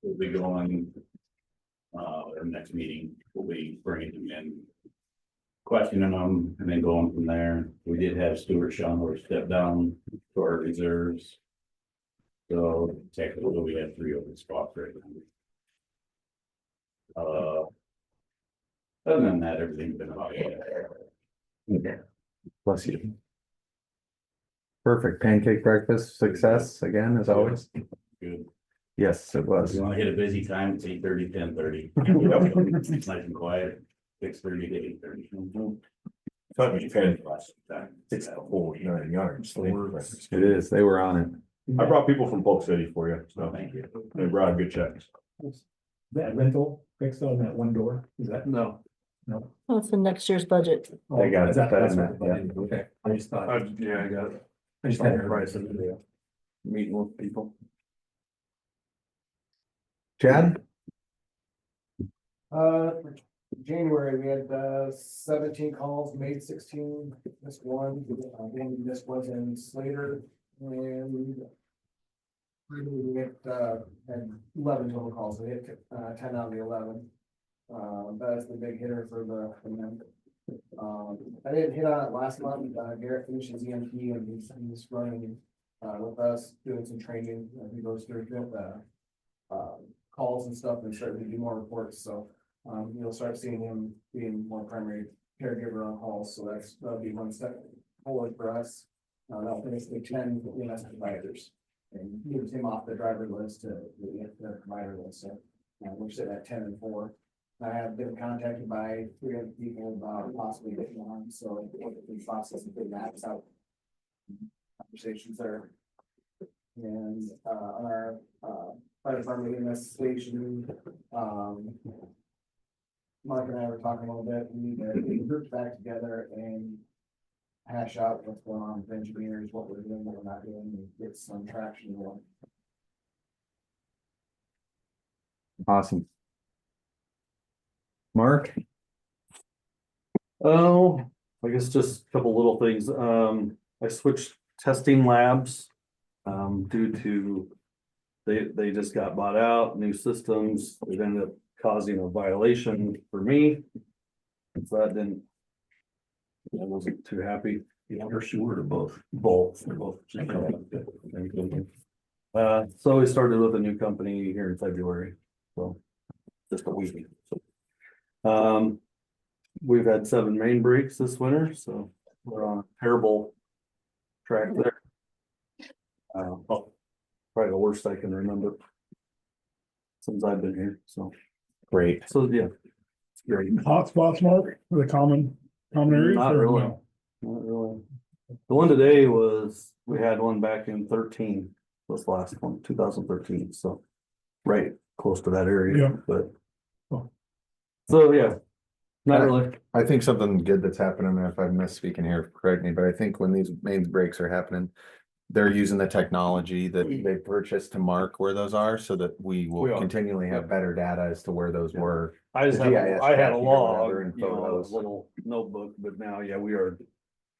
we'll be going. Our next meeting, we'll be bringing them in. Questioning them and then going from there. We did have Stuart Schomburg step down to our reserves. So technically, we have 3 open spots right now. Other than that, everything's been about it. Okay. Bless you. Perfect pancake breakfast success again, as always. Good. Yes, it If was. you wanna hit a busy time, it's 8:30, 10:30. It's nice and quiet, 6:30 to 8:30. Thought you had Last time. 649 yards. It is. They were on it. I brought people from Polk City for you, So so thank you. they brought good checks. That rental fixed on that one door, is that? No. No. That's in next year's budget. They got it. Is that- that's That in what the that, budget is. Okay, I just thought, Yeah, I got it. I just hadn't heard. Price of the deal. Meeting with people. Chad? For January, we had 17 calls, made 16, missed one, again, missed was in Slater, and we had 11 total calls, we hit 10 out of the 11. That's the big hitter for the month. I didn't hit on it last month. Garrett finished his EMP and he's running with us, doing some training. He goes through calls and stuff and starting to do more reports, so you'll start seeing him being more primary caregiver on calls, so that'll be one step forward for us. That'll finish the 10 EMS providers and moves him off the driver list to the provider list, so we're sitting at 10 and 4. I have been contacted by 3 other people about possibly getting on, so the process of putting maps out. Conversations there. And on our fire department EMS station, Mark and I were talking a little bit, we need to get the group back together and hash out what's going on with engineers, what we're doing, what we're not doing, and get some traction going. Awesome. Mark? Oh, I guess just a couple little things. I switched testing labs. Due to they just got bought out, new systems, it ended up causing a violation for me. So that didn't. I wasn't too happy. Water, sewer, or both? Both. So we started with a new company here in February, so just a week. We've had 7 main breaks this winter, so we're on a terrible track there. Probably the worst I can remember since I've been here, so. Great. So, yeah. It's great. Hot spots, Mark, the common areas? Not or really. no? Not really. The one today was, we had one back in 13, this last one, 2013, so. Right, close to that area, Yeah. but. Cool. So, yeah. Not really. I think something good that's happening, if I'm misspeaking here, correct me, but I think when these main breaks are happening. They're using the technology that they purchased to mark where those are, so that we We will are. continually have better data as to where those were. I just the had, GIS I had a tracking or log, whatever and you know, photos. a little notebook, but now, yeah, we are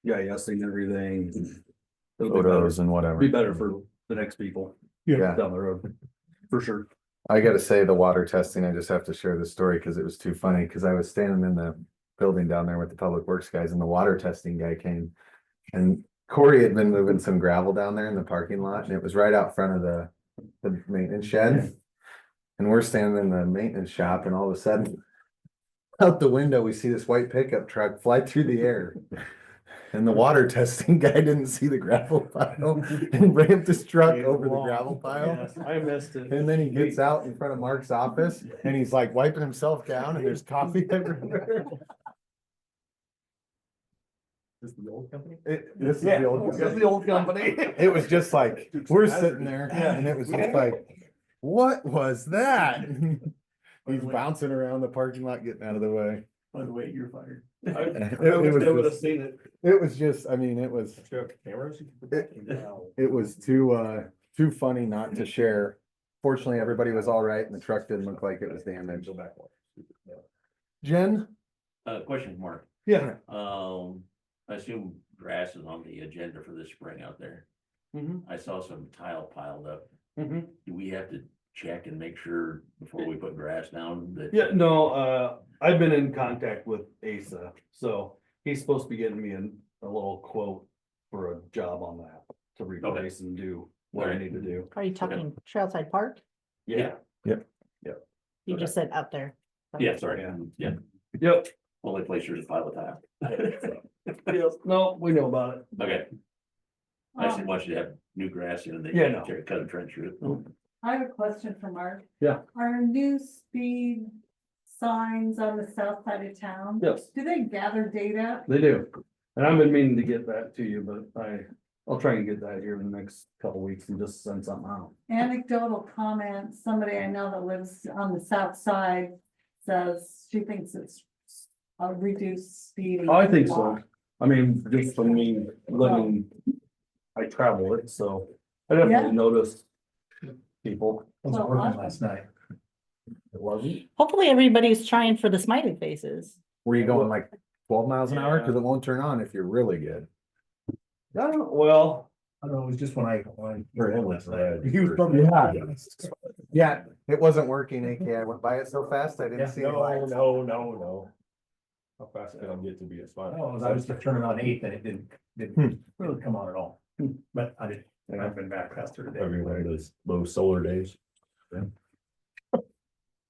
GISing everything. It'll be Photos better, and whatever. be better for the next people Yeah, down the road, for sure. I gotta say the water testing, I just have to share the story because it was too funny, because I was standing in the building down there with the public works guys and the water testing guy came. And Corey had been moving some gravel down there in the parking lot and it was right out front of the maintenance shed. And we're standing in the maintenance shop and all of a sudden out the window, we see this white pickup truck fly through the air. And the water testing guy didn't see the gravel pile and ramped his truck over the gravel pile. Yes, I missed it. And then he gets out in front of Mark's office and he's like wiping himself down and there's coffee everywhere. This is the old company? This is Yeah, the old. that's the old company. It was just like, we're sitting there and it was just like, what was that? He's bouncing around the parking lot, getting out of the way. By the way, you're fired. I It wish was I would have just- seen it. It was just, I mean, it was, Cameras? it was too funny not to share. Fortunately, everybody was all right and the truck didn't look like it was damaged. Jen? Question, Mark. Yeah. I assume grass is on the agenda for this spring out there. Mhm. I saw some tile piled up. Mhm. Do we have to check and make sure before we put grass down that? Yeah, no, I've been in contact with Asa, so he's supposed to be getting me a little quote for a job on that. To replace and do what I need to do. Are you talking Trailside Park? Yeah, You just said out there. Yeah, sorry, Yeah. yeah, yep, only place there's a pile of tile. yep, no, we know about it. Okay. I just didn't want you to have new grass in and they Yeah, no. cut a trench through it. I have a question for Mark. Yeah. Our new speed signs on the south side of town, Yes, do they gather data? they do. And I've been meaning to get that to you, but I'll try and get that here in the next couple weeks and just send something out. Anecdotal comments, somebody I know that lives on the south side says she thinks it's a reduced speed. Oh, I think so. I mean, just from me living, I travel it, so I definitely noticed people. Wasn't working last night. It wasn't. Hopefully everybody's trying for the smiley faces. Were you going like 12 miles an hour? Yeah. Cause it won't turn on if you're really good. I don't, well, I don't know, it was just when I. For him, it's bad. He was probably. Yeah. Yeah, it wasn't working, AK. I went by it so fast, I didn't see the No, lights. no. How fast can I get to be a spot? Oh, I was just turning on 8 and it didn't really come on at all. But I did, I've been back faster today. Every one of those solar days.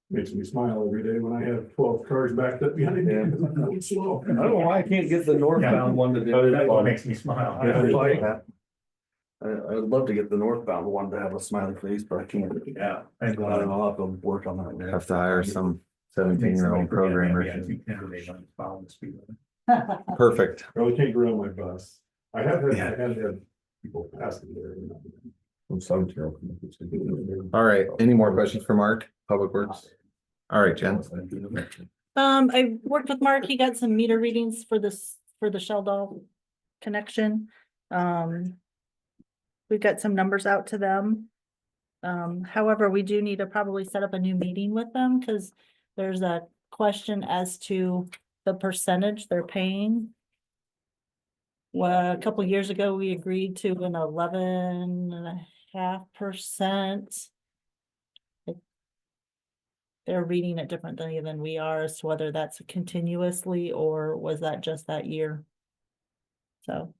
Makes me smile every day when I have 12 cars backed up behind me. It's slow. I don't know why I can't get the northbound one to do. That's what makes me smile. I'd love to get the northbound one to have a smiley face, but I can't. Yeah. I don't know, I'll have to work on that. Have to hire some 17-year-old programmer. Perfect. Really can't go on my bus. I have had people passing there. From some terrible. All right, any more questions for Mark, Public Works? All right, Jen. I worked with Mark, he got some meter readings for this, for the Sheldon connection. We've got some numbers out to them. However, we do need to probably set up a new meeting with them, because there's a question as to the percentage they're paying. Well, a couple years ago, we agreed to an 11.5%. They're reading it differently than we are, as to whether that's continuously or was that just that year? So,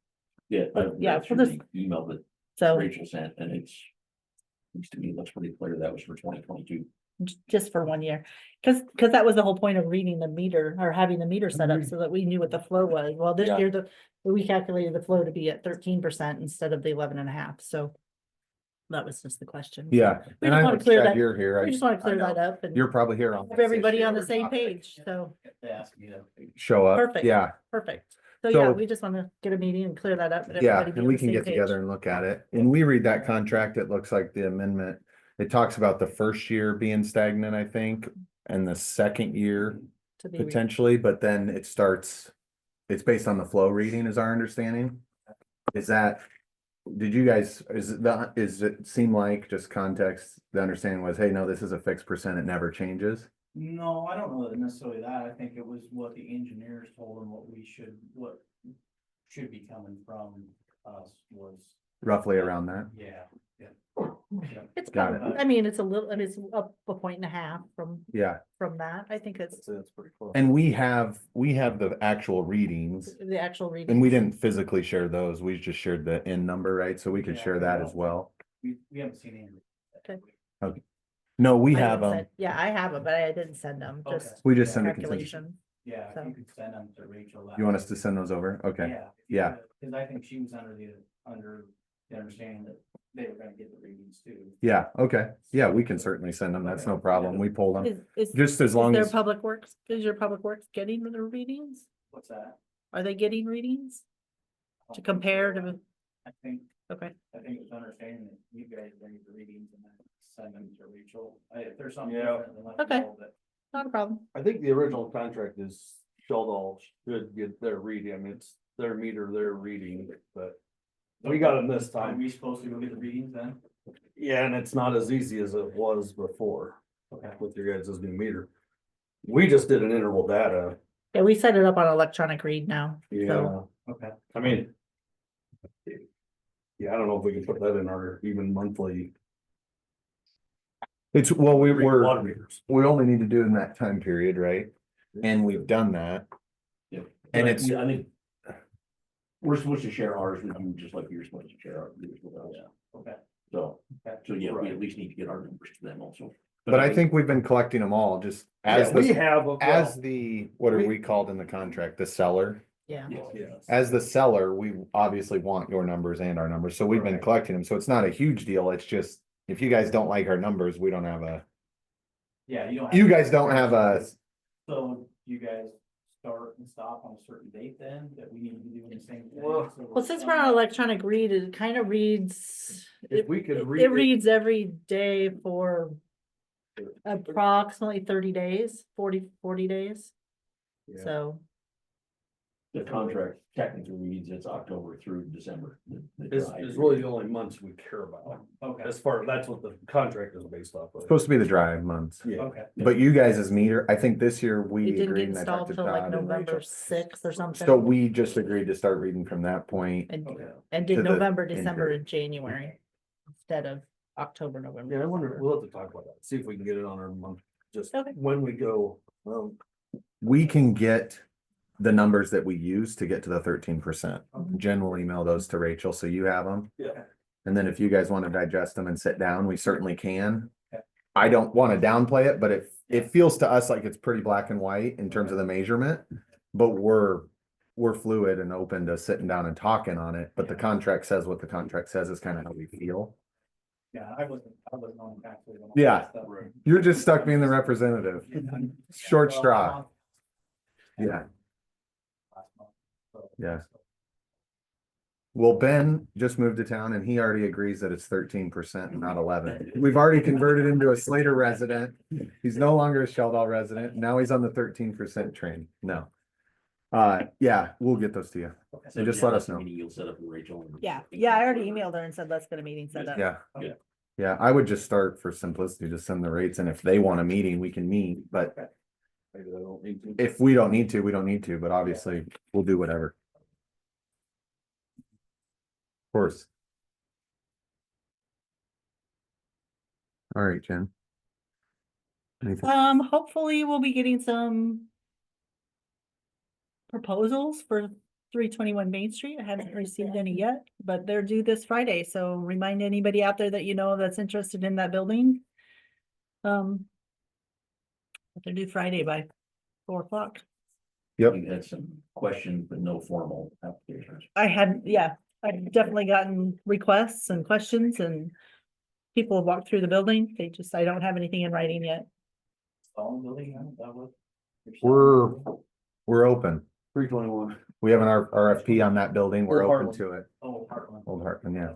Yeah. Yeah, That's for through this- the email that so Rachel sent and seems to me, looks pretty clear that was for 2022. just for 1 year, because that was the whole point of reading the meter or having the meter set up so that we knew what the flow was. Well, this Yeah. year, we calculated the flow to be at 13% instead of the 11.5, so. That was just the question. Yeah, We and just I wanna know clear Chad, that- you're here. We just want to clear that up and You're probably here on. have everybody on the same page, so, Show up. Perfect. Yeah, perfect. So, yeah, So- we just want to get a meeting and clear that up. yeah, everybody be and on we the can same get page. together and look at it. And we read that contract, it looks like the amendment. It talks about the first year being stagnant, I think, and the second year To be read. potentially, but then it starts. It's based on the flow reading is our understanding. Is that, did you guys, is it seem like, just context, the understanding was, hey, no, this is a fixed percent, it never changes? No, I don't know that necessarily that. I think it was what the engineers told them what should be coming from us was, Roughly around that? yeah. It's Got it. probably, I mean, it's a little, I mean, it's up 1.5 Yeah, from that. I think it's That's pretty close. and we have the actual readings. the actual reading. And we didn't physically share those, we just shared the N number, right? So we could Yeah, share that as well. We haven't seen any. Okay. No, we I have didn't them, send- Yeah, I have them, but I didn't send them, Okay. just we just send a consensus. calculation. Yeah, So- if you could send them to Rachel. You want us to send those over? Okay, yeah. Cause I think she was under the understanding that they were gonna get the readings too. yeah, okay, yeah, we can certainly send them, that's no problem, we pull them, Is just as long their as, public works, is your public works getting the readings? What's that? Are they getting readings to compare to, I think okay, it was understanding that you guys bring the readings and then send them to Rachel. If there's something Yeah. different, then let me Okay. know, but not a problem. I think the original contract is Sheldon should get their reading, I mean, it's their meter, their reading, but. We got them this Are time. we supposed to go get the readings then? Yeah, and it's not as easy as it was before Okay. with your guys' new meter. We just did an interval data. Yeah, we set it up on electronic read now, so, Yeah, Okay. I mean. Yeah, I don't know if we can put that in our even monthly. It's, well, Read water meters. we only need to do it in that time period, right? And we've done that. Yeah. And it's, I think. We're supposed to share ours with you, just like you're supposed to share ours with us. Okay. So yeah, we at least need to get our numbers to them also. but I think we've been collecting them all, just as Yeah, we the, have, as the, what are we called in the contract, the seller? Yeah. yes. As the seller, we obviously want your numbers and our numbers, so we've been Right. collecting them, so it's not a huge deal, it's just, if you guys don't like our numbers, we don't have a, Yeah, you don't. you guys don't have a, So you guys start and stop on a certain date then, that we need to be doing the same thing? Well- So Well, since we're on electronic read, it kind of reads, If we could it read it- reads every day for approximately 30 days, 40 days. Yeah. So, The contract technically reads it's October through December. The It's, dry it's period. really the only months we care about, Okay, as far, that's what the contract is based off of. supposed to be the dry months. Yeah, okay. But you guys' meter, I think this year it we didn't get agreed, and I talked installed to till like Todd. and November Rachel. 6th or something. So we just agreed to start reading from that point. And, Okay. and to did the November, end December, period. and January instead of October, November. yeah, I wonder, December. we'll have to talk about that, see if we can get it on our month, just Okay. when we go, We can get the numbers that we use to get to the 13%. Jen will email those to Rachel, so you have them. yeah. And then if you guys want to digest them and sit down, we certainly can. Okay. I don't want to downplay it, but it feels to us like it's pretty black and white in terms of the measurement. But we're fluid and open to sitting down and talking on it, but the contract says what the contract says is kind of how we feel. Yeah, I wasn't on actually. when all Yeah. that stuff- You're just stuck being the representative. Short Well, straw. I'm Yeah. last month, so- Yeah. Well, Ben just moved to town and he already agrees that it's 13% and not 11. We've already converted him to a Slater resident. He's no longer a Sheldon resident. Now he's on the 13% train. No. Yeah, we'll get those to you. So just Jen, let us that's the know. meeting You'll set up with Rachel. and- Yeah, I already emailed her and said, let's get a meeting set up. Yeah. Yeah. Yeah, I would just start for simplicity, just send the rates, and if they want a meeting, we can meet, but Maybe I don't need to. if we don't need to, we don't need to, but obviously, we'll do whatever. Of course. All right, Jen. Anything? Hopefully we'll be getting some proposals for 321 Main Street. I haven't received any yet, but they're due this Friday, so remind anybody out there that you know that's interested in that building. But they're due Friday by 4 o'clock. Yep. We had some questions, but no formal applications. I've definitely gotten requests and questions and people have walked through the building. I don't have anything in writing yet. Stone building, huh? That was- We're open. 321. We have an RFP on that building. We're Old open Heartland. to it. Oh, Heartland. Old Hartman, yeah.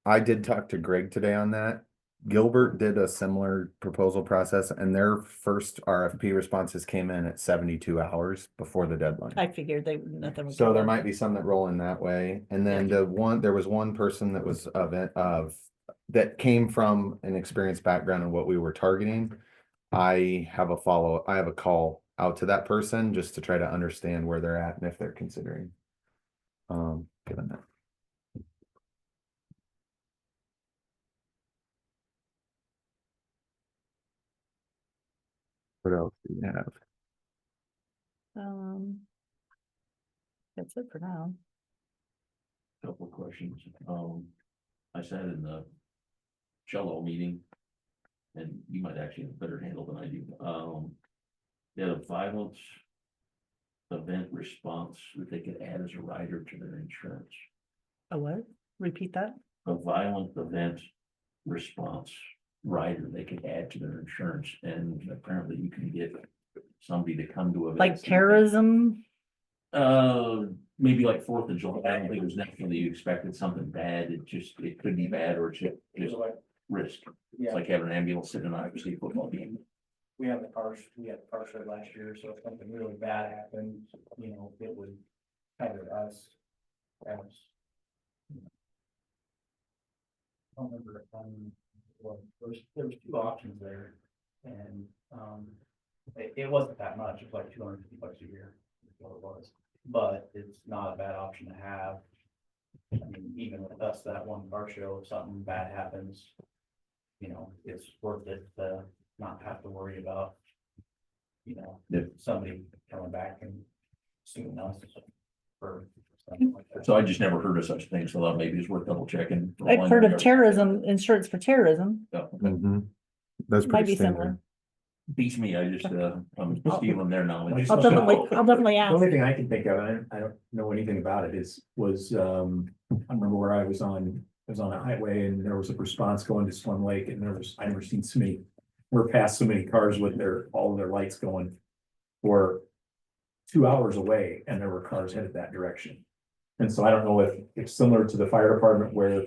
I did talk to Greg today on that. Gilbert did a similar proposal process and their first RFP responses came in at 72 hours before the deadline. I figured nothing would. So come there up. might be some that roll in that way. And then there was one person that was that came from an experienced background in what we were targeting. I have a call out to that person just to try to understand where they're at and if they're considering. Given that. What else do you have? That's it for now. Couple of questions. I sat in the Cello meeting. And you might actually have a better handle than I do. They had a violent event response that they could add as a rider to their insurance. A what? Repeat that? A violent event response rider they could add to their insurance, and apparently you can get somebody to come to events. Like terrorism? Maybe like 4th of July. I don't think it was necessarily you expected something bad. It could be bad or just risk. It's Yeah, like having an ambulance sitting on a state football game. we had the car show last year, so if something really bad happened, it would cover us. As. I don't remember, there was 2 options there, and, it wasn't that much, it was like $250 a year, is what it was. But it's not a bad option to have. I mean, even with us, that one car show, if something bad happens, you know, it's worth it to not have to worry about, you know, Yeah. somebody coming back and suing us for something like that. So I just never heard of such things, so that maybe it's worth double checking. I've heard of terrorism, insurance for terrorism, Mhm. That's might pretty be standard. similar. Beats me, I'm stealing their knowledge. I'll definitely The ask. only thing I can think of, and I don't know anything about it, I remember where I was on a highway and there was a response going to Swan Lake and I never seen so many. We're past so many cars with all of their lights going for 2 hours away and there were cars headed that direction. And so I don't know if it's similar to the fire department where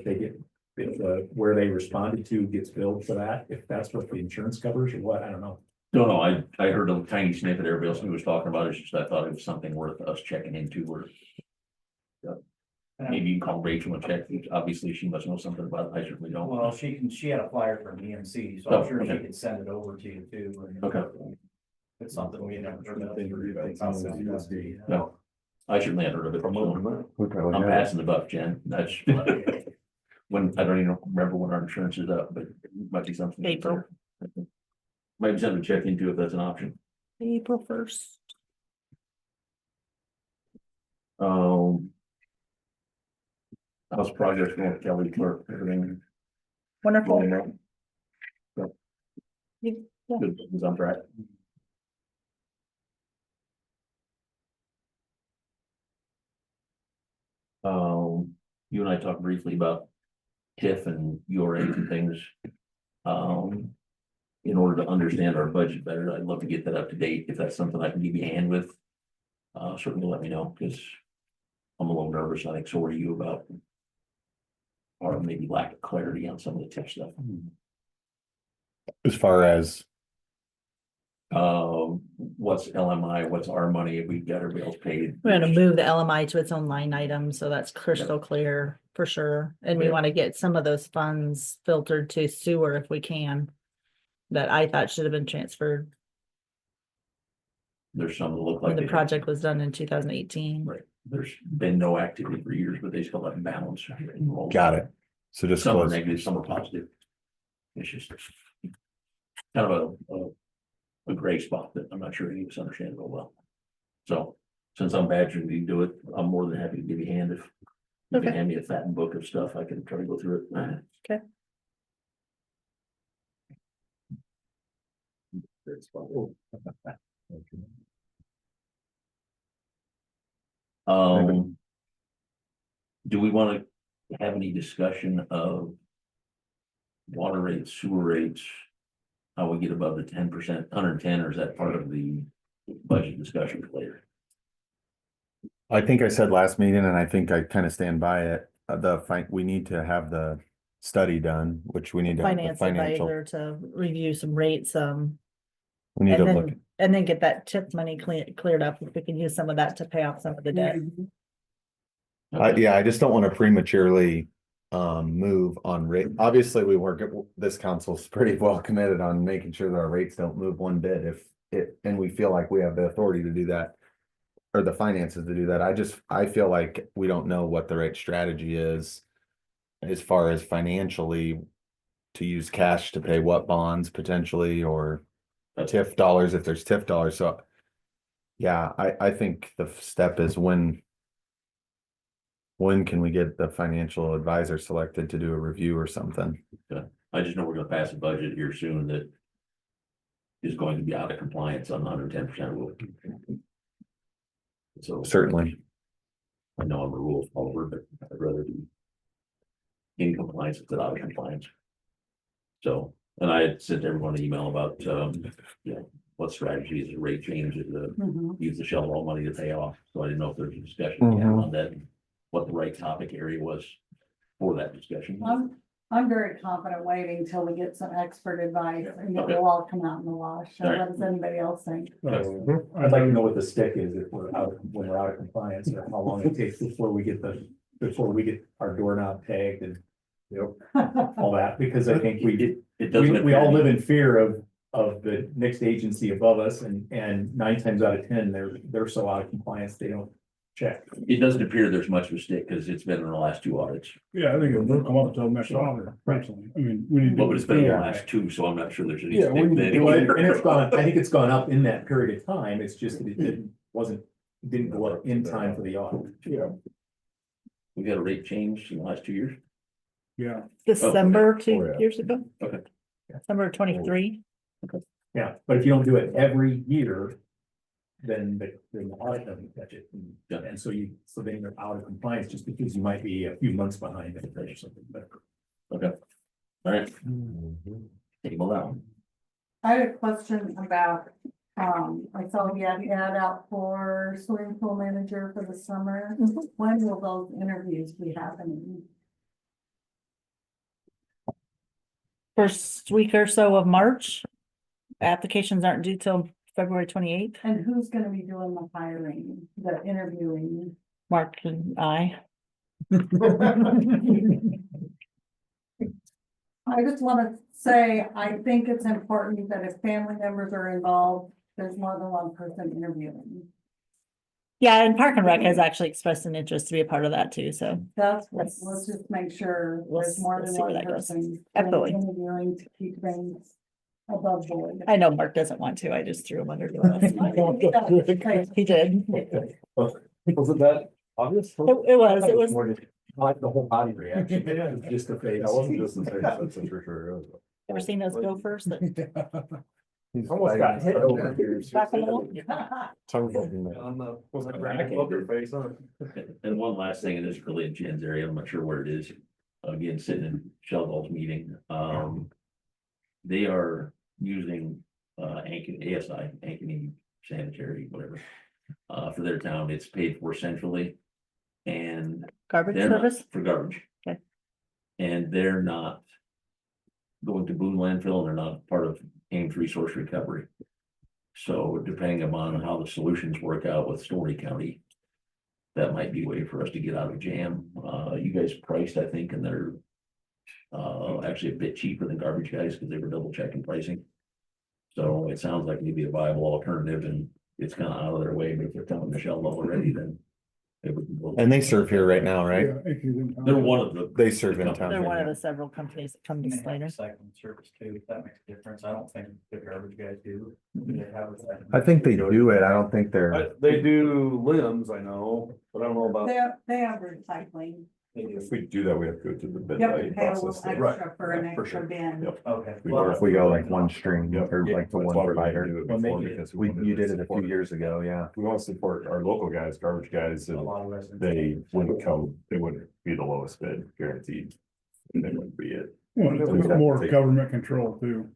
where they responded to gets billed for that, if that's what the insurance covers or what, I don't know. No, I heard a tiny snippet everybody else was talking about, it's just I thought it was something worth us checking into, or maybe you can call Rachel and check, obviously she must know something about it, I certainly don't. Well, she had a flyer from EMC, so Oh, I'm sure she okay. could send it over to you too. and Okay. It's something we never heard of. No, I certainly hadn't heard of it, so We probably I'm have it. passing the buck, Jen, that's when, I don't even remember when our insurance is up, but it might be something. to April. consider. Maybe something to check into if that's an option. April 1st. How's progress going with Kelly Clerk, everything Wonderful. going well? Yeah. Good, is on track. You and I talked briefly about TIF and URAs and things. In order to understand our budget better, I'd love to get that up to date, if that's something I can give you a hand with. Certainly let me know, because I'm a little nervous, I think so are you, about or maybe lack of clarity on some of the TIF stuff. As far as, What's LMI, what's our money, if we've got everybody else paid. We're gonna move the LMI to its own line item, so that's crystal clear for sure. And we Yeah. want to get some of those funds filtered to sewer if we can. That I thought should have been transferred There's some that look when like. the they- project was done in 2018. Right, there's been no activity for years, but they still have balance. got it. So just Some are close. negative, some are positive. It's just kind of a gray spot that I'm not sure any of us understand real well. So since I'm badgering you to do it, I'm more than happy to give you a hand if you can Okay. hand me a fat book of stuff, I can try to go through it. Okay. Great spot. Um. Do we want to have any discussion of water rates, sewer rates? How we get above the 10%, 110, or is that part of the budget discussion later? I think I said last meeting, and I think I kind of stand by it, we need to have the study done, which we need to have the Finance financial. advisor to review some rates, We need to and look, then get that tip money cleared up. If we can use some of that to pay off some of the debt. yeah, I just don't want to prematurely move on rate. Obviously, this council's pretty well committed on making sure that our rates don't move one bit and we feel like we have the authority to do that. Or the finances to do that. I feel like we don't know what the right strategy is. As far as financially. To use cash to pay what bonds potentially, or TIF dollars if there's TIF dollars, so. Yeah, I think the step is when can we get the financial advisor selected to do a review or something? I just know we're gonna pass a budget here soon that is going to be out of compliance on 110% rule. So Certainly. I know I'm a rule follower, but I'd rather be in compliance than out of compliance. So, and I had sent everyone an email about, what strategies and rate changes to use the shell wall money to pay off. So I didn't know if there's a discussion we had on that, and what the right topic area was for that discussion. I'm very confident waiting till we get some expert advice and Okay. it'll all come out in the wash. So All right. what does anybody else think? I'd like to know what the stick is if when we're out of compliance, or how long it takes before we get our doorknob tagged and all that, because I think It doesn't. we all live in fear of the next agency above us, and 9 times out of 10, they're so out of compliance, they don't check. It doesn't appear there's much of a stick because it's been in the last two audits, Yeah, I think it'll come up until next audit, personally. I mean, we need. but it's been in the Yeah. last two, so I'm not sure there's any. Yeah, we stick need there to- either. And it's gone, I think it's gone up in that period of time, it's just that didn't go up in time for the audit. Yeah, We got a rate change in the last 2 years. yeah. December Oh, 2 yeah. years ago. Okay. December 23. Yeah, but if you don't do it every year, then the audit doesn't catch it. Yeah. And so then you're out of compliance just because you might be a few months behind it or something, but. Okay. All right. Table that one. I had a question about, I saw you had the ad out for swimming pool manager for the summer. When will those interviews be happening? First week or so of March. Applications aren't due till February 28th. And who's gonna be doing the hiring, the interviewing? Mark and I. I just wanna say, I think it's important that if family members are involved, there's more than one person interviewing. Yeah, and Park and Rec has actually expressed an interest to be a part of that too, so. Let's just make sure We'll there's more we'll than see where one that goes. person. Absolutely. Interviewing to keep things above board. I know Mark doesn't want to, I just threw him under the bus. He did. Was it that obvious? It was, Like the whole body reaction, just the face. That wasn't just the face, that's for sure. ever seen those gophers that He's Almost got hit over here. back on the wall? Was it face on? And one last thing, and this is really in Jen's area, I'm not sure where it is. Again, sitting in Sheldon's meeting, they are using, ASI, Ankeny Sanitary, whatever. For their town, it's paid for centrally. And Garbage they're not service? for garbage. Okay. And they're not going to Boone landfill, and they're not part of Ames Resource Recovery. So depending upon how the solutions work out with Story County, that might be a way for us to get out of jam. You guys priced, I think, and they're actually a bit cheaper than garbage guys because they were double checking pricing. So it sounds like maybe a viable alternative, and it's kind of out of their way, but if they're telling Michelle already, then it would. And they serve here right now, right? They're one of the. They serve in town. They're one of here. the several companies that come to They have Slater. recycling service too, if that makes a difference. I don't think the garbage guys do. They have recycling. I think they do it. I don't think they're, They do limbs, I know, but I don't know about. They have recycling. They do. If we do that, we have to go through the bid. You have to pay a little process. extra for an for extra sure. bin. Yep. Okay. Well, if we go like one string Yep. or like the That's one why we didn't provider. do it Well, before, maybe because You did it a support- few years ago, yeah. We want to support our local guys, garbage guys, A and lot of residents. they wouldn't come, they wouldn't be the lowest bid guaranteed. They wouldn't be it. Well, it's more government control too.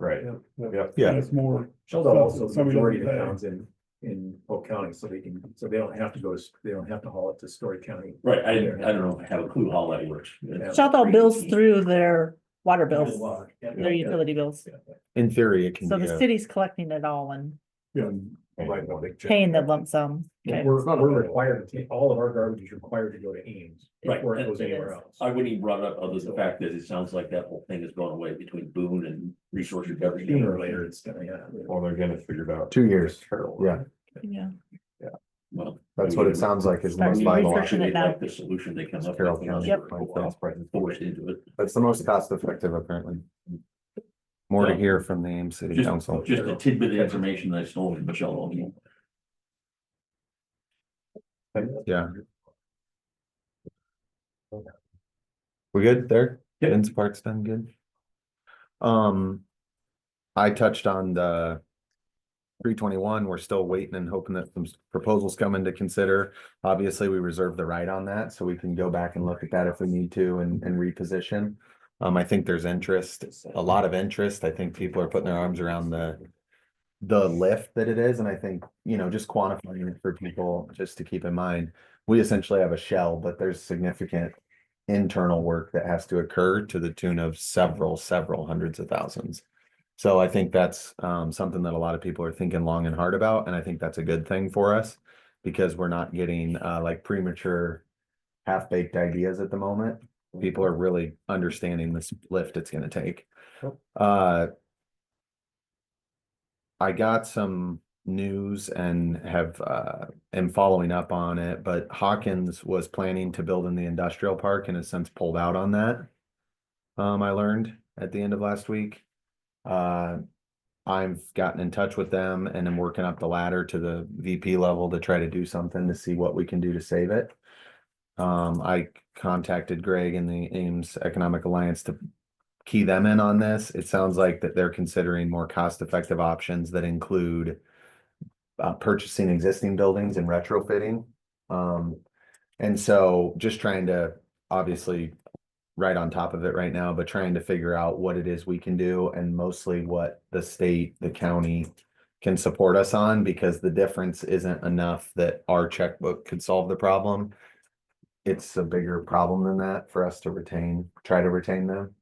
Right. Yep. Yeah. It's more. Sheldon also, the Somebody majority of the doesn't pay. towns in Polk County, so they don't have to they don't have to haul it to Story County. Right, I don't know, have a clue how that works. Shelto bills through their water bills, Water, yep. their utility bills. In theory, it can So be the a, city's collecting it all and Yeah. Like one big check. paying the lump sum. Okay. We're required to take, all of our garbage is required to go to Ames. Right. Before it goes It anywhere is. else. I wouldn't even brought up other than the fact that it sounds like that whole thing is going away between Boone and Resource Recovery. Sooner or later, it's gonna, yeah. Well, they're gonna figure it out. 2 years. Terrible. Yeah, Yeah. Well, that's what it sounds like is the Start most new viable. research. option. It now. Like the solution they come up Carroll with. County. Yep. Forced into it. That's the most cost effective apparently. More to hear from the Ames City Council. Just a tidbit of information that I stole from Michelle O'Neill. Yeah. We good there? Yep. Ben's part's done good. I touched on the 321. We're still waiting and hoping that some proposals come in to consider. Obviously, we reserve the right on that, so we can go back and look at that if we need to and reposition. I think there's interest, a lot of interest. I think people are putting their arms around the lift that it is, and I think, you know, just quantifying it for people, just to keep in mind, we essentially have a shell, but there's significant internal work that has to occur to the tune of several hundreds of thousands. So I think that's something that a lot of people are thinking long and hard about, and I think that's a good thing for us because we're not getting like premature half-baked ideas at the moment. People are really understanding this lift it's going to take. I got some news and have, am following up on it, but Hawkins was planning to build in the industrial park and has since pulled out on that. I learned at the end of last week. I've gotten in touch with them and am working up the ladder to the VP level to try to do something to see what we can do to save it. I contacted Greg and the Ames Economic Alliance to key them in on this. It sounds like that they're considering more cost-effective options that include purchasing existing buildings and retrofitting. And so just trying to, obviously, right on top of it right now, but trying to figure out what it is we can do and mostly what the state, the county can support us on, because the difference isn't enough that our checkbook could solve the problem. It's a bigger problem than that for us to try to retain them.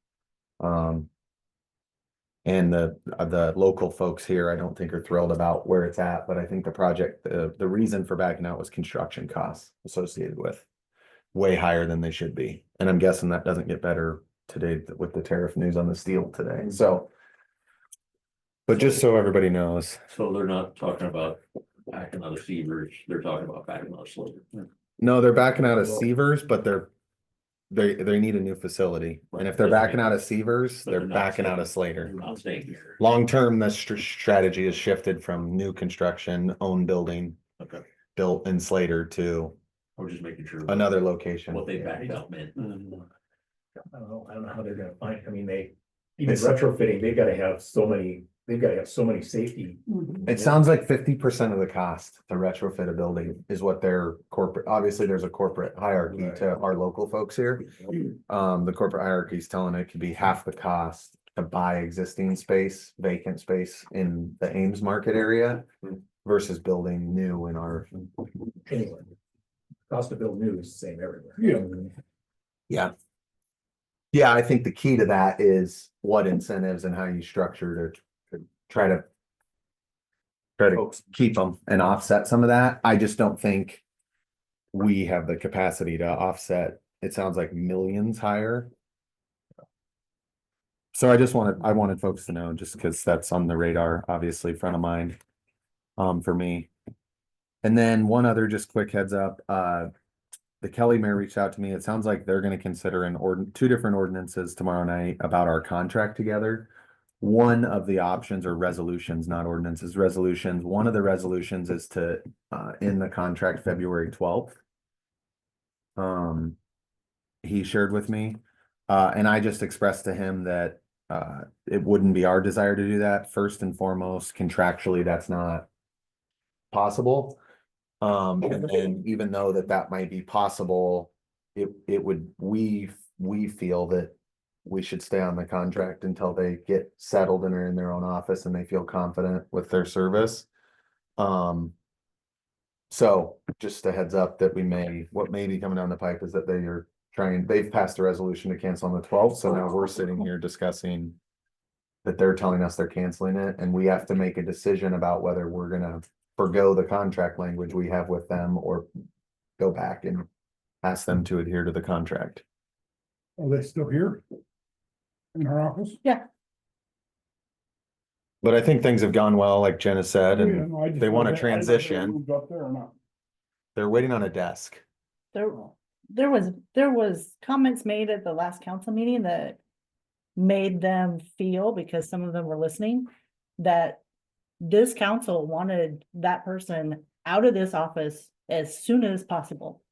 And the local folks here, I don't think are thrilled about where it's at, but I think the project, the reason for backing out was construction costs associated with way higher than they should be. And I'm guessing that doesn't get better today with the tariff news on the steel today. So, but just so everybody knows, So they're not talking about backing out of Severs, they're talking about backing out of Slater. no, they're backing out of Severs, but they need a new facility. And if they're backing out of Severs, But they're they're not backing out of staying- Slater. They're not staying here. Long-term, the strategy has shifted from new construction, own building Okay, built in Slater to I was just making sure. another location. What they backed out meant. I don't know how they're gonna find, I mean, even retrofitting, they've gotta have so many safety. It sounds like 50% of the cost to retrofit a building is what their corporate, obviously, there's a corporate hierarchy to our local folks here. The corporate hierarchy is telling it could be half the cost to buy existing space, vacant space in the Ames market area versus building new in our. Anyway. Cost to build new is the same everywhere. Yeah. Yeah, I think the key to that is what incentives and how you structure to try to keep them and offset some of that. I just don't think we have the capacity to offset. It sounds like millions higher. So I wanted folks to know, just because that's on the radar, obviously front of mind, for me. And then one other just quick heads up, the Kelly mayor reached out to me. It sounds like they're gonna consider two different ordinances tomorrow night about our contract together. One of the options or resolutions, not ordinances, resolutions. One of the resolutions is to end the contract February 12th. He shared with me, and I just expressed to him that it wouldn't be our desire to do that. First and foremost, contractually, that's not possible. And then even though that might be possible, we feel that we should stay on the contract until they get settled and are in their own office and they feel confident with their service. So just a heads up that what may be coming down the pipe is that they've passed a resolution to cancel on the 12th. So now we're sitting here discussing that they're telling us they're canceling it, and we have to make a decision about whether we're gonna forgo the contract language we have with them or go back and ask them to adhere to the contract. Are they still here? In her office? But I think things have gone well, like Jenna said, Oh, and yeah, no, I just they want to wondered- I didn't know if they transition. moved up there or not. They're waiting on a desk. There was comments made at the last council meeting that made them feel, because some of them were listening, that this council wanted that person out of this office as soon as possible.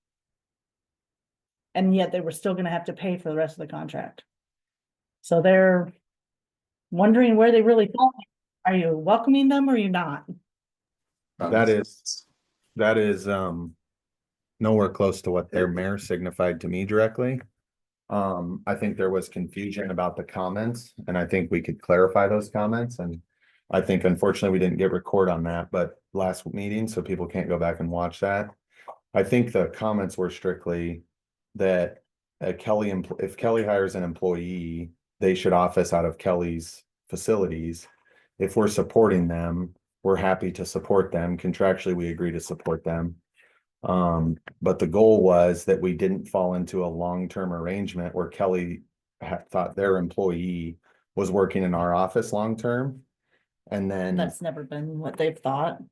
And yet they were still gonna have to pay for the rest of the contract. So they're wondering where they really fall. Are you welcoming them or are you not? That is nowhere close to what their mayor signified to me directly. I think there was confusion about the comments, and I think we could clarify those comments, and I think unfortunately we didn't get record on that, but last meeting, so people can't go back and watch that. I think the comments were strictly that if Kelly hires an employee, they should office out of Kelly's facilities. If we're supporting them, we're happy to support them. Contractually, we agree to support them. But the goal was that we didn't fall into a long-term arrangement where Kelly thought their employee was working in our office long-term. And then That's never been what they've thought.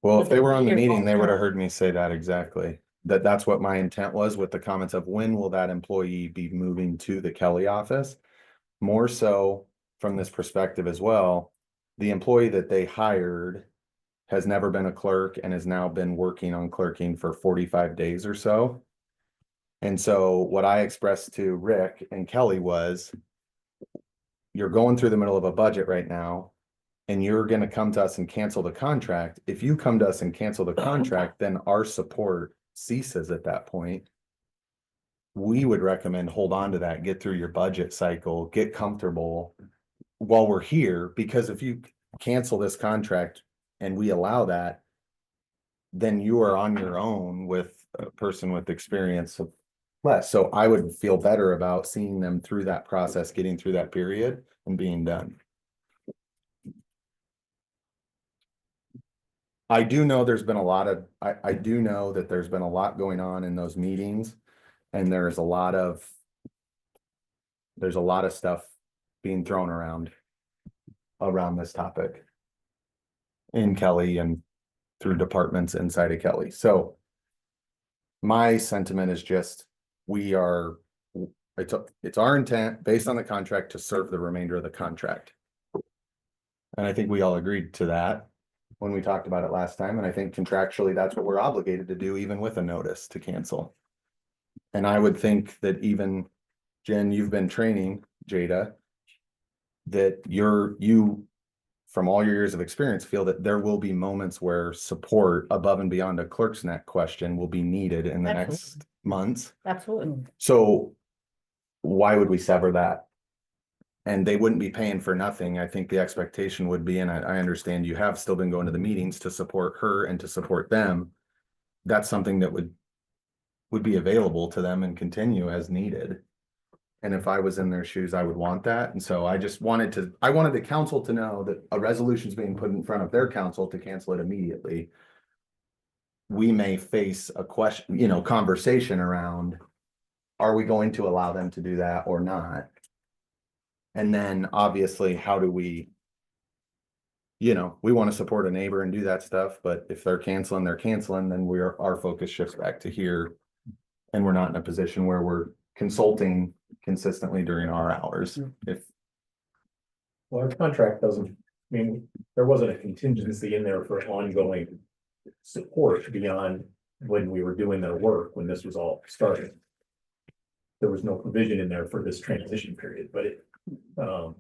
Well, if they were on the Here, meeting, they would have long-term. heard me say that exactly. That's what my intent was with the comments of when will that employee be moving to the Kelly office? More so from this perspective as well, the employee that they hired has never been a clerk and has now been working on clerking for 45 days or so. And so what I expressed to Rick and Kelly was, you're going through the middle of a budget right now, and you're gonna come to us and cancel the contract. If you come to us and cancel the contract, then our support ceases at that point. We would recommend hold on to that, get through your budget cycle, get comfortable while we're here, because if you cancel this contract and we allow that, then you are on your own with a person with experience of less. So I would feel better about seeing them through that process, getting through that period and being done. I do know there's been a lot of, I do know that there's been a lot going on in those meetings, and there's a lot of stuff being thrown around this topic in Kelly and through departments inside of Kelly. So my sentiment is just, it's our intent based on the contract to serve the remainder of the contract. And I think we all agreed to that when we talked about it last time. And I think contractually, that's what we're obligated to do, even with a notice to cancel. And I would think that even, Jen, you've been training Jada, that you, from all your years of experience, feel that there will be moments where support above and beyond a clerk's net question will be needed in the next months. Absolutely. So why would we sever that? And they wouldn't be paying for nothing. I think the expectation would be, and I understand you have still been going to the meetings to support her and to support them. That's something that would be available to them and continue as needed. And if I was in their shoes, I would want that. And so I just wanted the council to know that a resolution is being put in front of their council to cancel it immediately. We may face a question, conversation around, are we going to allow them to do that or not? And then obviously, how do we, we want to support a neighbor and do that stuff, but if they're canceling, then our focus shifts back to here. And we're not in a position where we're consulting consistently during our hours. Well, our contract doesn't, there wasn't a contingency in there for ongoing support beyond when we were doing their work, when this was all started. There was no provision in there for this transition period, but one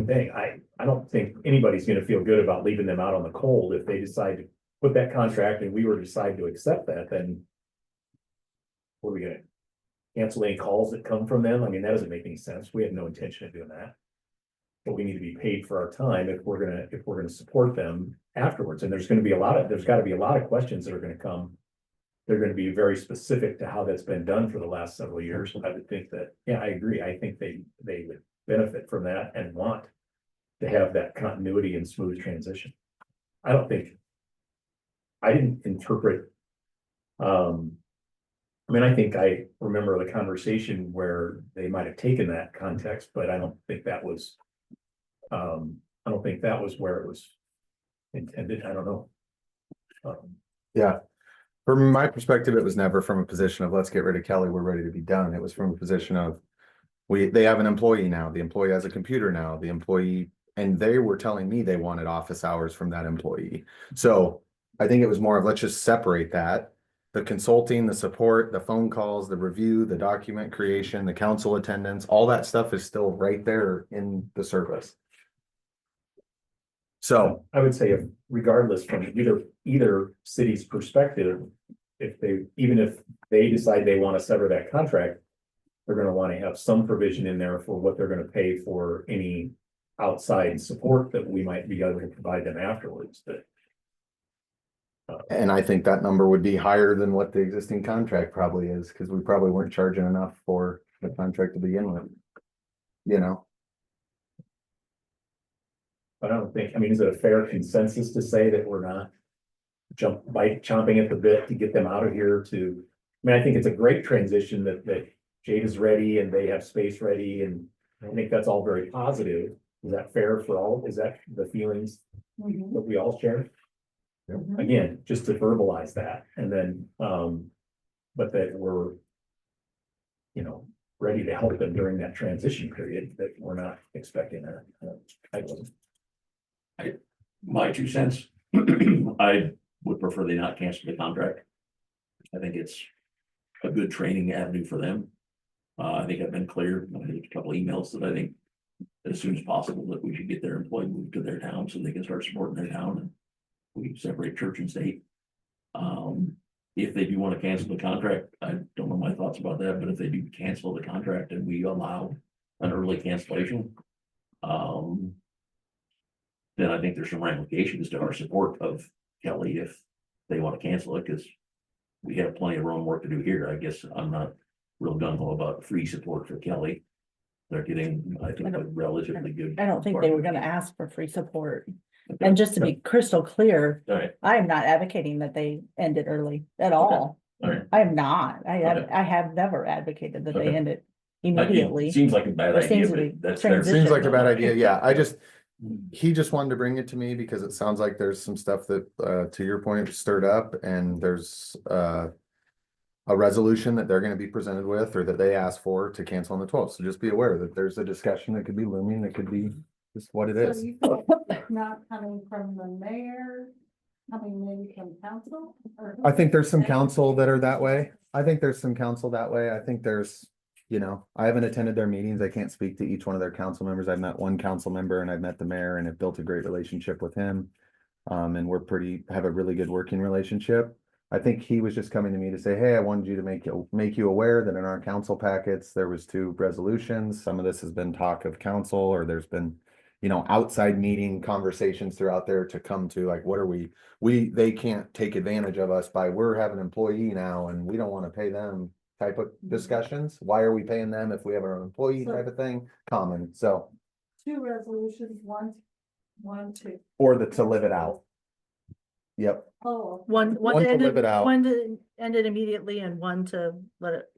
thing, I don't think anybody's gonna feel good about leaving them out on the cold if they decide to put that contract and we were to decide to accept that, then what are we gonna cancel any calls that come from them? That doesn't make any sense. We have no intention of doing that. But we need to be paid for our time if we're gonna support them afterwards. And there's gotta be a lot of questions that are gonna come. They're gonna be very specific to how that's been done for the last several years. I would think that, yeah, I agree. I think they would benefit from that and want to have that continuity and smooth transition. I didn't interpret, I think I remember the conversation where they might have taken that context, but I don't think that was where it was intended. I don't know. Yeah. From my perspective, it was never from a position of let's get rid of Kelly, we're ready to be done. It was from a position of they have an employee now, the employee has a computer now, and they were telling me they wanted office hours from that employee. So I think it was more of let's just separate that. The consulting, the support, the phone calls, the review, the document creation, the council attendance, all that stuff is still right there in the service. So I would say regardless from either city's perspective, even if they decide they want to sever that contract, they're going to want to have some provision in there for what they're going to pay for any outside support that we might be able to provide them afterwards. and I think that number would be higher than what the existing contract probably is, because we probably weren't charging enough for the contract to begin with. But I don't think, is it a fair consensus to say that we're not chomping at the bit to get them out of here I think it's a great transition that Jade is ready and they have space ready, and I think that's all very positive. Is that fair for all? Is that the feelings that we all share? Again, just to verbalize that and then, but that we're, you know, ready to help them during that transition period, that we're not expecting My 2 cents, I would prefer they not cancel the contract. I think it's a good training avenue for them. I think I've been clear, I had a couple emails that I think as soon as possible that we should get their employee moved to their town so they can start supporting their town and we separate church and state. If they do want to cancel the contract, I don't know my thoughts about that, but if they do cancel the contract and we allow an early cancellation, then I think there's some ramifications to our support of Kelly if they want to cancel it, because we have plenty of our own work to do here. I guess I'm not real gung ho about free support for Kelly. They're getting, I think, a relatively good. I don't think they were gonna ask for free support. And just to be crystal clear, All right, I am not advocating that they end it early at all. all right. I am not. Okay. I have never advocated that they Okay. end it It immediately. seems like a bad It idea, seems to be but that's their. transition. Seems like a bad idea, yeah, he just wanted to bring it to me because it sounds like there's some stuff that, to your point, stirred up and there's, a resolution that they're gonna be presented with or that they asked for to cancel on the 12th. So just be aware that there's a discussion that could be looming, that could be just what it So is. you think it's not coming from the mayor, coming maybe from council? Or who? I think there's some council that are that way. I think there's some council that way. I think there's, you know, I haven't attended their meetings. I can't speak to each one of their council members. I've met one council member and I've met the mayor and have built a great relationship with him. And we're have a really good working relationship. I think he was just coming to me to say, hey, I wanted you to make you aware that in our council packets, there was 2 resolutions. Some of this has been talk of council, or there's been, you know, outside meeting conversations throughout there to come to like, what are they can't take advantage of us by we're having an employee now and we don't want to pay them type of discussions. Why are we paying them if we have our own employee type of thing? Common, so. 2 resolutions, one, 2. Or to live it out. Yep, Oh. okay. One One to to end live it out. one to end it immediately and one to let it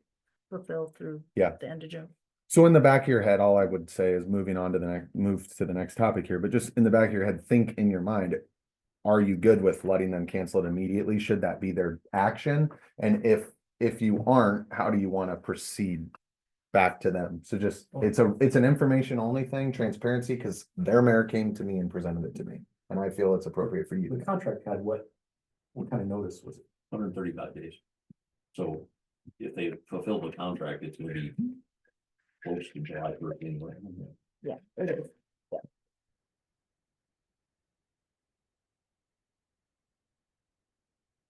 fulfill through. Yeah. The end of June. so in the back of your head, all I would say is move to the next topic here, but just in the back of your head, think in your mind. Are you good with letting them cancel it immediately? Should that be their action? And if you aren't, how do you want to proceed back to them? So just, it's an information only thing, transparency, because their mayor came to me and presented it to me. And I feel it's appropriate for you. The contract had what kind of notice was it? 135 days. So if they fulfill the contract, it's gonna be close to July 1st anyway. Yeah, it is.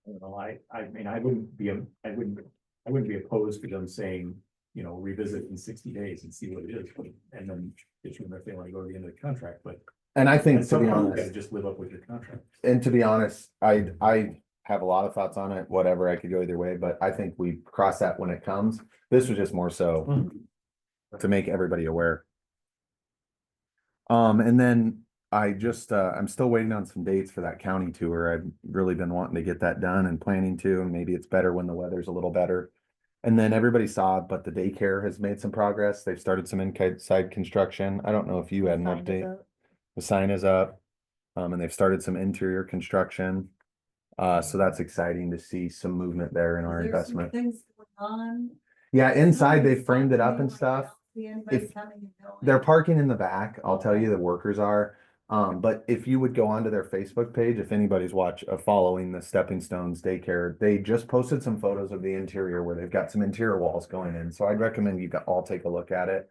I don't know, I mean, I wouldn't be opposed to them saying, you know, revisit in 60 days and see what it is. And then determine if they want to go to the end of the contract, but. And I think, At to some be point, you gotta honest, just live up with your contract. and to be honest, I have a lot of thoughts on it, whatever, I could go either way, but I think we cross that when it comes. This was just more so to make everybody aware. And then I'm still waiting on some dates for that county tour. I've really been wanting to get that done and planning to, and maybe it's better when the weather's a little better. And then everybody saw it, but the daycare has made some progress. They've started some inside construction. I don't know if you had an Signed it update. up. The sign is up. And they've started some interior construction. So that's exciting to see some movement there in our There's some investment. things going on. Yeah, inside they framed it up and stuff. See anybody If coming and going? They're parking in the back, I'll tell you, the workers are. But if you would go onto their Facebook page, if anybody's following the Stepping Stones daycare, they just posted some photos of the interior where they've got some interior walls going in. So I'd recommend you all take a look at it.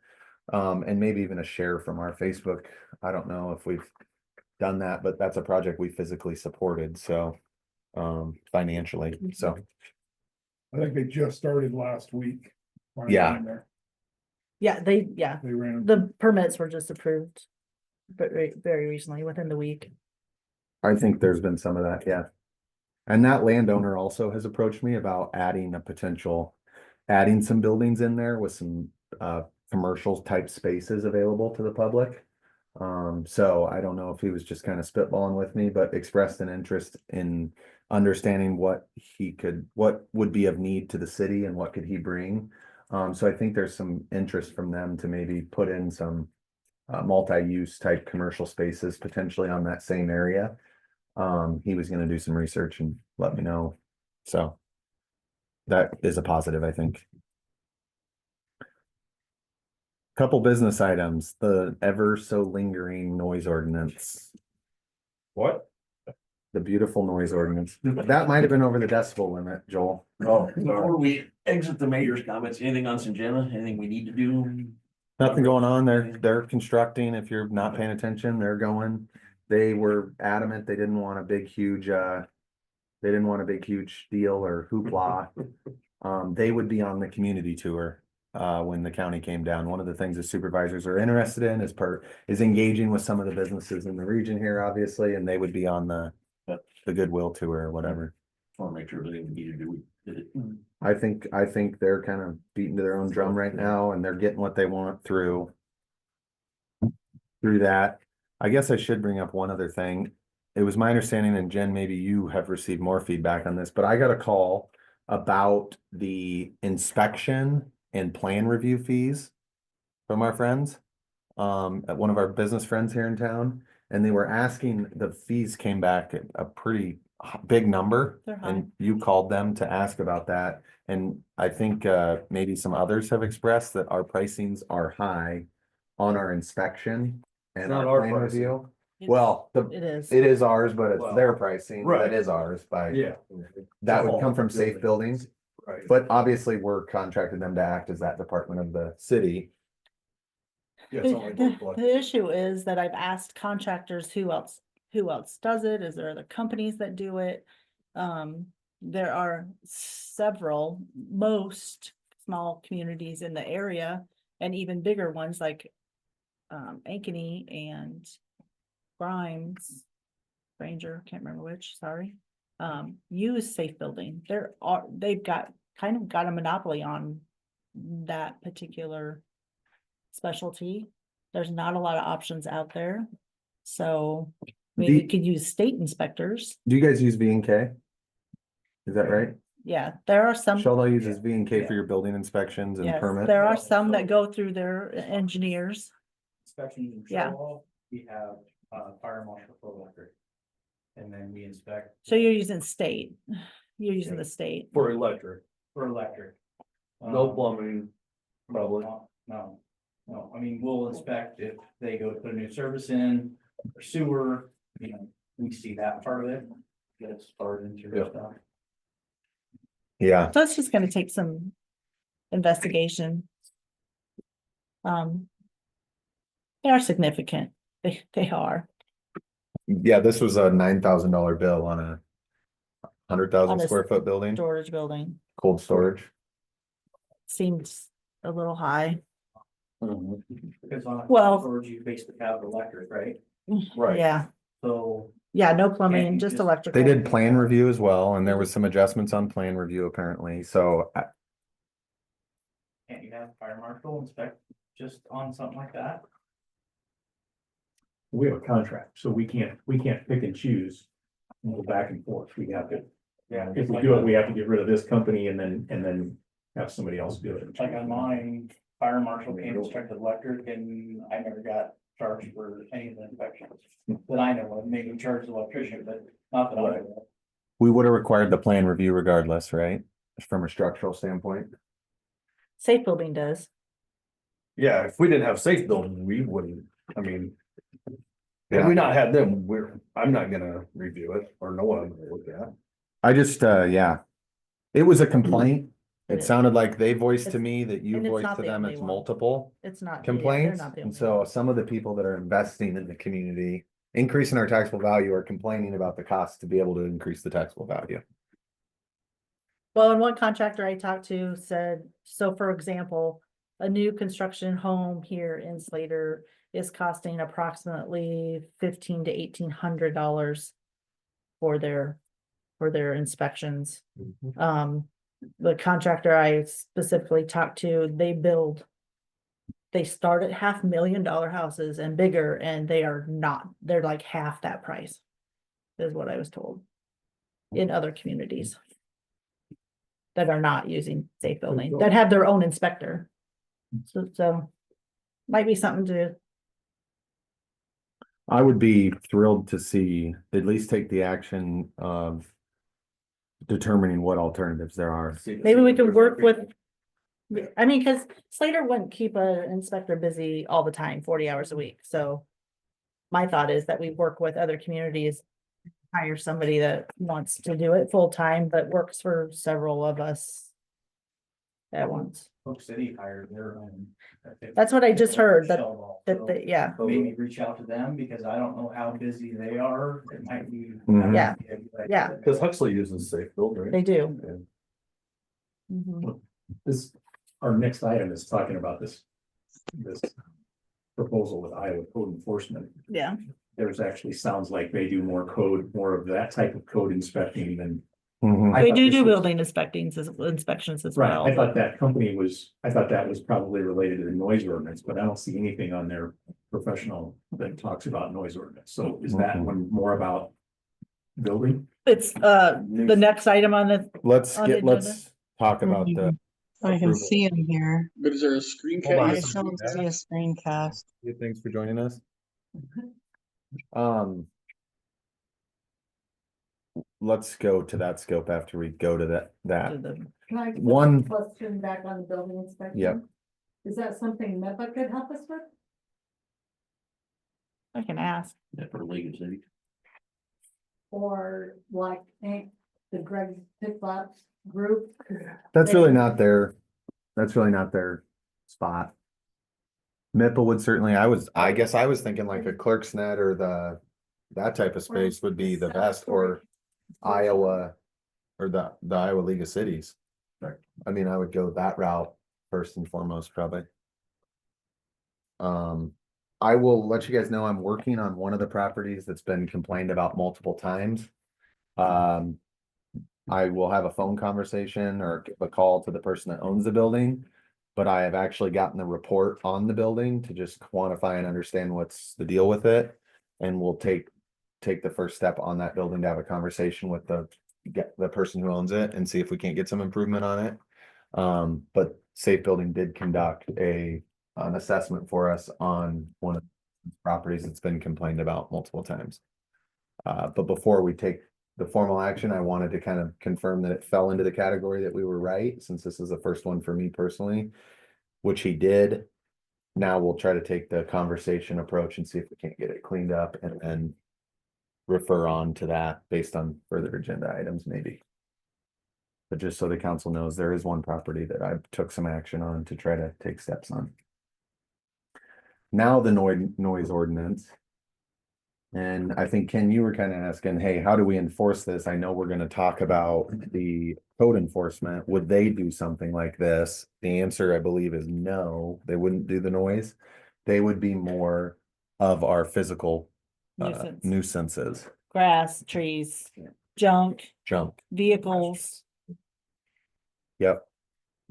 And maybe even a share from our Facebook. I don't know if we've done that, but that's a project we physically supported, so financially, so. I think they just started last week. Yeah. Yeah, they ran. the permits were just approved. But very recently, within the week. I think there's been some of that, yeah. And that landowner also has approached me about adding some buildings in there with some commercial type spaces available to the public. So I don't know if he was just kind of spitballing with me, but expressed an interest in understanding what would be of need to the city and what could he bring. So I think there's some interest from them to maybe put in some multi-use type commercial spaces potentially on that same area. He was gonna do some research and let me know, so. That is a positive, I think. Couple business items, the ever so lingering noise ordinance, What? the beautiful noise ordinance. That might have been over the decibel limit, Joel. Oh, Before we exit the mayor's comments, anything on Syngenta, anything we need to do? Nothing going on. They're constructing. If you're not paying attention, they're going. They were adamant they didn't want a big, huge, they didn't want a big, huge deal or hoopla. They would be on the community tour, when the county came down. One of the things the supervisors are interested in is engaging with some of the businesses in the region here, obviously, and they would be on the Goodwill tour or whatever. Want to make sure everything we need to do, we did it. I think they're kind of beating to their own drum right now and they're getting what they want through that. I guess I should bring up one other thing. It was my understanding, and Jen, maybe you have received more feedback on this, but I got a call about the inspection and plan review fees from our friends, at one of our business friends here in town. And they were asking, the fees came back at a pretty big number. They're high. And you called them to ask about that. And I think maybe some others have expressed that our pricings are high on our inspection and not our our plan pricing. review. It's- Well, It is. it is ours, but it's Well, their pricing. right. That is ours by, Yeah. that would come from Safe Buildings. Right. But obviously, we're contracted them to act as that department of the city. Yeah, it's only one block. The issue is that I've asked contractors who else does it? Is there other companies that do it? There are several, most small communities in the area and even bigger ones like Ankeny and Grimes, Ranger, can't remember which, sorry. Use Safe Building. They've got a monopoly on that particular specialty. There's not a lot of options out there. So maybe we could use state inspectors. Do you guys use V&K? Is that right? Yeah, there are some, Sheldon uses V&K for your building inspections and yes, permits. there are some that go through their engineers. Inspections and Yeah. control, we have, fire marshal for electric. And then we inspect. So you're using state, you're using the state. For electric. For electric. No Um, plumbing, probably. No, I mean, we'll inspect if they go to put a new service in, or sewer, we see that part of it. Get it started into your Yeah. stuff. Yeah, So it's just gonna take some investigation. They are significant, they are. yeah, this was a $9,000 bill on a 100,000 On a square foot building, Storage building cold storage. seems a little high. Because on. Well- Storage, you basically have electric, right? Right. Yeah, So. yeah, no Yeah, plumbing, you just just- electrical. They did plan review as well, and there was some adjustments on plan review apparently, so Can't you have fire marshal inspect just on something like that? We have a contract, so we can't pick and choose and go back and forth. We have to, Yeah. if we do it, we have to get rid of this company and then have somebody else do it. Like on mine, fire marshal came inspected electric and I never got charged for any of the inspections. That I know of, maybe charged the electrician, but not that I know of. we would have required the plan review regardless, right? From a structural standpoint. Safe Building does. Yeah, if we didn't have safe building, we wouldn't, I mean. Had Yeah. we not had them, I'm not gonna review it, or no one I'm gonna look at. I just, yeah. It was a complaint. It It is. sounded like they voiced to It's- me that you and it's voiced not to the them, only it's one. multiple It's not. yeah, they're complaints. not the And only so one. some of the people that are investing in the community, increasing our taxable value, are complaining about the cost to be able to increase the taxable value. Well, and one contractor I talked to said, so for example, a new construction home here in Slater is costing approximately $1,500 to $1,800 for their inspections. The contractor I specifically talked to, they start at $500,000 houses and bigger, and they're like half that price. Is what I was told. In other communities. That are not using Safe Building, that have their own inspector. So might be something to I would be thrilled to see at least take the action of determining what alternatives there are. Maybe we could work with, I mean, cause Slater wouldn't keep an inspector busy all the time, 40 hours a week, so. My thought is that we work with other communities, hire somebody that wants to do it full time, but works for several of us. At once, Oak City hired their own. That's what I just heard, that- Shell that, ball, they- yeah, so Maybe reach out to them, because I don't know how busy they are, it might be. Mhm. Yeah. Yeah. Because Huxley uses Safe Build, right? they do. Yeah. Mhm. This, our next item is talking about this proposal with Iowa Code Enforcement. Yeah, There's actually sounds like they do more of that type of code inspecting than. Mhm. I we thought do this do was- building inspections as Right, well. I thought that company was, I thought that was probably related to the noise ordinance, but I don't see anything on their professional that talks about noise ordinance. So is that one more about building? It's, the next item on the, Let's On the let's talk about the. I can approval. see him here. But is there a screen Hold on. I cast? don't see a screencast. Thanks for joining us. Let's go to that scope after we go to that. to the- Can I put One- a question back on the building inspection? Yep. Is that something MEPA could help us with? I can ask. Yeah, for League of Cities. Or like, the Greg Picklop group? That's really not their, that's really not their spot. MIPA would certainly, I guess I was thinking like a clerk's net or that type of space would be the best, or Iowa. Or the Iowa League of Cities. Right. I mean, I would go that route first and foremost, probably. I will let you guys know I'm working on one of the properties that's been complained about multiple times. I will have a phone conversation or give a call to the person that owns the building. But I have actually gotten the report on the building to just quantify and understand what's the deal with it. And we'll take the first step on that building to have a conversation with the person who owns it and see if we can't get some improvement on it. But Safe Building did conduct an assessment for us on one of the properties that's been complained about multiple times. But before we take the formal action, I wanted to kind of confirm that it fell into the category that we were right, since this is the first one for me personally, which he did. Now we'll try to take the conversation approach and see if we can't get it cleaned up and then refer on to that based on further agenda items, maybe. But just so the council knows, there is one property that I took some action on to try to take steps on. Now the noise ordinance. And I think, Ken, you were kind of asking, hey, how do we enforce this? I know we're going to talk about the code enforcement. Would they do something like this? The answer, I believe, is no, they wouldn't do the noise. They would be more of our physical Nuisance. nuisances, Grass, trees, junk, junk. vehicles. Yep.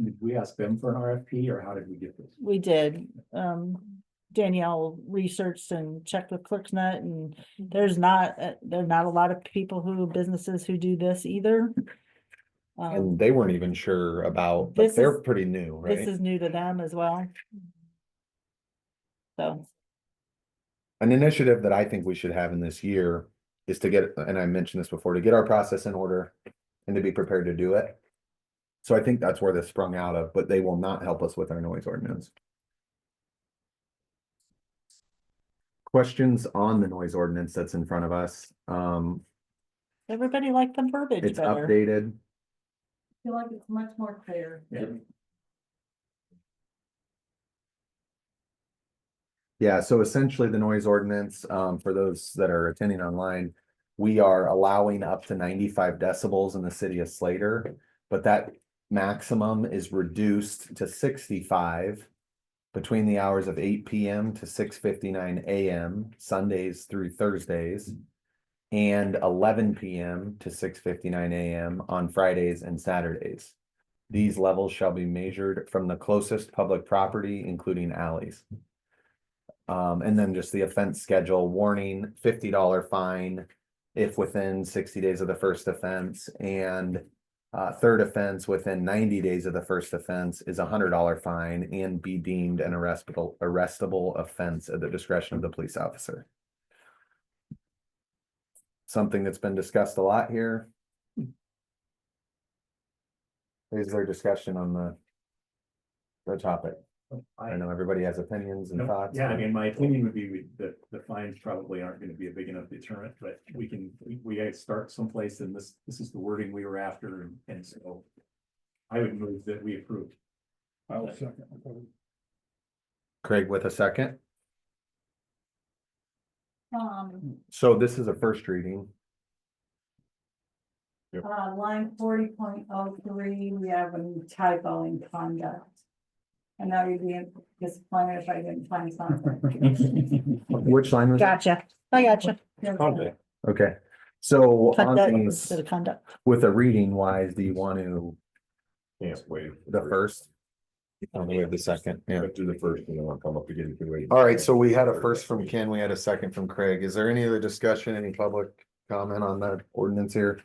Did we ask them for an RFP or how did we get this? We did, Danielle researched and checked with ClerksNet, and there's not a lot of businesses who do this either. And they weren't even sure about, like, This they're is- pretty new, This right? is new to them as well. So, An initiative that I think we should have in this year is to get, and I mentioned this before, to get our process in order and to be prepared to do it. So I think that's where this sprung out of, but they will not help us with our noise ordinance. Questions on the noise ordinance that's in front of us? everybody liked the verbiage It's better. updated. I feel like it's much more clear. Yeah, so essentially the noise ordinance, for those that are attending online, we are allowing up to 95 decibels in the city of Slater, but that maximum is reduced to 65 between the hours of 8 PM to 6:59 AM, Sundays through Thursdays, and 11 PM to 6:59 AM on Fridays and Saturdays. These levels shall be measured from the closest public property, including alleys. And then just the offense schedule: warning, $50 fine if within 60 days of the first offense, and third offense within 90 days of the first offense is $100 fine and be deemed an arrestable offense at the discretion of the police officer. something that's been discussed a lot here? Is there discussion on the topic? I know everybody has opinions and No, thoughts. yeah, I mean, my opinion would be the fines probably aren't gonna be a big enough deterrent, but we gotta start someplace and this is the wording we were after and so. I would move that we approve. I'll second. Craig with a second. So this is a first reading. line 40.03, we have a typo in conduct. And now you'd be disappointed if I didn't find something. Which line was it? Gotcha, I gotcha. Okay, so on Conduct these, instead of conduct. with a reading wise, do you want to Can't wait. the first? We have the second, yeah. Do the first and then I'll come up again. All right, so we had a first from Ken, we had a second from Craig. Is there any other discussion, any public comment on that ordinance here?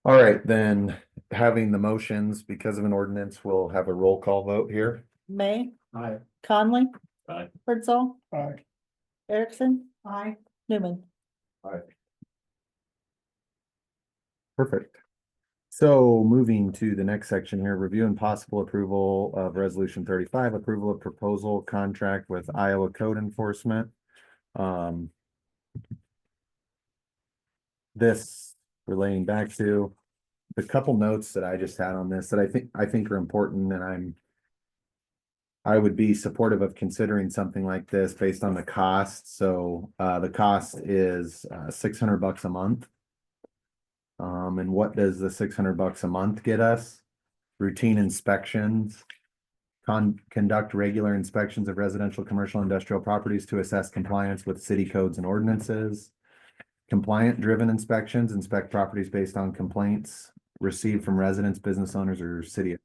All right, then, having the motions because of an ordinance, we'll have a roll call vote here. May, Aye. Conley. Aye. Herzl, Aye. Erickson, Aye. Newman. Perfect. So moving to the next section here, review and possible approval of resolution 35, approval of proposal contract with Iowa Code Enforcement. This relating back to the couple notes that I just had on this that I think are important, and I would be supportive of considering something like this based on the cost. So the cost is $600 a month. And what does the $600 a month get us? Routine inspections, conduct regular inspections of residential, commercial, industrial properties to assess compliance with city codes and ordinances. Compliant driven inspections, inspect properties based on complaints received from residents, business owners, or city.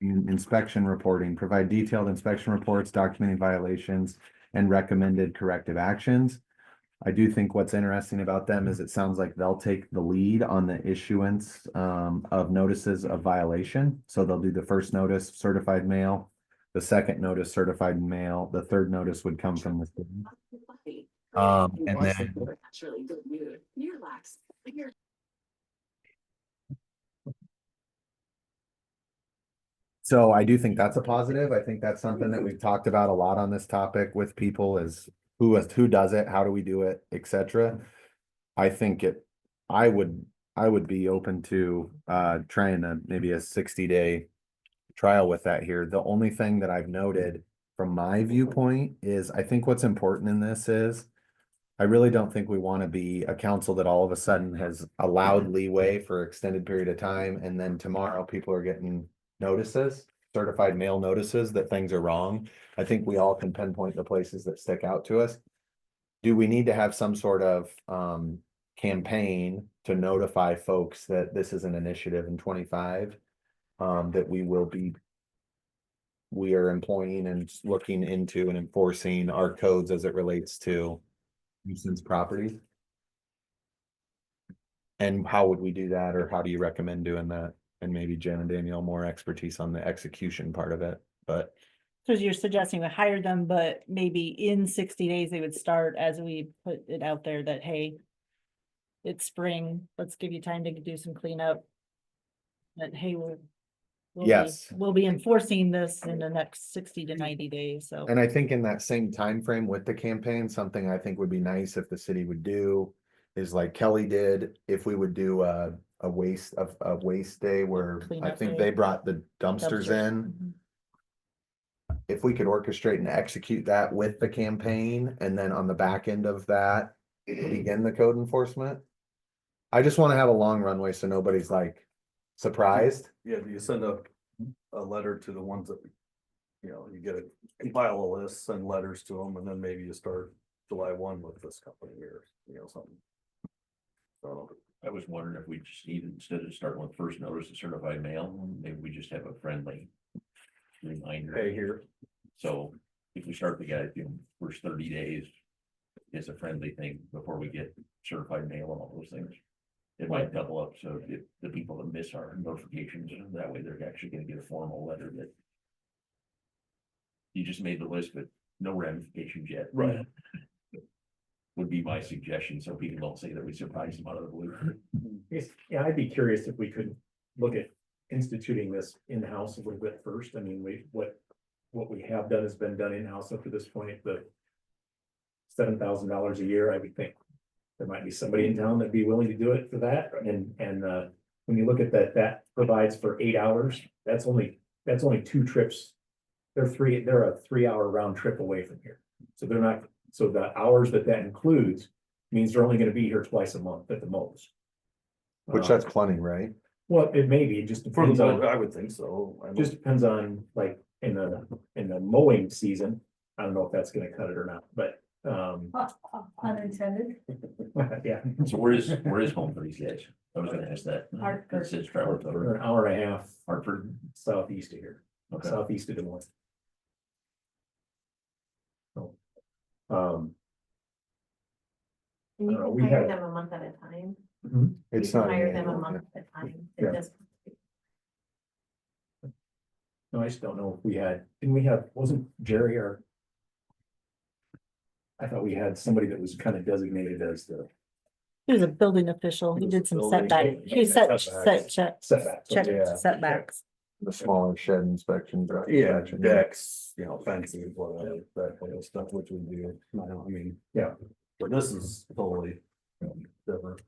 Inspection reporting, provide detailed inspection reports documenting violations and recommended corrective actions. I do think what's interesting about them is it sounds like they'll take the lead on the issuance of notices of violation. So they'll do the first notice certified mail, the second notice certified mail, the third notice would come from the city. And then so I do think that's a positive. I think that's something that we've talked about a lot on this topic with people is who does it, how do we do it, etc. I think I would be open to trying maybe a 60-day trial with that here. The only thing that I've noted from my viewpoint is I think what's important in this is I really don't think we want to be a council that all of a sudden has allowed leeway for extended period of time and then tomorrow people are getting notices, certified mail notices that things are wrong. I think we all can pinpoint the places that stick out to us. Do we need to have some sort of campaign to notify folks that this is an initiative in 25 that we are employing and looking into and enforcing our codes as it relates to nuisance properties? And how would we do that, or how do you recommend doing that? And maybe Jen and Danielle more expertise on the execution part of it, but. So you're suggesting we hire them, but maybe in 60 days they would start as we put it out there that, hey, it's spring, let's give you time to do some cleanup. That, hey, we'll be enforcing this in the next 60 to 90 days, so. And I think in that same time frame with the campaign, something I think would be nice if the city would do is like Kelly did, if we would do a waste day where I Cleanup think day. they brought the dumpsters in. Mhm. If we could orchestrate and execute that with the campaign and then on the back end of that, begin the code enforcement. I just want to have a long runway so nobody's like surprised. Yeah, do you send a letter to the ones that, you get a compile a list, send letters to them, and then maybe you start July 1 with this company or, something. So I was wondering if we just even, instead of starting with first notice of certified mail, maybe we just have a friendly reminder. hey, here, So if we start the guy, first 30 days is a friendly thing before we get certified mail and all those things. It might double up, so if the people that miss our notifications, that way they're actually gonna get a formal letter that you just made the list, but no ramifications yet. Right. would be my suggestion, so people don't say that we surprised them out of the blue. Yeah, I'd be curious if we could look at instituting this in-house a little bit first. I mean, what we have done has been done in-house up to this point, but $7,000 a year, I would think there might be somebody in town that'd be willing to do it for that. And when you look at that, that provides for 8 hours. That's only 2 trips. They're a 3-hour round trip away from here. So they're not, so the hours that includes means they're only gonna be here twice a month at the most. Which that's plenty, right? Well, it may be, it just For the depends on. most, I would think so. I don't- Just depends on, like, in the mowing season, I don't know if that's gonna cut it or not, but, Unintended. yeah. So where is home for these guys? I was gonna ask that. Hartford. It says travel We're cover. an hour and a half Hartford. southeast of here, Okay. southeast of Des Moines. So, And I you don't know, can we hire had- them a month at a time. It's You can not. hire them a annual, month at a time. Yeah. It just, no, I just don't know if we had, wasn't Jerry or? I thought we had somebody that was kind of designated as the He was a building official. He was did a some building- setback, he set setbacks. setbacks. checked setbacks. The smaller shed inspections. right? Yeah, Inspection. decks, you know, fencing, whatever, that kind of stuff, which we do. I mean. Yeah. But this is totally different.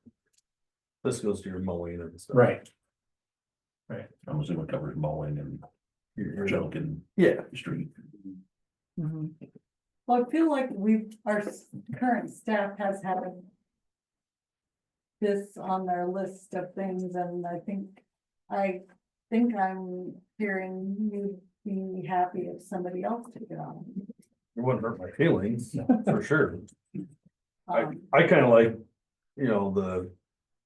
This goes to your mowing and stuff. Right. I'm assuming it covers mowing and junk and Yeah. street. Mhm. Well, I feel like our current staff has had this on their list of things, and I think I'm hearing you'd be happy if somebody else took it on. It wouldn't hurt my feelings, for sure. Um, I kind of like, you know,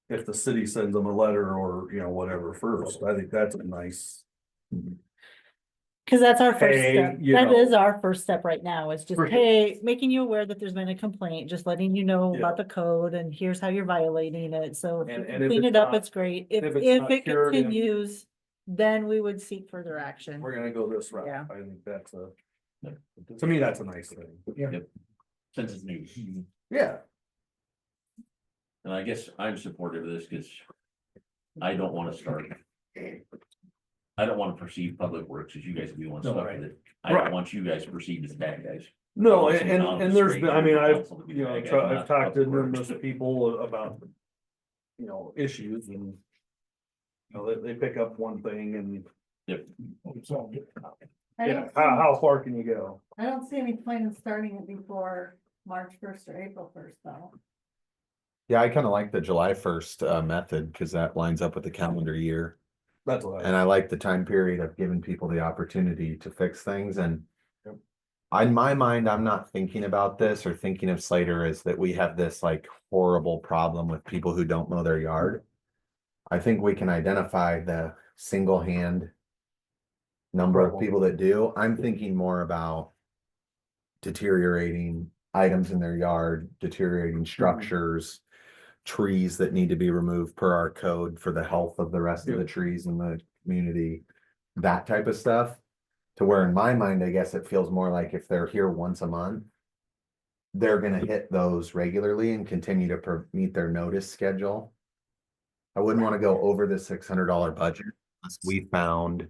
if the city sends them a letter or, you know, whatever first, I think that's a nice. Cause that's our first Hey, step. you That know. is our first step right now, is just, For sure. hey, making you aware that there's been a complaint, just letting you know Yeah. about the code and here's how you're violating it. So if you And can if clean it's it up, not- it's great. If if it's if not it cured and- continues, then we would seek further action. We're gonna go this route. Yeah. I think that's to me, that's a nice thing. Since it's new. Yeah. And I guess I'm supportive of this because I don't want to start. I don't want to perceive Public Works as you guys be one No, stuff right. with it. I don't Right. want you guys perceived as bad guys. No, Want someone out of and the there's street been, I mean, or I've, council to be you know, bad guys, I've not talked to Public Works. numerous people about. You know, issues and. You know, they pick up one thing and, I yeah, don't see- how far can you go? I don't see any point in starting it before March 1st or April 1st, though. Yeah, I kind of like the July 1st method because that lines up with the calendar year. That's what And I like the time period of giving people the opportunity to fix things and. Yep. In my mind, I'm not thinking about this or thinking of Slater as that we have this like horrible problem with people who don't mow their yard. I think we can identify the single hand. Number of people that do. I'm thinking more about. Deteriorating items in their yard, deteriorating structures. Trees that need to be removed per our code for the health of the rest of the trees in the community. That type of stuff. To where in my mind, I guess it feels more like if they're here once a month. They're gonna hit those regularly and continue to meet their notice schedule. I wouldn't wanna go over the $600 budget unless we found.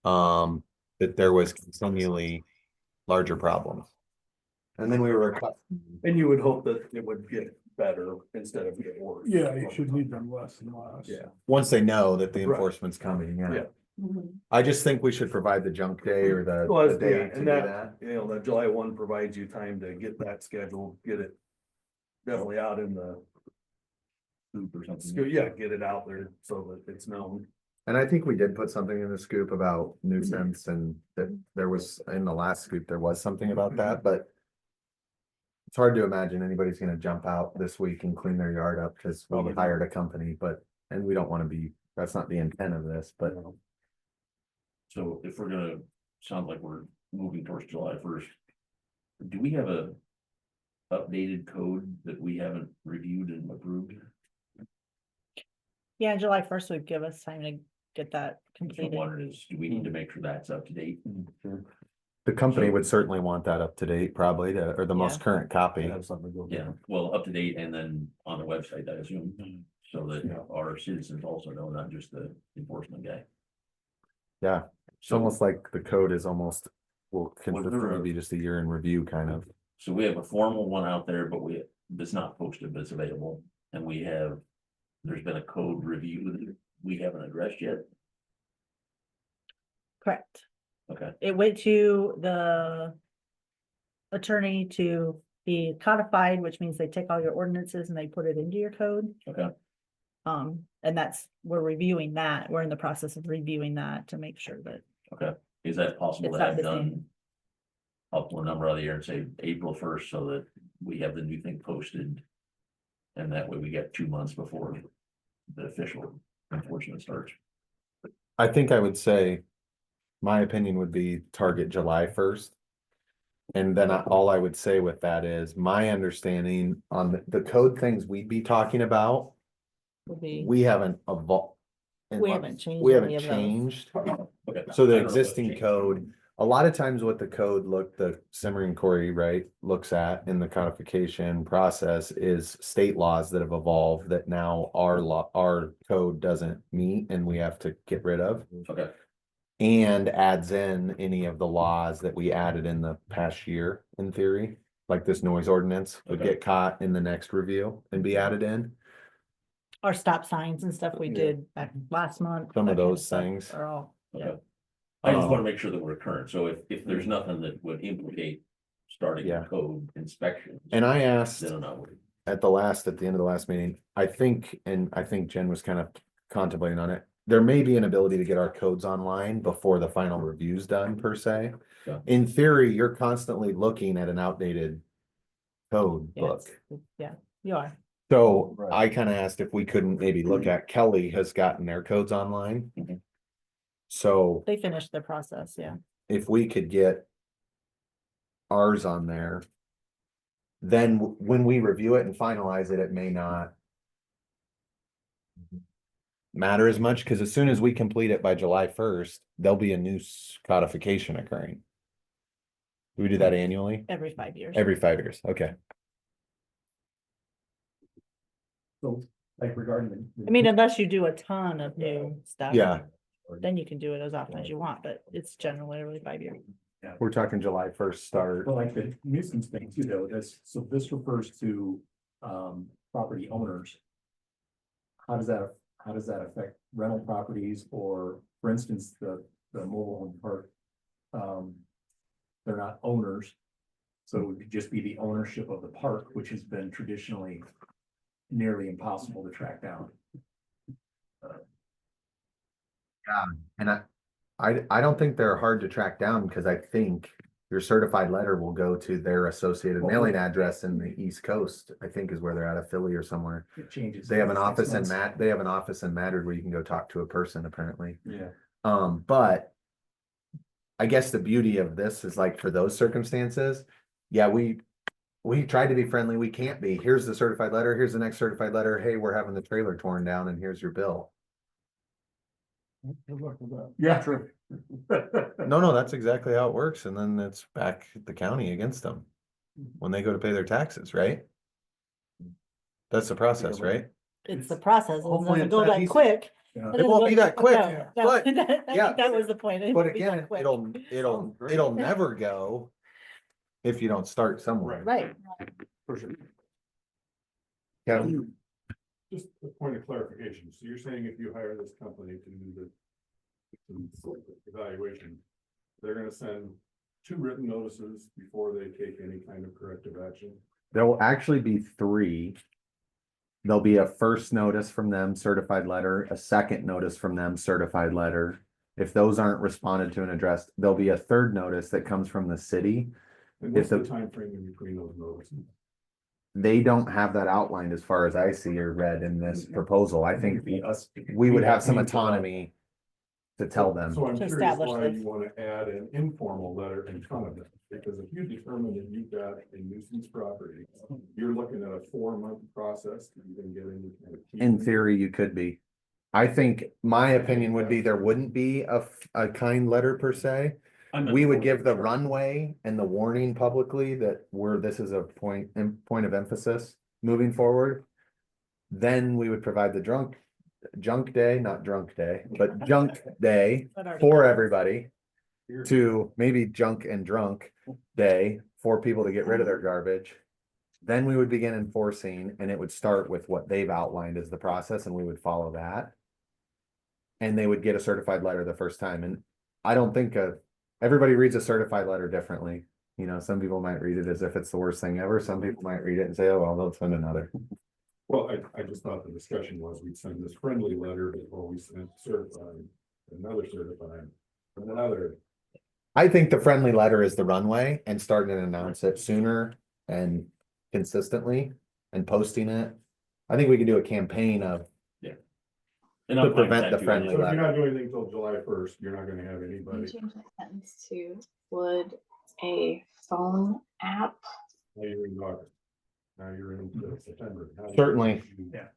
That there was continually larger problems. And then we were requesting. And you would hope that it would get better instead of get worse. Yeah, you should leave them less and less. Yeah. Once they know that the Right. enforcement's coming, yeah. Yeah. Mhm. I just think we should provide the junk day or Well, the yeah, day to and do that, that. you know, that July 1 provides you time to get that scheduled, get it. Definitely out in the, Loop or something. yeah, get it out there so that it's known. And I think we did put something in the scoop about nuisance and that there was, in the last scoop, there was something about that, but. It's hard to imagine anybody's gonna jump out this week and clean their yard up because we hired a company, but, and we don't wanna be, that's not the intent of this, but. So if we're gonna, sound like we're moving towards July 1st. Do we have a updated code that we haven't reviewed and approved? Yeah, July 1st would give us time to get that So completed. what it is, do we need to make sure that's up to date? The The company would certainly want that up to date, probably, or the most Yeah. current copy. Have something to go. Yeah, well, up to date and then on the website, I assume, so that Yeah. our citizens also know, not just the enforcement guy. Yeah, it's almost like the code is almost, will Was there consistently a- be just a year in review kind of. So we have a formal one out there, but it's not posted, but it's available, and there's been a code review that we haven't addressed yet. Correct. Okay, It went to the attorney to be codified, which means they take all your ordinances and they put it into your code. okay, And we're reviewing that. We're in the process of reviewing that to make sure that okay. Is that possible it's to not have the done? same. I'll pull a number out of the air and say April 1st so that we have the new thing posted. And that way we get 2 months before the official enforcement starts. I think I would say, my opinion would be target July 1st. And then all I would say with that is, my understanding on the code things we'd be talking about, Would be, we haven't evolved. we haven't changed. We any haven't of those. changed. Okay. So the I don't know if that's existing changed. code, a lot of times what the code the Simmering Corey, right, looks at in the codification process is state laws that have evolved that now our code doesn't meet and we have to get rid of. Okay, And adds in any of the laws that we added in the past year, in theory, like this noise ordinance would Okay. get caught in the next review and be added in. Our stop signs and stuff we Yeah. did back last month. Some of that kind those stuff things. Are all, yeah. okay. I just wanna make sure that we're current, so if there's nothing that would implicate starting Yeah. the code inspection. And I asked Then I'm not worried. at the end of the last meeting, I think Jen was kind of contemplating on it. There may be an ability to get our codes online before the final review's done per se. Yeah. In theory, you're constantly looking at an outdated code book. Yes, yeah, you are. So Right. I kind of asked if we couldn't maybe look at, Kelly has gotten their codes online. Mhm. So They finished their process, yeah. if we could get ours on there, then when we review it and finalize it, it may not matter as much, because as soon as we complete it by July 1st, there'll be a new codification occurring. Do we do that annually? Every 5 years. Every 5 years, okay. So, like regarding. I mean, unless you do a ton of new stuff. Yeah, Then you can do it as often as you want, but it's generally every 5 years. we're talking July 1st start. But like the nuisance thing too, though, this refers to, property owners. How does that affect rental properties or, for instance, the mobile home park? They're not owners. So it would just be the ownership of the park, which has been traditionally nearly impossible to track down. And I don't think they're hard to track down, because I think your certified letter will go to their associated mailing address in the East Coast, I think is where they're at, Philly or somewhere. It changes. They have an every 6 office in months. they have an office in Madrid where you can go talk to a person apparently. Yeah. But I guess the beauty of this is, like, for those circumstances, yeah, we tried to be friendly, we can't be. Here's the certified letter, here's the next certified letter, hey, we're having the trailer torn down and here's your bill. Good luck with that. Yeah, true. No, that's exactly how it works, and then it's back at the county against them when they go to pay their taxes, right? That's the process, right? It's the process. It Hopefully doesn't it's go that that easy. quick. Yeah. It won't be that quick, No, but I think yeah. that was the point. It But won't be that again, quick. it'll never go if you don't start somewhere. Right, For sure. Kevin? Just a point of clarification, so you're saying if you hire this company to do the evaluation, they're gonna send 2 written notices before they take any kind of corrective action? There will actually be 3. There'll be a first notice from them, certified letter, a second notice from them, certified letter. If those aren't responded to and addressed, there'll be a third notice that comes from the city. And what's If the time frame in between those notices? They don't have that outlined as far as I see or read in this proposal. I think Be us. we would have some autonomy to tell them. So I'm To curious establish why this. you wanna add an informal letter in front of it, because if you determine that you've got a nuisance property, you're looking at a 4-month process to even get any kind of. In theory, you could be. I think my opinion would be there wouldn't be a kind letter per se. we would give the runway and the warning publicly that this is a point of emphasis moving forward. Then we would provide the junk day, not drunk day, but junk day for everybody. To maybe junk and drunk day for people to get rid of their garbage. Then we would begin enforcing, and it would start with what they've outlined as the process, and we would follow that. And they would get a certified letter the first time, and I don't think everybody reads a certified letter differently. You know, some people might read it as if it's the worst thing ever, some people might read it and say, oh, well, they'll send another. Well, I just thought the discussion was we'd send this friendly letter before we sent certified, another certified, and another. I think the friendly letter is the runway, and starting to announce it sooner and consistently and posting it. I think we could do a campaign of And to I'm fine with prevent that the too. friendly So if you're letter. not doing anything until July 1st, you're not gonna have Can you anybody. change that sentence to, would a phone app? Now you're in August. Now you're in September. Certainly. Yeah.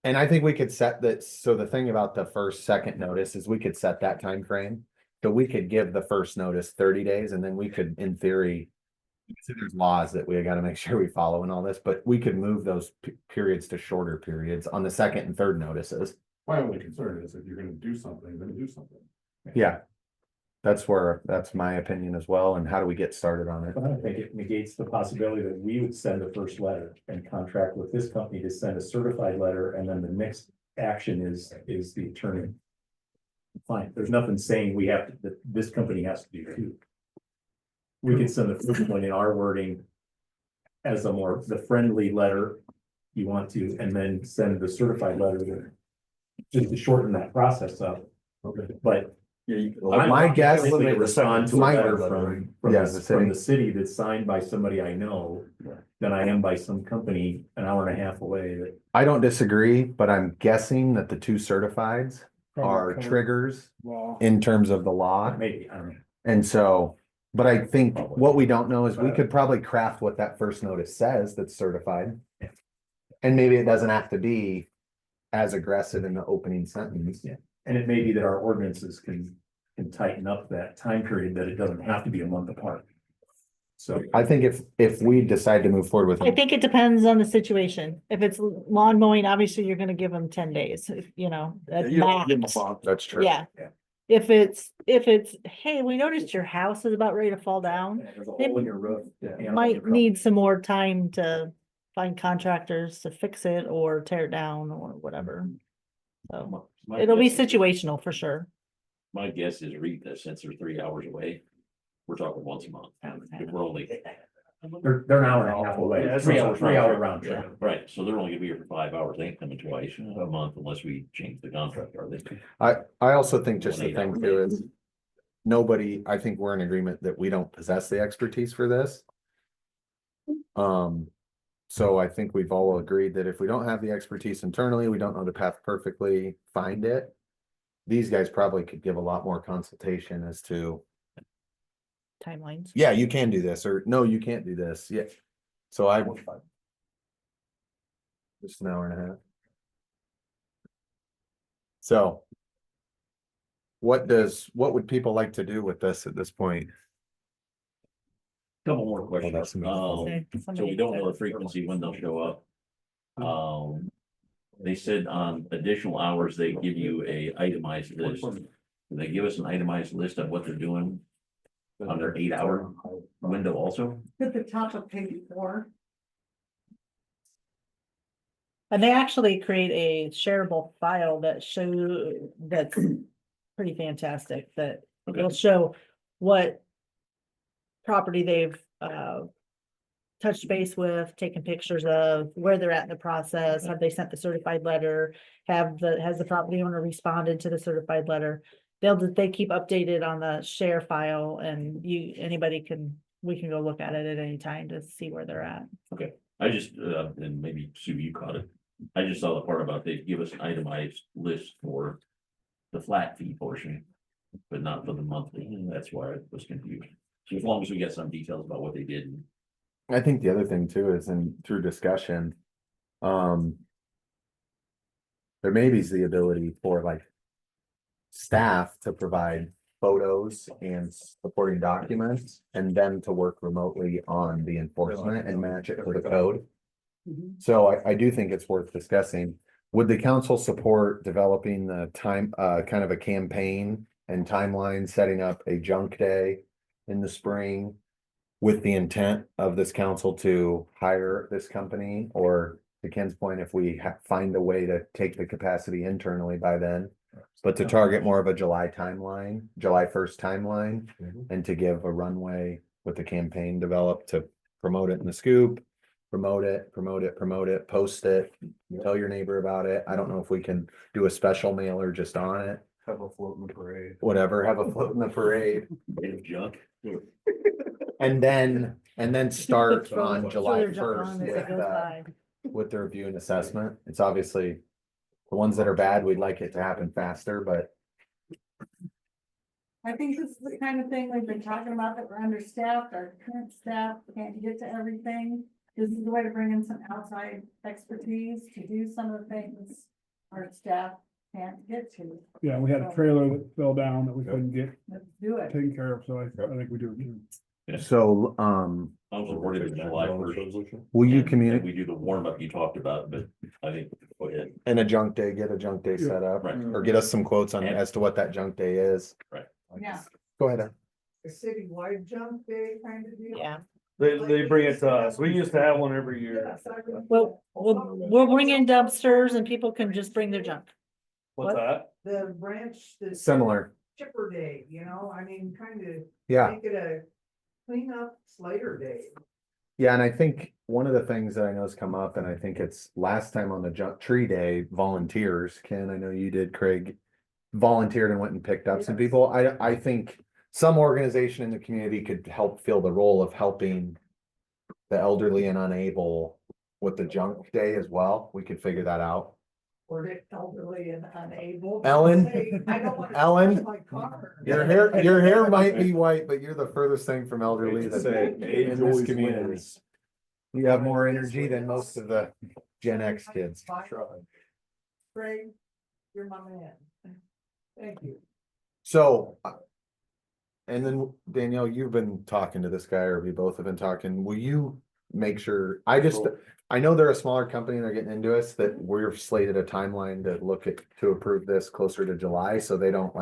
And I think we could set that, so the thing about the second notice is we could set that time frame. So we could give the first notice 30 days, and then we could, in theory. There's laws that we gotta make sure we follow and all this, but we could move those periods to shorter periods on the second and third notices. My only concern is if you're gonna do something, then do something. Yeah. That's my opinion as well, and how do we get started on it? But I think it negates the possibility that we would send the first letter and contract with this company to send a certified letter, and then the next action is the attorney. Fine, there's nothing saying that this company has to do too. We can send the first one in our wording as the friendly letter you want to, and then send the certified letter just to shorten that process up. Okay. But My guess- If we respond to a My- letter Yeah, from the city that's signed by somebody I know, than I am by some company an hour and a half away that. I don't disagree, but I'm guessing that the two certifieds are triggers Well, in terms of the law. Maybe, I don't know. And so, but I think what we don't know is we could probably craft what that first notice says that's certified. Yeah. And maybe it doesn't have to be as aggressive in the opening sentence. Yeah. And it may be that our ordinances can tighten up that time period, that it doesn't have to be a month apart. So. I think if we decide to move forward with I it, think it depends on the situation. If it's lawn mowing, obviously you're gonna give them 10 days, you know, at max. that's true. Yeah. Yeah. If it's, hey, we noticed your house is about ready to fall down, There's a hole in your roof. might need some more time to find contractors to fix it or tear it down or whatever. So it'll be situational for sure. My guess is read this, since they're 3 hours away, we're talking once a month. If we're only, They're an hour and a half away. Yeah, 3 hour round trip. right, so they're only gonna be here for 5 hours, they ain't coming twice a month unless we change the contract, are they? I also think just the 1 8 thing hour too is I think we're in agreement that we don't possess the expertise for this. So I think we've all agreed that if we don't have the expertise internally, we don't know the path perfectly, find it. These guys probably could give a lot more consultation as to, Timelines. yeah, you can do this, or no, you can't do this, yeah. So just an hour and a half. So. What would people like to do with this at this point? Couple more that's questions. enough. Okay, So somebody we don't know the said- frequency when they'll show up. They said on additional hours, they give you a itemized list. Can they give us an itemized list of what they're doing on their 8 hour window also? At the top of page 4. And they actually create a shareable file that's pretty fantastic, that Okay. will show what property they've touched base with, taken pictures of, where they're at in the process, have they sent the certified letter, has the property owner responded to the certified letter? They keep updated on the share file, and we can go look at it at any time to see where they're at. Okay, I just, and maybe Sue, you caught it. I just saw the part about they give us an itemized list for the flat fee portion, but not for the monthly. And that's why I was confused. So as long as we get some details about what they did. I think the other thing too is through discussion. There may be the ability for like. staff to provide photos and supporting documents, and then to work remotely on the enforcement and match it to the code. So I do think it's worth discussing. Would the council support developing the time, kind of a campaign and timeline, setting up a junk day in the spring? With the intent of this council to hire this company, or to Ken's point, if we find a way to take the capacity internally by then. But to target more of a July timeline, July 1st timeline, and to give a runway with the campaign developed to promote it in the scoop. Promote it, post it, tell your neighbor about it. I don't know if we can do a special mailer just on it, Have a float in the parade. whatever, have a float in the parade. Made of junk. And then start Throw on their July junk first on as it goes by. with the review and assessment. It's obviously the ones that are bad, we'd like it to happen faster, but I think this is the kind of thing we've been talking about, that we're understaffed, our current staff can't get to everything. This is the way to bring in some outside expertise to do some of the things our staff can't get to. Yeah, we had a trailer that fell down that we couldn't get Let's do it. taken care of, so I think we do. so, I was worried about July first. will you And communicate we do the warm up you talked about, but I think, go ahead. in a junk day, get a junk day set up, Right. or get us some quotes on And- as to what that junk day is. Yeah. Go ahead. Ed. A citywide junk day kind of deal? Yeah, They bring it to us. We used to have one every year. Yes, I remember. we'll bring in dumpsters and people can just bring their junk. What's What? that? The branch, the. Similar, Chipper day, you know, I mean, kind of yeah. make it a clean up Slater day. Yeah, and I think one of the things that I know has come up, and I think it's last time on the junk tree day, volunteers, Ken, I know you did, Craig. Volunteered and went and picked up some Yes. people. I think some organization in the community could help fill the role of helping the elderly and unable with the junk day as well. We could figure that out. Or the elderly and unable. Ellen? Say, I don't want to Ellen? touch my car. Your hair might be white, but you're the furthest thing from elderly Hate to say it, than age in this always community. wins. You have more energy than most of the Gen X kids. Craig, you're my man. Thank you. So. And then Danielle, you've been talking to this guy, or we both have been talking. Will you make sure, I know they're a smaller company and they're getting into us, that we're slated a timeline to look at, to approve this closer to July, so they don't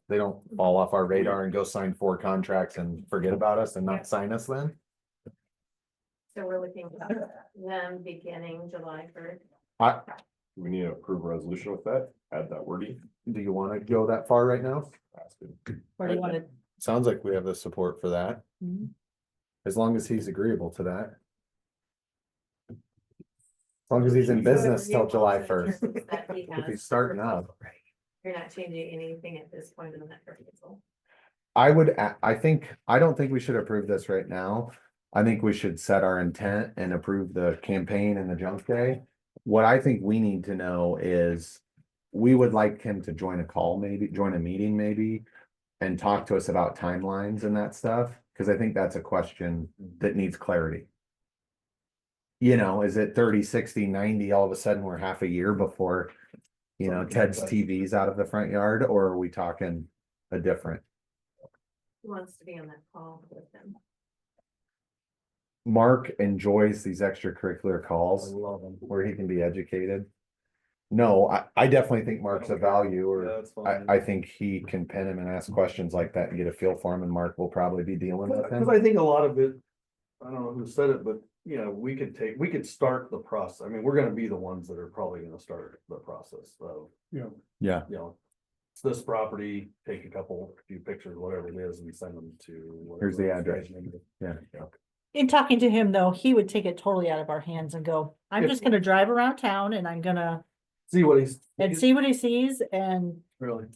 they don't fall off our radar and go sign 4 contracts and forget about us and not sign us then? So we're looking at them beginning July 1st. We need to approve a resolution with that, add that wording. Do you want to go that far right now? Or do you want to? Sounds like we have the support for that, Mhm. as long as he's agreeable to that. As long as he's in business till July 1st. If he's starting up. You're not changing anything at this point on that proposal. I don't think we should approve this right now. I think we should set our intent and approve the campaign and the junk day. What I think we need to know is, we would like him to join a call, maybe join a meeting maybe, and talk to us about timelines and that stuff, because I think that's a question that needs clarity. You know, is it 30, 60, 90, all of a sudden we're half a year before, you know, Ted's TV's out of the front yard, or are we talking a different? Who wants to be on that call with them? Mark enjoys these extracurricular calls where he can be educated. No, I definitely think Mark's a value, or That's fine. I think he can pin him and ask questions like that and get a feel for him, and Mark will probably be dealing with Because him. I think a lot of it, I don't know who said it, but you know, we could start the process. I mean, we're gonna be the ones that are probably gonna start the process, so. Yeah. Yeah. You know, it's this property, take a few pictures, whatever it is, and send them to. Here's the whatever. address. Yeah. In talking to him though, he would take it totally out of our hands and go, I'm If- just gonna drive around town and I'm gonna, See what he's. and see what he sees, and Really.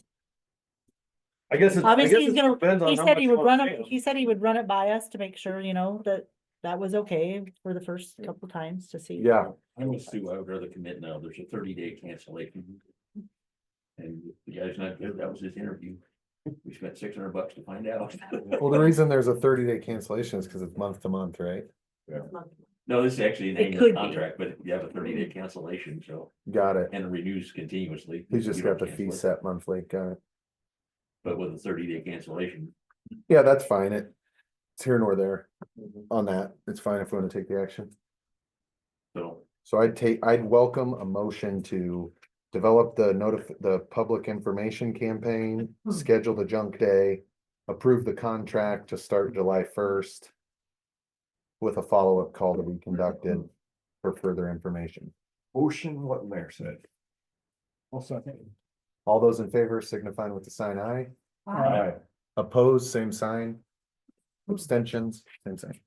I guess it's. obviously he's it gonna, depends on he how said much he would you run wanna it, pay him. he said he would run it by us to make sure, you know, that was okay for the first couple times to see. Yeah. I would Sue, I would rather commit now. There's a 30-day cancellation. And the guy's not good. That was his interview. We spent $600 to find out. Well, the reason there's a 30-day cancellation is because it's month to month, right? No, this is actually an It annual could be. contract, but you have a 30-day cancellation, so, Got it. and it renews continuously. He's just You got don't the fee cancel it. set monthly. Got it. but with a 30-day cancellation. Yeah, that's fine. It's here nor there on that. It's fine if we want to take the action. So So I'd welcome a motion to develop the public information campaign, schedule the junk day, approve the contract to start July 1st. With a follow-up call to be conducted for further information. Motion, what the mayor said. I'll second. All those in favor signifying with the sign aye. Aye. Opposed, same sign. Abstentions, same sign.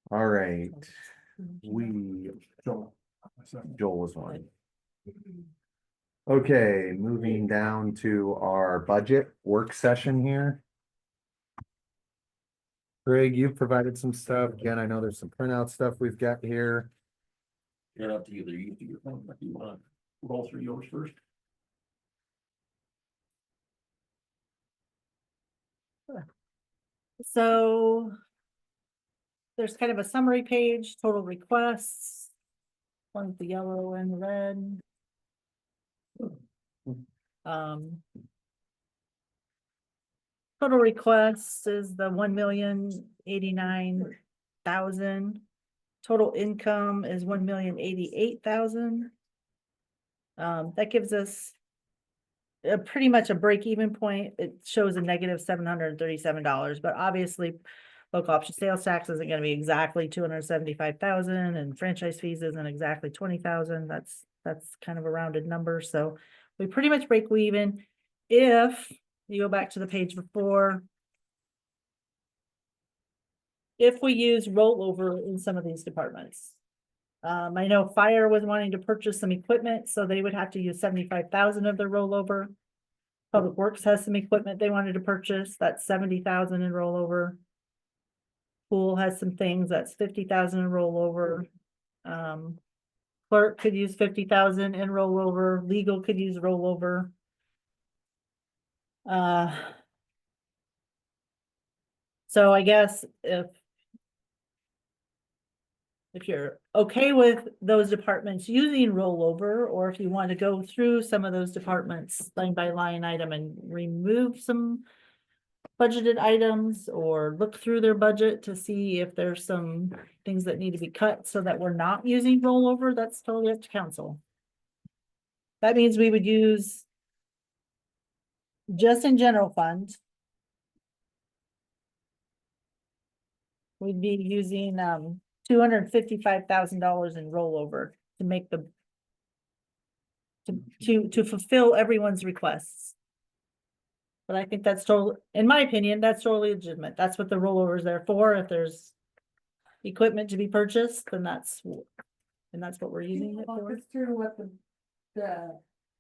All right, Joel was one. Okay, moving down to our budget work session here. Greg, you've provided some stuff. Again, I know there's some printout stuff we've got here. you're up to either you do your thing, if you wanna roll through yours first. So there's kind of a summary page, total requests. One's the yellow and the red. Total requests is the 1,089,000. Total income is 1,088,000. That gives us pretty much a break-even point. It shows a negative $737, but obviously local option sales tax isn't gonna be exactly 275,000 and franchise fees isn't exactly 20,000. That's kind of a rounded number, so we pretty much break even. If you go back to the page before, if we use rollover in some of these departments. I know fire was wanting to purchase some equipment, so they would have to use 75,000 of their rollover. Public Works has some equipment they wanted to purchase, that's 70,000 in rollover. Pool has some things, that's 50,000 in rollover. Clerk could use 50,000 in rollover, legal could use rollover. So I guess if you're okay with those departments using rollover, or if you want to go through some of those departments line by line item and remove some budgeted items, or look through their budget to see if there's some things that need to be cut so that we're not using rollover, that's totally up to council. That means we would use just in general fund. We'd be using $255,000 in rollover to make the to fulfill everyone's requests. But I think that's totally, in my opinion, that's totally legitimate. That's what the rollover is there for. If there's equipment to be purchased, then that's what we're using it Walk for. us through what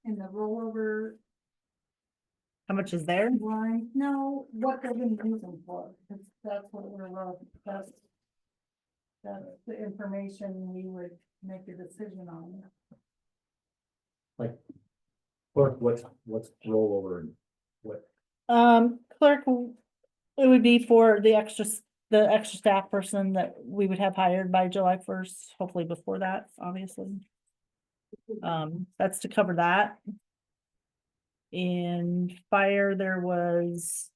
in the rollover How much is there? line, no, what they've been using for, because that's what that's the information we would make a decision on. What's rollover and what? Clerk, it would be for the extra staff person that we would have hired by July 1st, hopefully before that, obviously. That's to cover that. In fire, there was,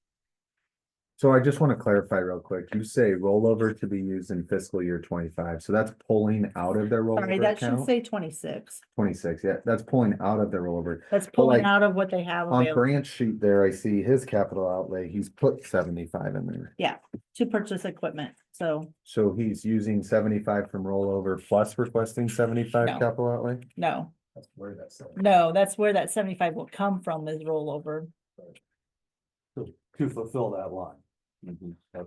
So I just want to clarify real quick. You say rollover to be used in fiscal year 25. So that's pulling out of their sorry, rollover that should account? say 26. 26, yeah, that's pulling out of their rollover. That's pulling like, out of what they have On available branch sheet there, I see his capital outlay. He's put 75 in there. to purchase equipment, so So he's using 75 from rollover plus requesting 75 No. capital outlay? no, That's where that's. that's where that 75 will come from, is rollover. To fulfill that line.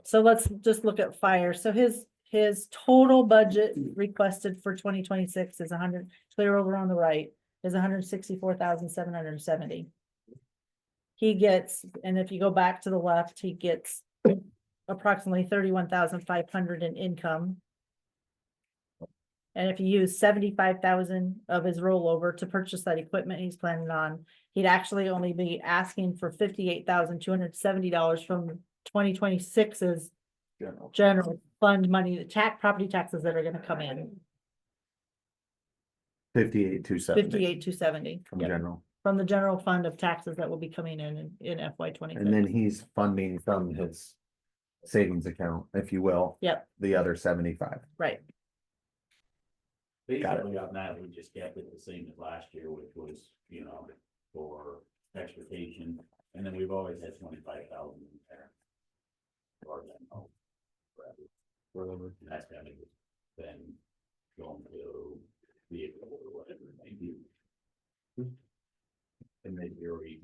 So let's just look at fire. So his total budget requested for 2026 is 100, clear over on the right, is 164,770. He gets, and if you go back to the left, he gets approximately 31,500 in income. And if you use 75,000 of his rollover to purchase that equipment he's planning on, he'd actually only be asking for $58,270 from 2026's general fund money, the property taxes that are gonna come in, 58,270 58,270. from Yep. general. from the general fund of taxes that will be coming in FY And then twenty-six. he's funding from his savings account, if you will, Yep, the other 75. right. Basically, on that, we just kept it the same as last year, which was, you know, for extrication, and then we've always had 25,000 in there. Or then, oh, whatever, and that's kind of then going to vehicle or whatever it may be. And then here we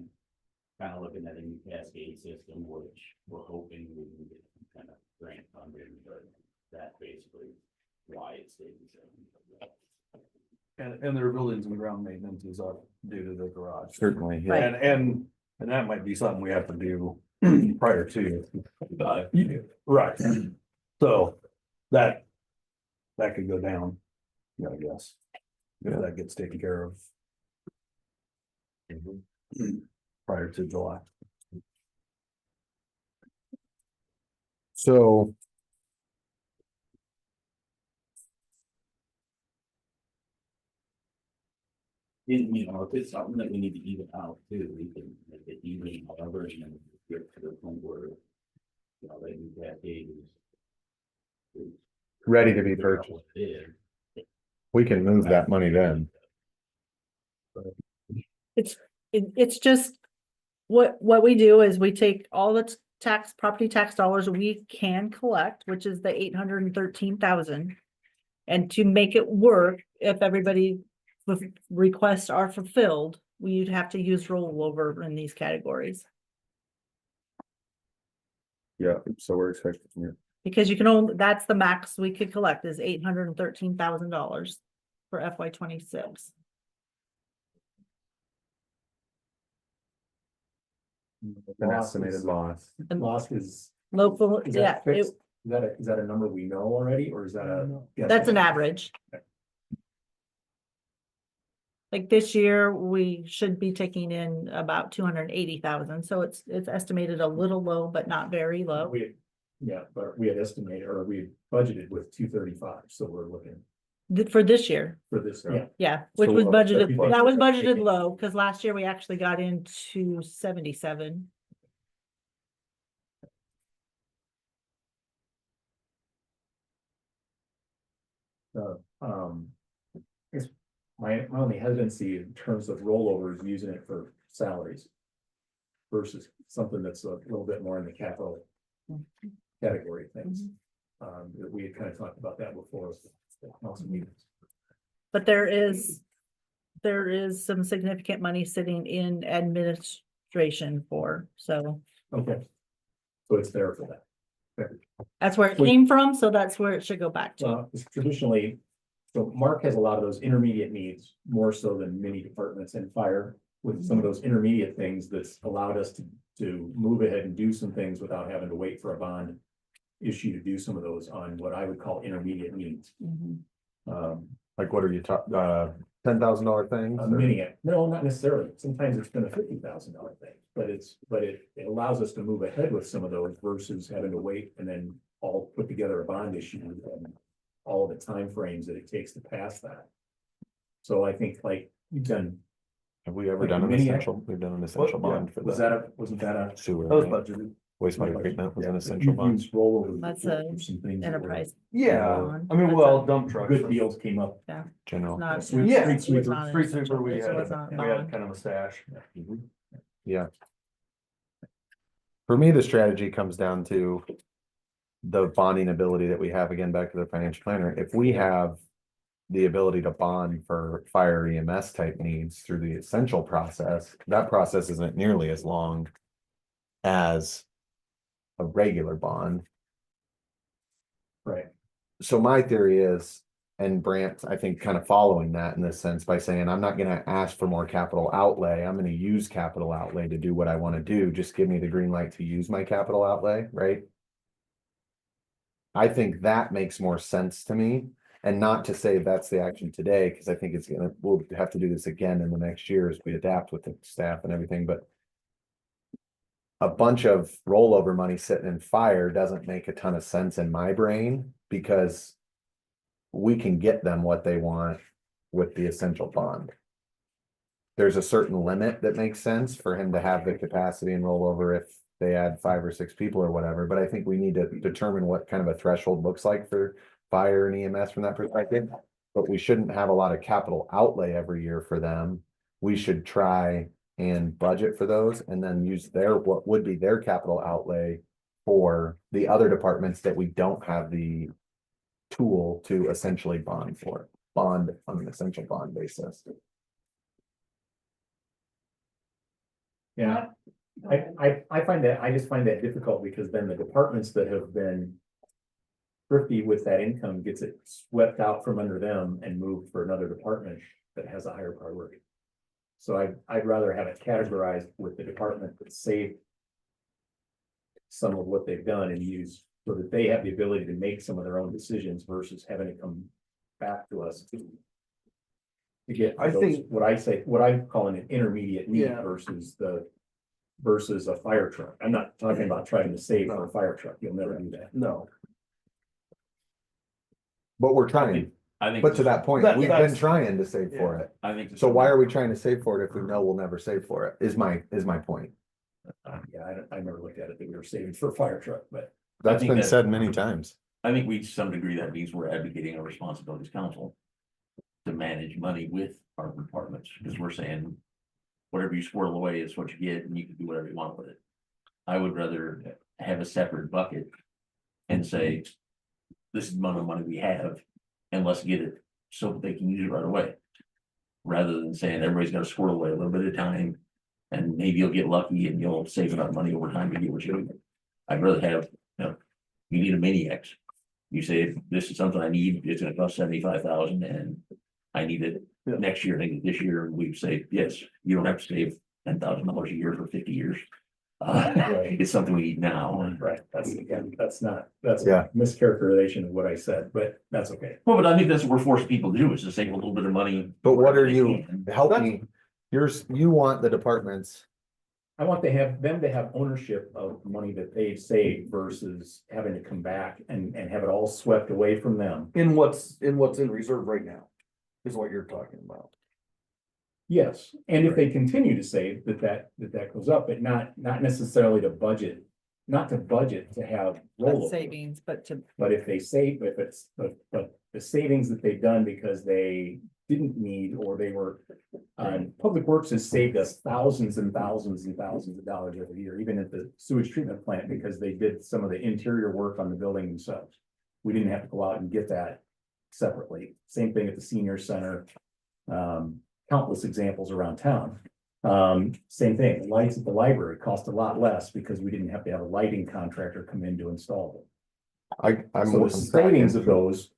kind of looking at a new cascade system, which we're hoping we can get some kind of grant funding, but that's basically why it stays the same. And their buildings and ground maintenance is up due to the garage. Certainly, yeah. Right. And that might be something we have to do prior to. Right. So that could go down, I guess, if that gets taken care of. Prior to July. So. You know, if it's something that we need to even out too, we can make it even, however, and then get to the point where, you know, that new cascade is Ready to be figure out purchased. what it is. We can move that money then. It's just, what we do is we take all the property tax dollars we can collect, which is the 813,000. And to make it work, if everybody requests are fulfilled, we'd have to use rollover in these categories. Yeah, so we're expecting, yeah. Because you can only, that's the max we could collect is $813,000 for FY 26. An estimated loss. Loss is, Local, is yeah, that fixed? Is that a number we know already, or is that a? that's an guesstimate? average. Like this year, we should be taking in about 280,000, so it's estimated a little low, but not very low. But we had estimated, or we had budgeted with 235, so we're looking For this year, for this, yeah, which So, was budgeted, everybody- that was budgeted low, because last year we actually got into 77. It's my only hesitancy in terms of rollovers, using it for salaries versus something that's a little bit more in the capital category of things. We had kind of talked about that before. Council meetings. But there is some significant money sitting in administration for, so Okay. So it's there for that. that's where it came from, so that's where it should go back to. It's traditionally, so Mark has a lot of those intermediate needs, more so than many departments and fire. With some of those intermediate things that's allowed us to move ahead and do some things without having to wait for a bond issue to do some of those on what I would call intermediate needs. Like, what are you talking, $10,000 things? A or- mini, no, not necessarily. Sometimes it's been a $50,000 thing, but it allows us to move ahead with some of those versus having to wait and then all put together a bond issue and all the timeframes that it takes to pass that. So I think like you've done, Have we ever like done an mini- essential, we've done an essential bond for was the that wasn't that a? sewer. That was right? budgeted. Wastewater treatment was an Yeah, essential you've bond. used rollovers That's before a for some things that were- Enterprise. Yeah, bond. I mean, That's well, a dump trucks. Good deals came up. General. Not- Street Yeah. it was sweeper. not an Street essential, sweeper, we it had, was not we bond. had kind of a stash. Yeah. For me, the strategy comes down to the bonding ability that we have, again, back to the financial planner. If we have the ability to bond for fire EMS type needs through the essential process, that process isn't nearly as long as a regular bond. Right. So my theory is, and Brant, I think, kind of following that in this sense by saying, I'm not gonna ask for more capital outlay. I'm gonna use capital outlay to do what I want to do. Just give me the green light to use my capital outlay, right? I think that makes more sense to me, and not to say that's the action today, because I think we'll have to do this again in the next year as we adapt with the staff and everything, but a bunch of rollover money sitting in fire doesn't make a ton of sense in my brain, because we can get them what they want with the essential bond. there's a certain limit that makes sense for him to have the capacity and roll over if they add 5 or 6 people or whatever, but I think we need to determine what kind of a threshold looks like for fire and EMS from that perspective. But we shouldn't have a lot of capital outlay every year for them. We should try and budget for those and then use what would be their capital outlay for the other departments that we don't have the tool to essentially bond on an essential bond basis. Yeah, I find that, I just find that difficult because then the departments that have been thrifty with that income gets it swept out from under them and moved for another department that has a higher priority. So I'd rather have it categorized with the department that saved some of what they've done and use so that they have the ability to make some of their own decisions versus having it come back to us to get I those, think- what I'm calling an intermediate need Yeah. versus a fire truck. I'm not talking about trying to save for a fire truck. You'll never do that. No. But we're trying, I think. but to that point, we've been trying to save for it. I think. So why are we trying to save for it if we know we'll never save for it, is my point. Yeah, I never looked at it that we were saving for a fire truck, but That's think been that- said many times. I think we, to some degree, that means we're advocating our responsibilities council to manage money with our departments, because we're saying whatever you squirrel away is what you get, and you can do whatever you want with it. I would rather have a separate bucket and say, this is the amount of money we have, and let's get it so that they can use it right away. Rather than saying everybody's gonna squirrel away a little bit at a time, and maybe you'll get lucky and you'll save enough money over time to get what you need. I'd rather have, you need a mini X. You say, this is something I need, it's gonna cost 75,000 and I need it next year, I need it this year, and we say, yes, you don't have to save $10,000 a year for 50 years. It's something we need now. right, that's, again, that's Yeah. a mischaracterization of what I said, but that's okay. Well, but I think that's what we're forcing people to do, is to save a little bit of money. But what are wherever they you, can. help me, you want the departments, I want them to have ownership of money that they've saved versus having to come back and have it all swept away from them. In what's in reserve right now, is what you're talking about. Yes, and if they continue to save that goes up, but not necessarily to budget, not to budget to have rollover. Savings, but to, But if they save, but the savings that they've done because they didn't need, or they were, Public Works has saved us thousands and thousands and thousands of dollars every year, even at the sewage treatment plant, because they did some of the interior work on the building themselves. We didn't have to go out and get that separately. Same thing at the senior center. Countless examples around town. Same thing, lights at the library cost a lot less because we didn't have to have a lighting contractor come in to install them. I'm. So the savings of those,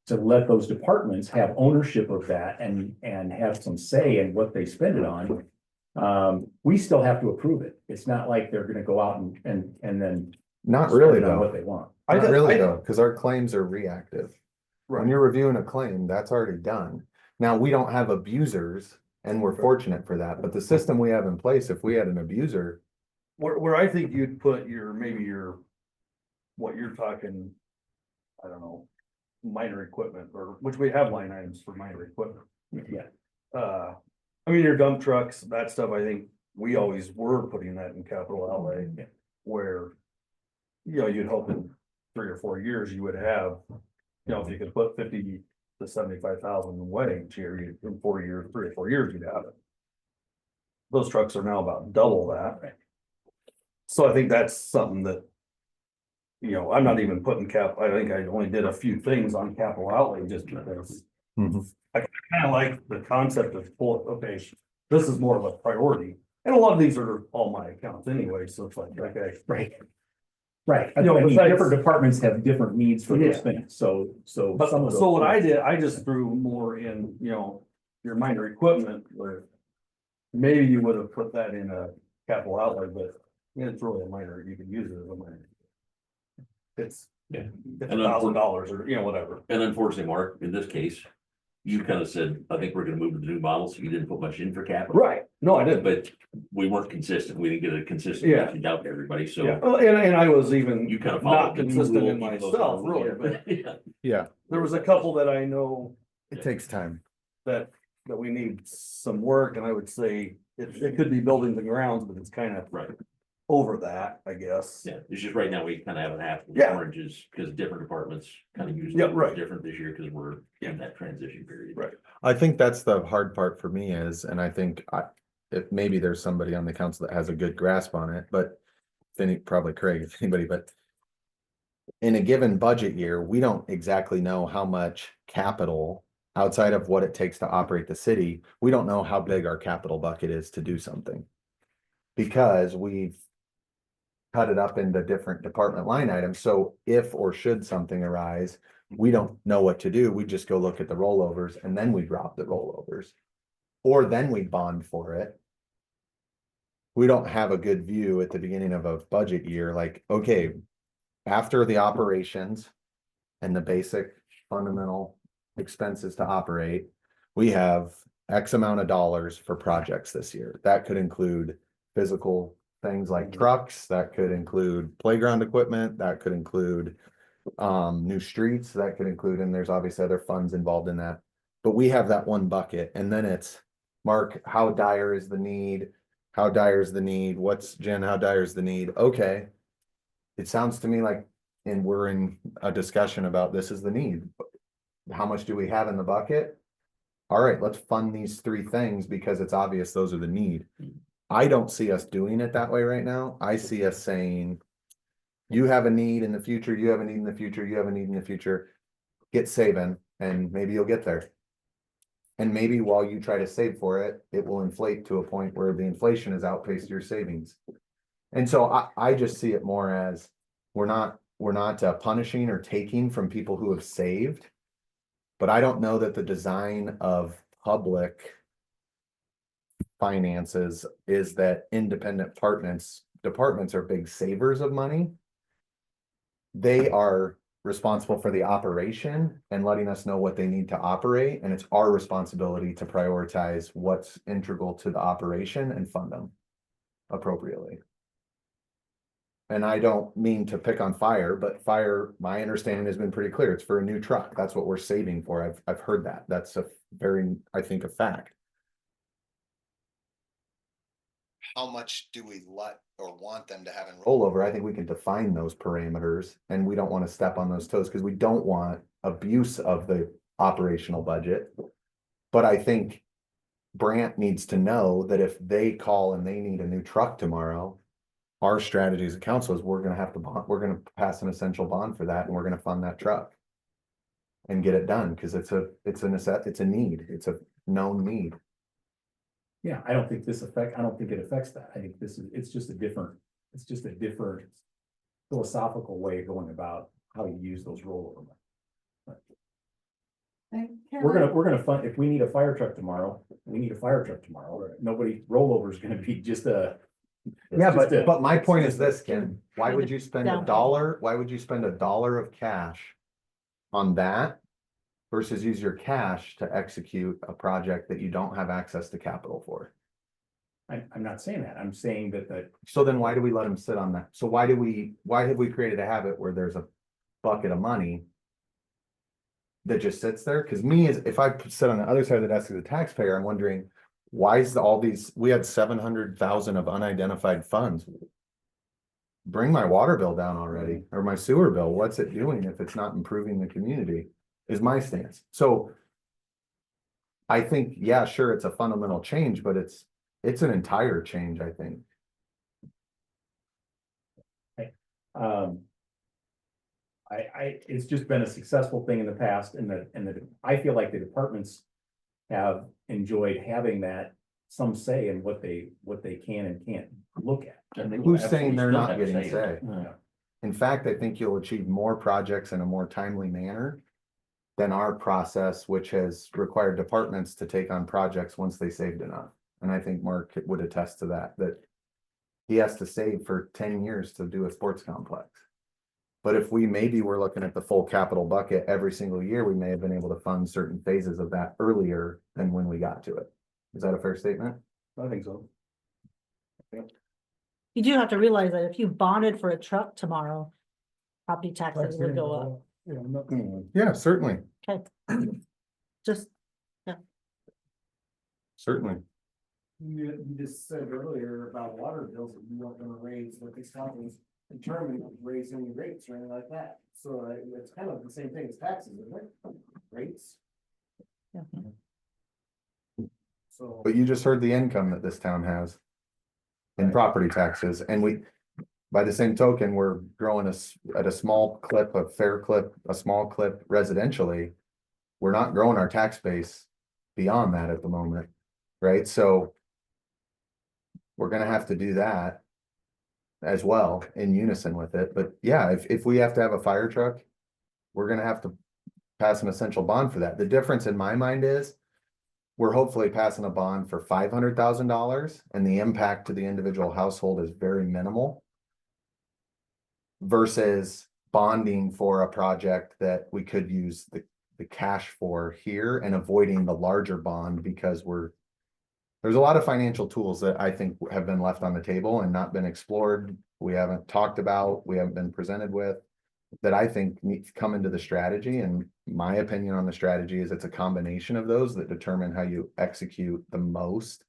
to let those departments have ownership of that and have some say in what they spend it on. We still have to approve it. It's not like they're gonna go out and then. Not really spend it on though, What they want. not really though, because our claims are reactive. When Right. you're reviewing a claim, that's already done. Now, we don't have abusers and we're fortunate for that, but the system we have in place, if we had an abuser, Where I think you'd put what you're talking, I don't know, minor equipment, or, which we have line items for minor equipment. Yeah, I mean, your dump trucks, that stuff, I think we always were putting that in capital outlay, where, you'd hope in 3 or 4 years you would have, if you could put 50 to 75,000 away each year, in 4 years, 3 or 4 years, you'd have it. Those trucks are now about double that. So I think that's something that, I'm not even putting I think I only did a few things on capital outlay just because. Mhm. I kind of like the concept of, okay, this is more of a priority. And a lot of these are all my accounts anyway, so it's like, okay. right. Right, You know, I mean, besides- different departments have different needs for those Yeah. things, so. But some of so those- what I did, I just threw more in, your minor equipment where. Maybe you would have put that in a capital outlay, but it's really a minor, you can use it as a minor. It's $1,000 or, whatever. And unfortunately, Mark, in this case, you kind of said, I think we're gonna move to the new model, so you didn't put much in for capital. Right, no, I didn't. But we weren't consistent, we didn't get a consistent Yeah. message out to everybody, Yeah, so well, and I was even you kind of not followed the new consistent rule, in even though myself, some rules really, were- but Yeah. yeah, there was a couple that I know it takes time. that that we need some work, and I would say it could be buildings and grounds, but it's kind of Right, over that, I guess. yeah, it's just right now, we kind of have an apple and Yeah. oranges, because different departments kind of use. Yeah, it right. Different this year, because we're in that transition period. Right. I think that's the hard part for me is, and I think if maybe there's somebody on the council that has a good grasp on it, but then probably Craig, if anybody, but in a given budget year, we don't exactly know how much capital outside of what it takes to operate the city. We don't know how big our capital bucket is to do something. Because we've cut it up into different department line items. So if or should something arise, we don't know what to do. We just go look at the rollovers and then we drop the rollovers. Or then we bond for it. We don't have a good view at the beginning of a budget year, like, okay, after the operations and the basic fundamental expenses to operate, we have X amount of dollars for projects this year. That could include physical things like trucks, that could include playground equipment, that could include new streets, that could include, and there's obviously other funds involved in that. But we have that one bucket, and then it's, Mark, how dire is the need? How dire is the need? What's Jen, how dire is the need? Okay. It sounds to me like, and we're in a discussion about this is the need. How much do we have in the bucket? All right, let's fund these three things because it's obvious those are the need. I don't see us doing it that way right now. I see us saying, you have a need in the future, you have a need in the future, you have a need in the future. Get saving and maybe you'll get there. And maybe while you try to save for it, it will inflate to a point where the inflation has outpaced your savings. And so I just see it more as we're not punishing or taking from people who have saved. But I don't know that the design of public finances is that independent departments are big savers of money. They are responsible for the operation and letting us know what they need to operate. And it's our responsibility to prioritize what's integral to the operation and fund them appropriately. And I don't mean to pick on fire, but fire, my understanding has been pretty clear. It's for a new truck. That's what we're saving for. I've heard that. That's I think a fact. How much do we let or want them to have in rollover? I think we can define those parameters and we don't want to step on those toes because we don't want abuse of the operational budget. But I think Brandt needs to know that if they call and they need a new truck tomorrow, our strategy as a council is we're going to pass an essential bond for that and we're going to fund that truck and get it done because it's a need. It's a known need. Yeah, I don't think it affects that. I think it's just a different philosophical way of going about how you use those rollover money. We're gonna fund, if we need a fire truck tomorrow, we need a fire truck tomorrow. Nobody, rollover is gonna be just a. Yeah, but my point is this, Ken, why would you spend $1? Why would you spend $1 of cash on that versus use your cash to execute a project that you don't have access to capital for? I'm not saying that. I'm saying that So then why do we let them sit on that? So why have we created a habit where there's a bucket of money that just sits there? Because if I sit on the other side of the desk as a taxpayer, I'm wondering, why is we had 700,000 of unidentified funds. Bring my water bill down already, or my sewer bill. What's it doing if it's not improving the community? Is my stance. So I think, yeah, sure, it's a fundamental change, but it's an entire change, I think. it's just been a successful thing in the past and I feel like the departments have enjoyed having that some say in what they can and can't look at. And they will Who's saying they're not absolutely getting still have say? Yeah. In fact, I think you'll achieve more projects in a more timely manner than our process, which has required departments to take on projects once they saved enough. And I think Mark would attest to that he has to save for 10 years to do a sports complex. But if maybe we're looking at the full capital bucket every single year, we may have been able to fund certain phases of that earlier than when we got to it. Is that a fair statement? I think so. You do have to realize that if you bonded for a truck tomorrow, property taxes would go up. Yeah, certainly. Okay. Just, Certainly. You just said earlier about water bills that you weren't gonna raise, but these companies determined to raise any rates or anything like that. So it's kind of the same thing as taxes, isn't it? Rates, so. But you just heard the income that this town has in property taxes, and we, by the same token, we're growing at a small clip, a fair clip, a small clip residentially. We're not growing our tax base beyond that at the moment, right? So we're gonna have to do that as well in unison with it. But yeah, if we have to have a fire truck, we're gonna have to pass an essential bond for that. The difference in my mind is we're hopefully passing a bond for $500,000 and the impact to the individual household is very minimal versus bonding for a project that we could use the cash for here and avoiding the larger bond because there's a lot of financial tools that I think have been left on the table and not been explored. We haven't talked about, we haven't been presented with, that I think need to come into the strategy. And my opinion on the strategy is it's a combination of those that determine how you execute the most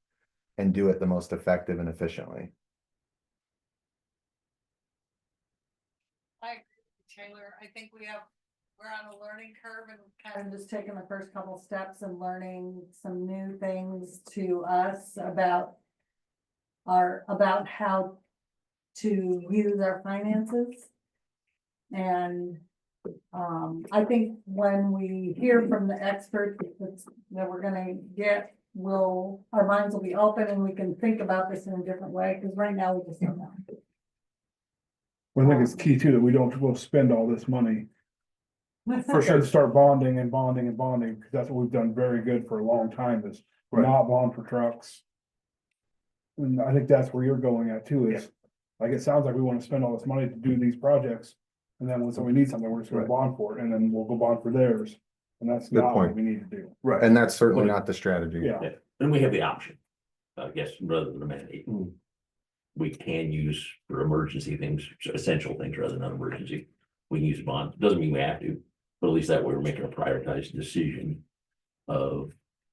and do it the most effective and efficiently. I agree with you, Taylor. I think we're on a learning curve and kind of just taking the first couple steps and learning some new things to us about how to use our finances. And I think when we hear from the experts that we're gonna get, our minds will be open and we can think about this in a different way, because right now we just don't know. Well, I think it's key too, that we don't go spend all this money. For sure, to start bonding and bonding and bonding, because that's what we've done very good for a long time, is not bond for trucks. And I think that's where you're going at too, is, like, it sounds like we wanna spend all this money to do these projects. And then when somebody needs something, we're just gonna bond for it, and then we'll go bond for theirs. And that's Good not point. what we need to do. Right. And that's certainly not the strategy. Yeah. And we have the option, I guess, rather than a mandate. We can use for emergency things, essential things rather than non-emergency. We can use bonds, doesn't mean we have to, but at least that way we're making a prioritized decision of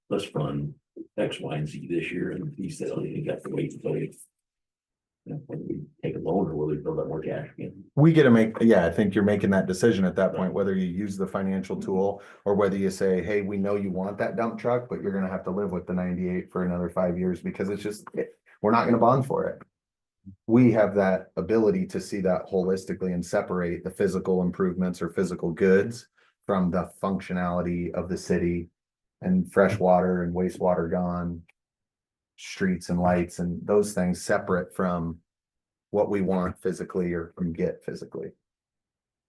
let's fund X, Y, and Z this year, and he said, oh, you got to wait until whether we take a loan or whether we build up more cash again. We get to make, I think you're making that decision at that point, whether you use the financial tool or whether you say, hey, we know you want that dump truck, but you're gonna have to live with the 98 for another 5 years because it's just, we're not gonna bond for it. We have that ability to see that holistically and separate the physical improvements or physical goods from the functionality of the city and fresh water and wastewater gone, streets and lights and those things separate from what we want physically or from get physically.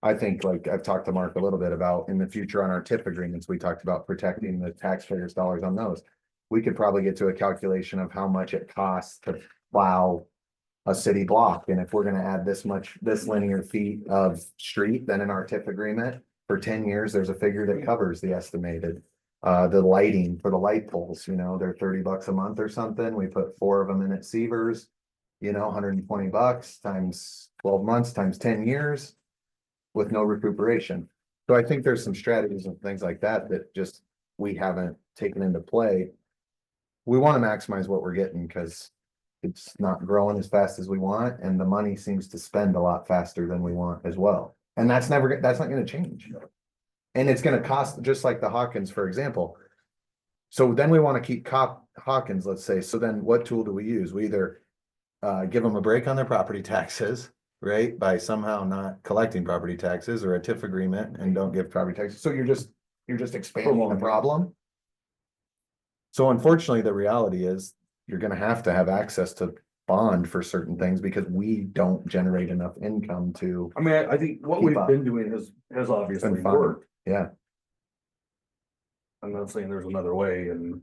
I think, like I've talked to Mark a little bit about in the future on our TIP agreements, we talked about protecting the taxpayers' dollars on those. We could probably get to a calculation of how much it costs to plow a city block. And if we're gonna add this linear feet of street, then in our TIP agreement for 10 years, there's a figure that covers the estimated. The lighting for the light poles, they're $30 a month or something. We put 4 of them in at Severs, $120 times 12 months times 10 years with no recuperation. So I think there's some strategies and things like that just we haven't taken into play. We want to maximize what we're getting because it's not growing as fast as we want, and the money seems to spend a lot faster than we want as well. And that's not going to change. And it's going to cost, just like the Hawkins, for example. So then we want to keep Hawkins, let's say. So then what tool do we use? We either give them a break on their property taxes, right? By somehow not collecting property taxes, or a TIF agreement and don't give property taxes. So you're just expanding the problem. So unfortunately, the reality is you're going to have access to bond for certain things because we don't generate enough income to. I mean, I think what Keep we've up. been doing has obviously been fun. worked. Yeah. I'm not saying there's another way and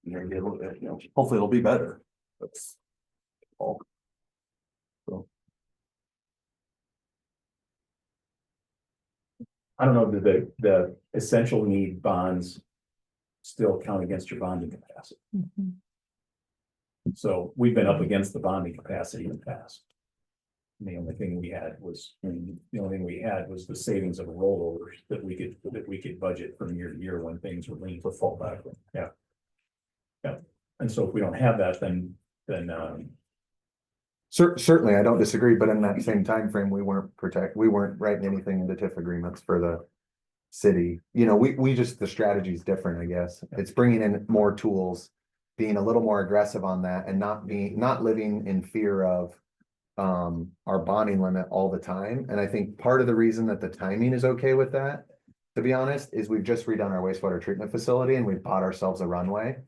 maybe hopefully it'll be better. That's all. So. I don't know, do the essential need bonds still count against your bonding capacity? So we've been up against the bonding capacity in the past. The only thing we had was the savings of rollovers that we could budget from year to year when things were lean to fall back. Yeah. And so if we don't have that, then, Certainly, I don't disagree, but in that same time frame, we weren't writing anything into TIF agreements for the city. You know, we just, the strategy is different, I guess. It's bringing in more tools, being a little more aggressive on that and not living in fear of our bonding limit all the time. And I think part of the reason that the timing is okay with that, to be honest, is we've just redone our wastewater treatment facility and we've bought ourselves a runway.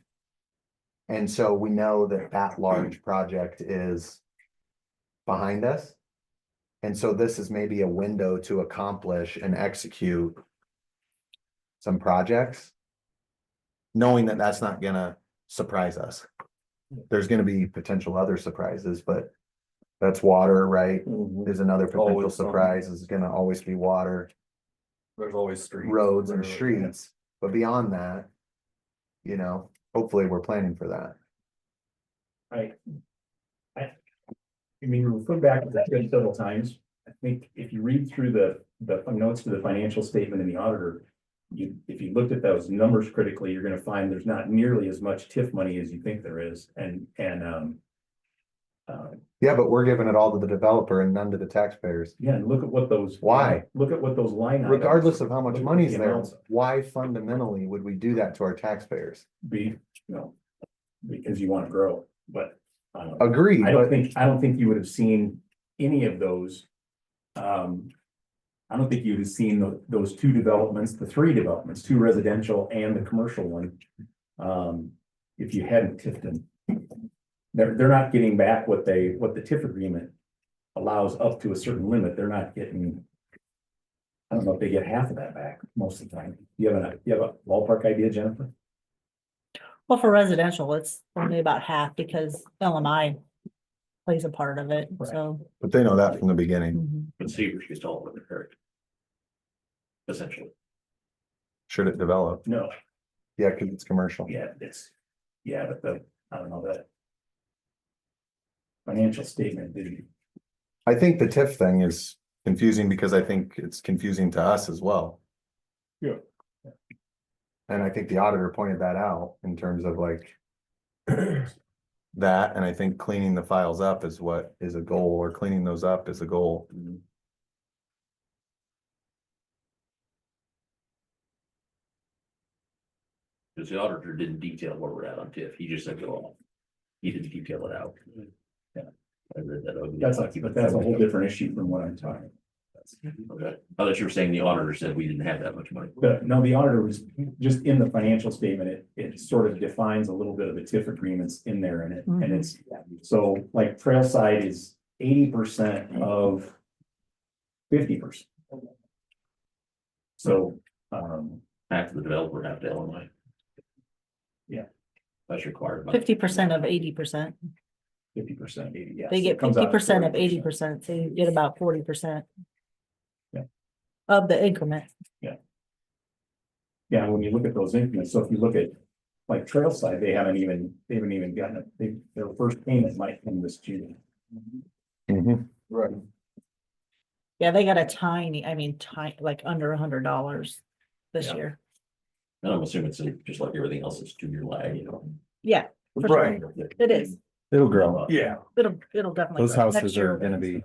And so we know that that large project is behind us. And so this is maybe a window to accomplish and execute some projects, knowing that that's not gonna surprise us. There's gonna be potential other surprises, but that's water, right? Is another potential Always something. surprise, is gonna always be water, There's always streets. roads and There- streets. But beyond that, you know, hopefully we're planning for that. I mean, we've put back to that several times. I think if you read through the notes to the financial statement in the auditor, if you looked at those numbers critically, you're gonna find there's not nearly as much TIF money as you think there is, Yeah, but we're giving it all to the developer and none to the taxpayers. yeah, and look at what those. Why? Look at what those line items. Regardless of how much look at money's the there, amounts why fundamentally would we do that to our taxpayers? Be, because you wanna grow, but. Agreed, I don't but think you would have seen any of those. I don't think you would have seen those two developments, the three developments, two residential and the commercial one. If you hadn't tiffed them. They're not getting back what the TIF agreement allows up to a certain limit. They're not getting. I don't know if they get half of that back most of the time. You have a ballpark idea, Jennifer? Well, for residential, it's only about half because LMI plays a part of it, so. but they know that from the beginning. Mhm. But Seavers gets all of it, correct? Essentially. Should it develop? No, Yeah, because it's commercial. but I don't know that. Financial statement didn't. I think the TIF thing is confusing because I think it's confusing to us as well. Yeah. And I think the auditor pointed that out in terms of like. That, and I think cleaning the files up is what is a goal, or cleaning those up is a goal. Because the auditor didn't detail where we're at on TIF, he just said go on. He didn't detail it out. Yeah. I read that. That's a whole different issue from what I'm talking. Okay, I thought you were saying the auditor said we didn't have that much money. No, the auditor was just in the financial statement, it sort of defines a little bit of the TIF agreements in there and it's, so like Trailside is 80% of 50%. So, Half of the developer, half the LMI. Yeah. That's required. by- 50% of 80%. 50%, 80, yes. They get It comes out to 50% of 40%. 80%, so you get about 40%. Yeah. Of the increment. Yeah, when you look at those increments, so if you look at like Trailside, they haven't even gotten it, their first payment might come this June. Right. Yeah, they got a tiny, like under $100 this Yeah. year. And I'm assuming it's just like everything else, it's 2-year lag, you know. Yeah. for sure. It is. It'll grow. Yeah. It'll definitely. Those grow. Next houses year are will gonna be,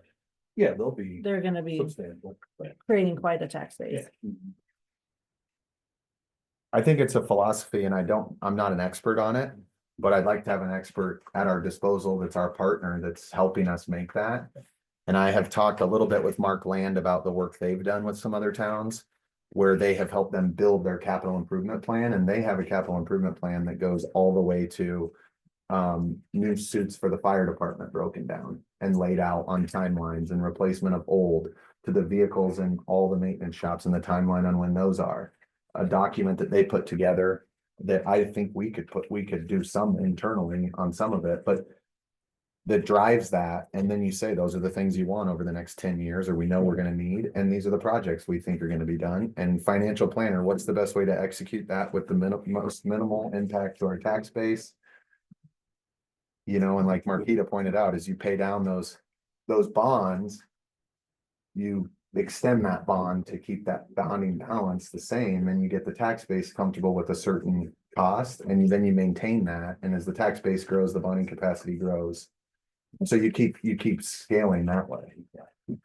yeah, they'll be They're gonna be substantial. creating quite a tax base. I think it's a philosophy and I'm not an expert on it, but I'd like to have an expert at our disposal that's our partner that's helping us make that. And I have talked a little bit with Mark Land about the work they've done with some other towns where they have helped them build their capital improvement plan, and they have a capital improvement plan that goes all the way to new suits for the fire department broken down and laid out on timelines and replacement of old to the vehicles and all the maintenance shops and the timeline on when those are. A document that they put together that I think we could do some internally on some of it, but that drives that. And then you say, those are the things you want over the next 10 years, or we know we're going to need, and these are the projects we think are going to be done. And financial planner, what's the best way to execute that with the most minimal impact to our tax base? You know, and like Marquita pointed out, as you pay down those bonds, you extend that bond to keep that bonding balance the same, and you get the tax base comfortable with a certain cost, and then you maintain that, and as the tax base grows, the bonding capacity grows. So you keep scaling that way.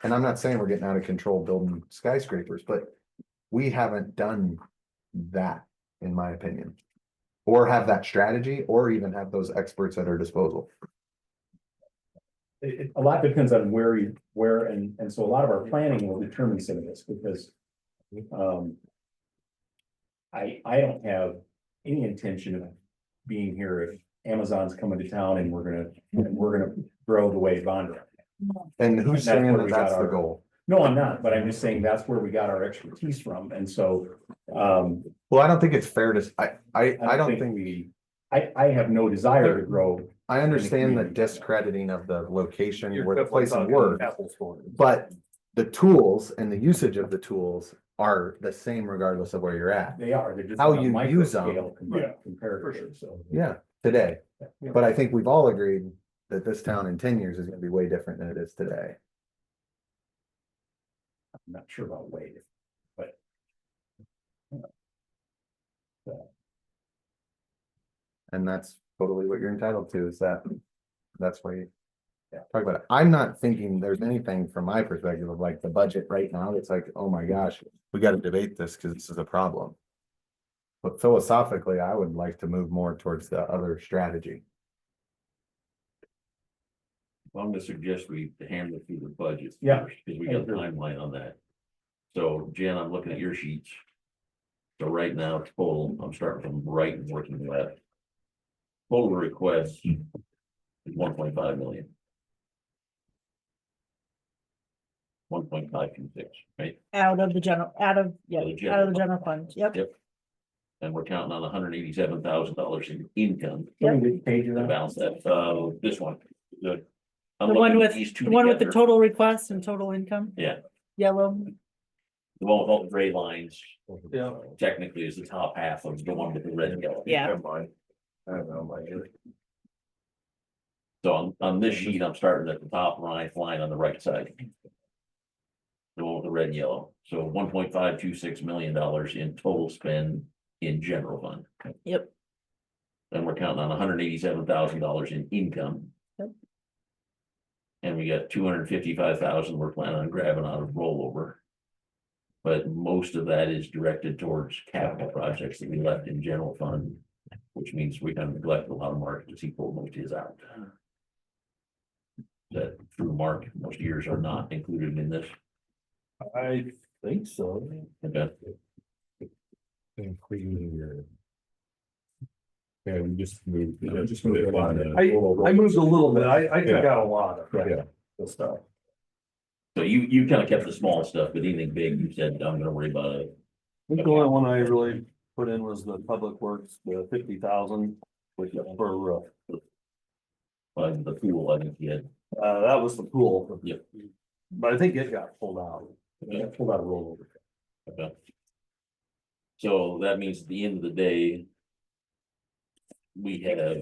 And I'm not saying we're getting out of control building skyscrapers, but we haven't done that, in my opinion. Or have that strategy, or even have those experts at our disposal. A lot depends on where, and so a lot of our planning will determine some of this, because. I don't have any intention of being here if Amazon's coming to town and we're gonna grow the way Bond. And who's And that's saying where that we that's got the our- goal? No, I'm not, but I'm just saying that's where we got our expertise from, and so, Well, I don't think it's fair to, I don't think, we. I have no desire to grow. I understand the community. discrediting of the location You're where the place of talking work, apples for it. but the tools and the usage of the tools are the same regardless of where you're at. They are, they're just. How on a you micro use them. scale comparatively, so. Yeah, today. Yeah. But I think we've all agreed that this town in 10 years is gonna be way different than it is today. I'm not sure about weight, but. And that's totally what you're entitled to, is that's why you. Yeah, talk about it. I'm not thinking there's anything from my perspective of like the budget right now, that's like, oh my gosh, we gotta debate this because this is a problem. But philosophically, I would like to move more towards the other strategy. Well, I'm gonna suggest we handle through the budget. Yeah. Because we got a timeline on that. So Jen, I'm looking at your sheets. So right now, total, I'm starting from right and working left. Total requests is 1.5 million. 1.526, right? Out of the general, out of the general fund, yep. Yep. And we're counting on $187,000 in income Tell me which page you're to on. balance that, this one. I'm The one looking at with, these two the one with the together. total requests and total income, Yeah, yellow, the one with all the gray lines. Yeah. Technically is the top half of the one with the red and yellow. yeah. I don't know, my. So on this sheet, I'm starting at the top line on the right side. The one with the red and yellow, so $1.526 million in total spend in general fund. Yep. Then we're counting on $187,000 in income. Yep. And we got $255,000 we're planning on grabbing out of rollover. But most of that is directed towards capital projects that we left in general fund, which means we kind of neglect a lot of market to see pull most of his out. That true, Mark, most years are not included in this. I think so. Okay. Including your. Yeah, we just moved. I moved a little bit. I took out a lot of. Yeah. The stuff. So you kind of kept the small stuff, but anything big, you said, I'm gonna worry about it. I think the only one I really put in was the public works, the 50,000, which is for, The pool, I think, yeah. that was the pool. Yep. But I think it got pulled out. It got pulled out of rollover. Okay. So that means at the end of the day. We have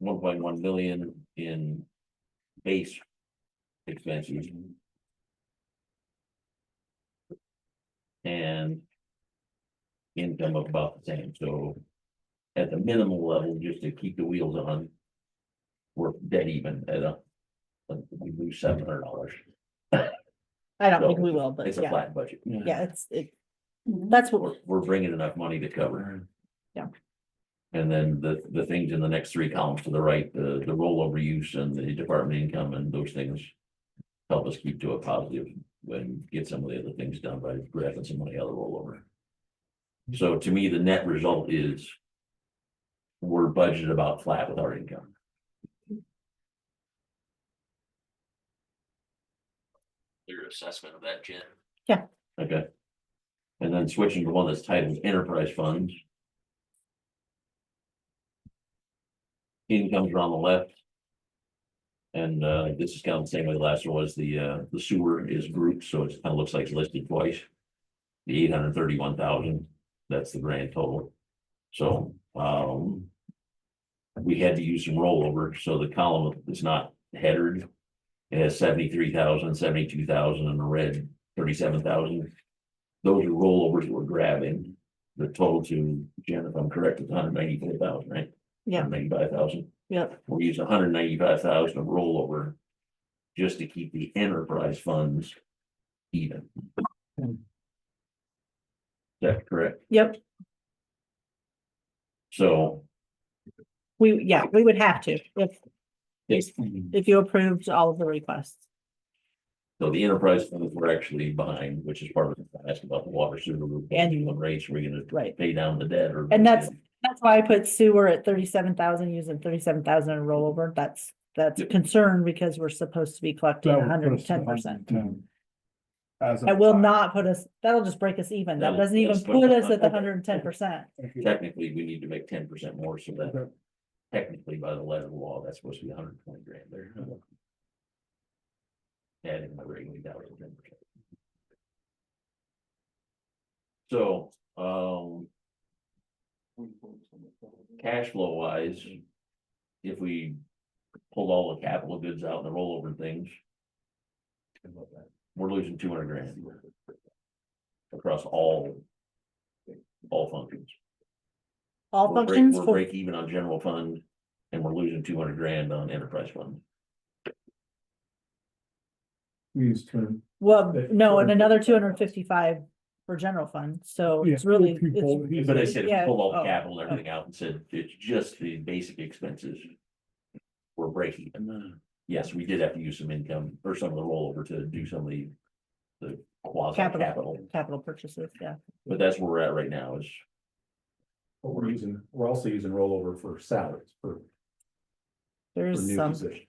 1.1 million in base expenses. And income of about the same, so at the minimum level, just to keep the wheels on. We're dead even at we lose $700. I don't think we will, but It's a yeah, flat budget. yeah, that's what, We're bringing enough money to cover. Yeah. And then the things in the next three columns to the right, the rollover use and the department income and those things. Help us keep to a positive and get some of the other things done by grabbing some money out of the rollover. So to me, the net result is. We're budgeted about flat with our income. Your assessment of that, Jen? Yeah. Okay. And then switching to one that's titled enterprise funds. Incomes are on the left. And this is kind of the same way the last one was, the sewer is grouped, so it kind of looks like it's listed twice. The 831,000, that's the grand total. So we had to use some rollover, so the column is not headered. It has 73,000, 72,000, and the red 37,000. Those are rollovers we're grabbing. The total to, Jen, if I'm correct, is 194,000, right? Yeah. 195,000. Yep. We're using 195,000 of rollover just to keep the enterprise funds even. Is that correct? Yep, So we would have to, if you approved all of the requests. so the enterprise funds were actually behind, which is part of the ask about the water sewer. And- what rates we're gonna Right. pay down the debt or. And that's why I put sewer at 37,000, using 37,000 in rollover. That's a Yep. concern because we're supposed to be collecting That would put us 110%. 110. As That of will five. not put us, that'll just break us even. That That'll- doesn't even that's put what- us at the 110%. Technically, we need to make 10% more, so that technically by the letter of the law, that's supposed to be 120 grand there. Adding my regular down to 10%. So, cash flow wise, if we pulled all the capital goods out and the rollover things, we're losing 200 grand across all functions. All We're break- functions We're for, break even on general fund and we're losing 200 grand on enterprise fund. We used to, well, no, and another 255 for general fund. So it's Yeah, really, people- it's, But I said, if we Yeah, pulled all the oh, capital and everything out and said, it's just the basic expenses. We're breaking even. Yes, we did have to use some income or some of the rollover to do some of the quasi capital purchases, yeah. but that's where we're at right now is, but we're also using rollover for salaries, for There's new some, positions.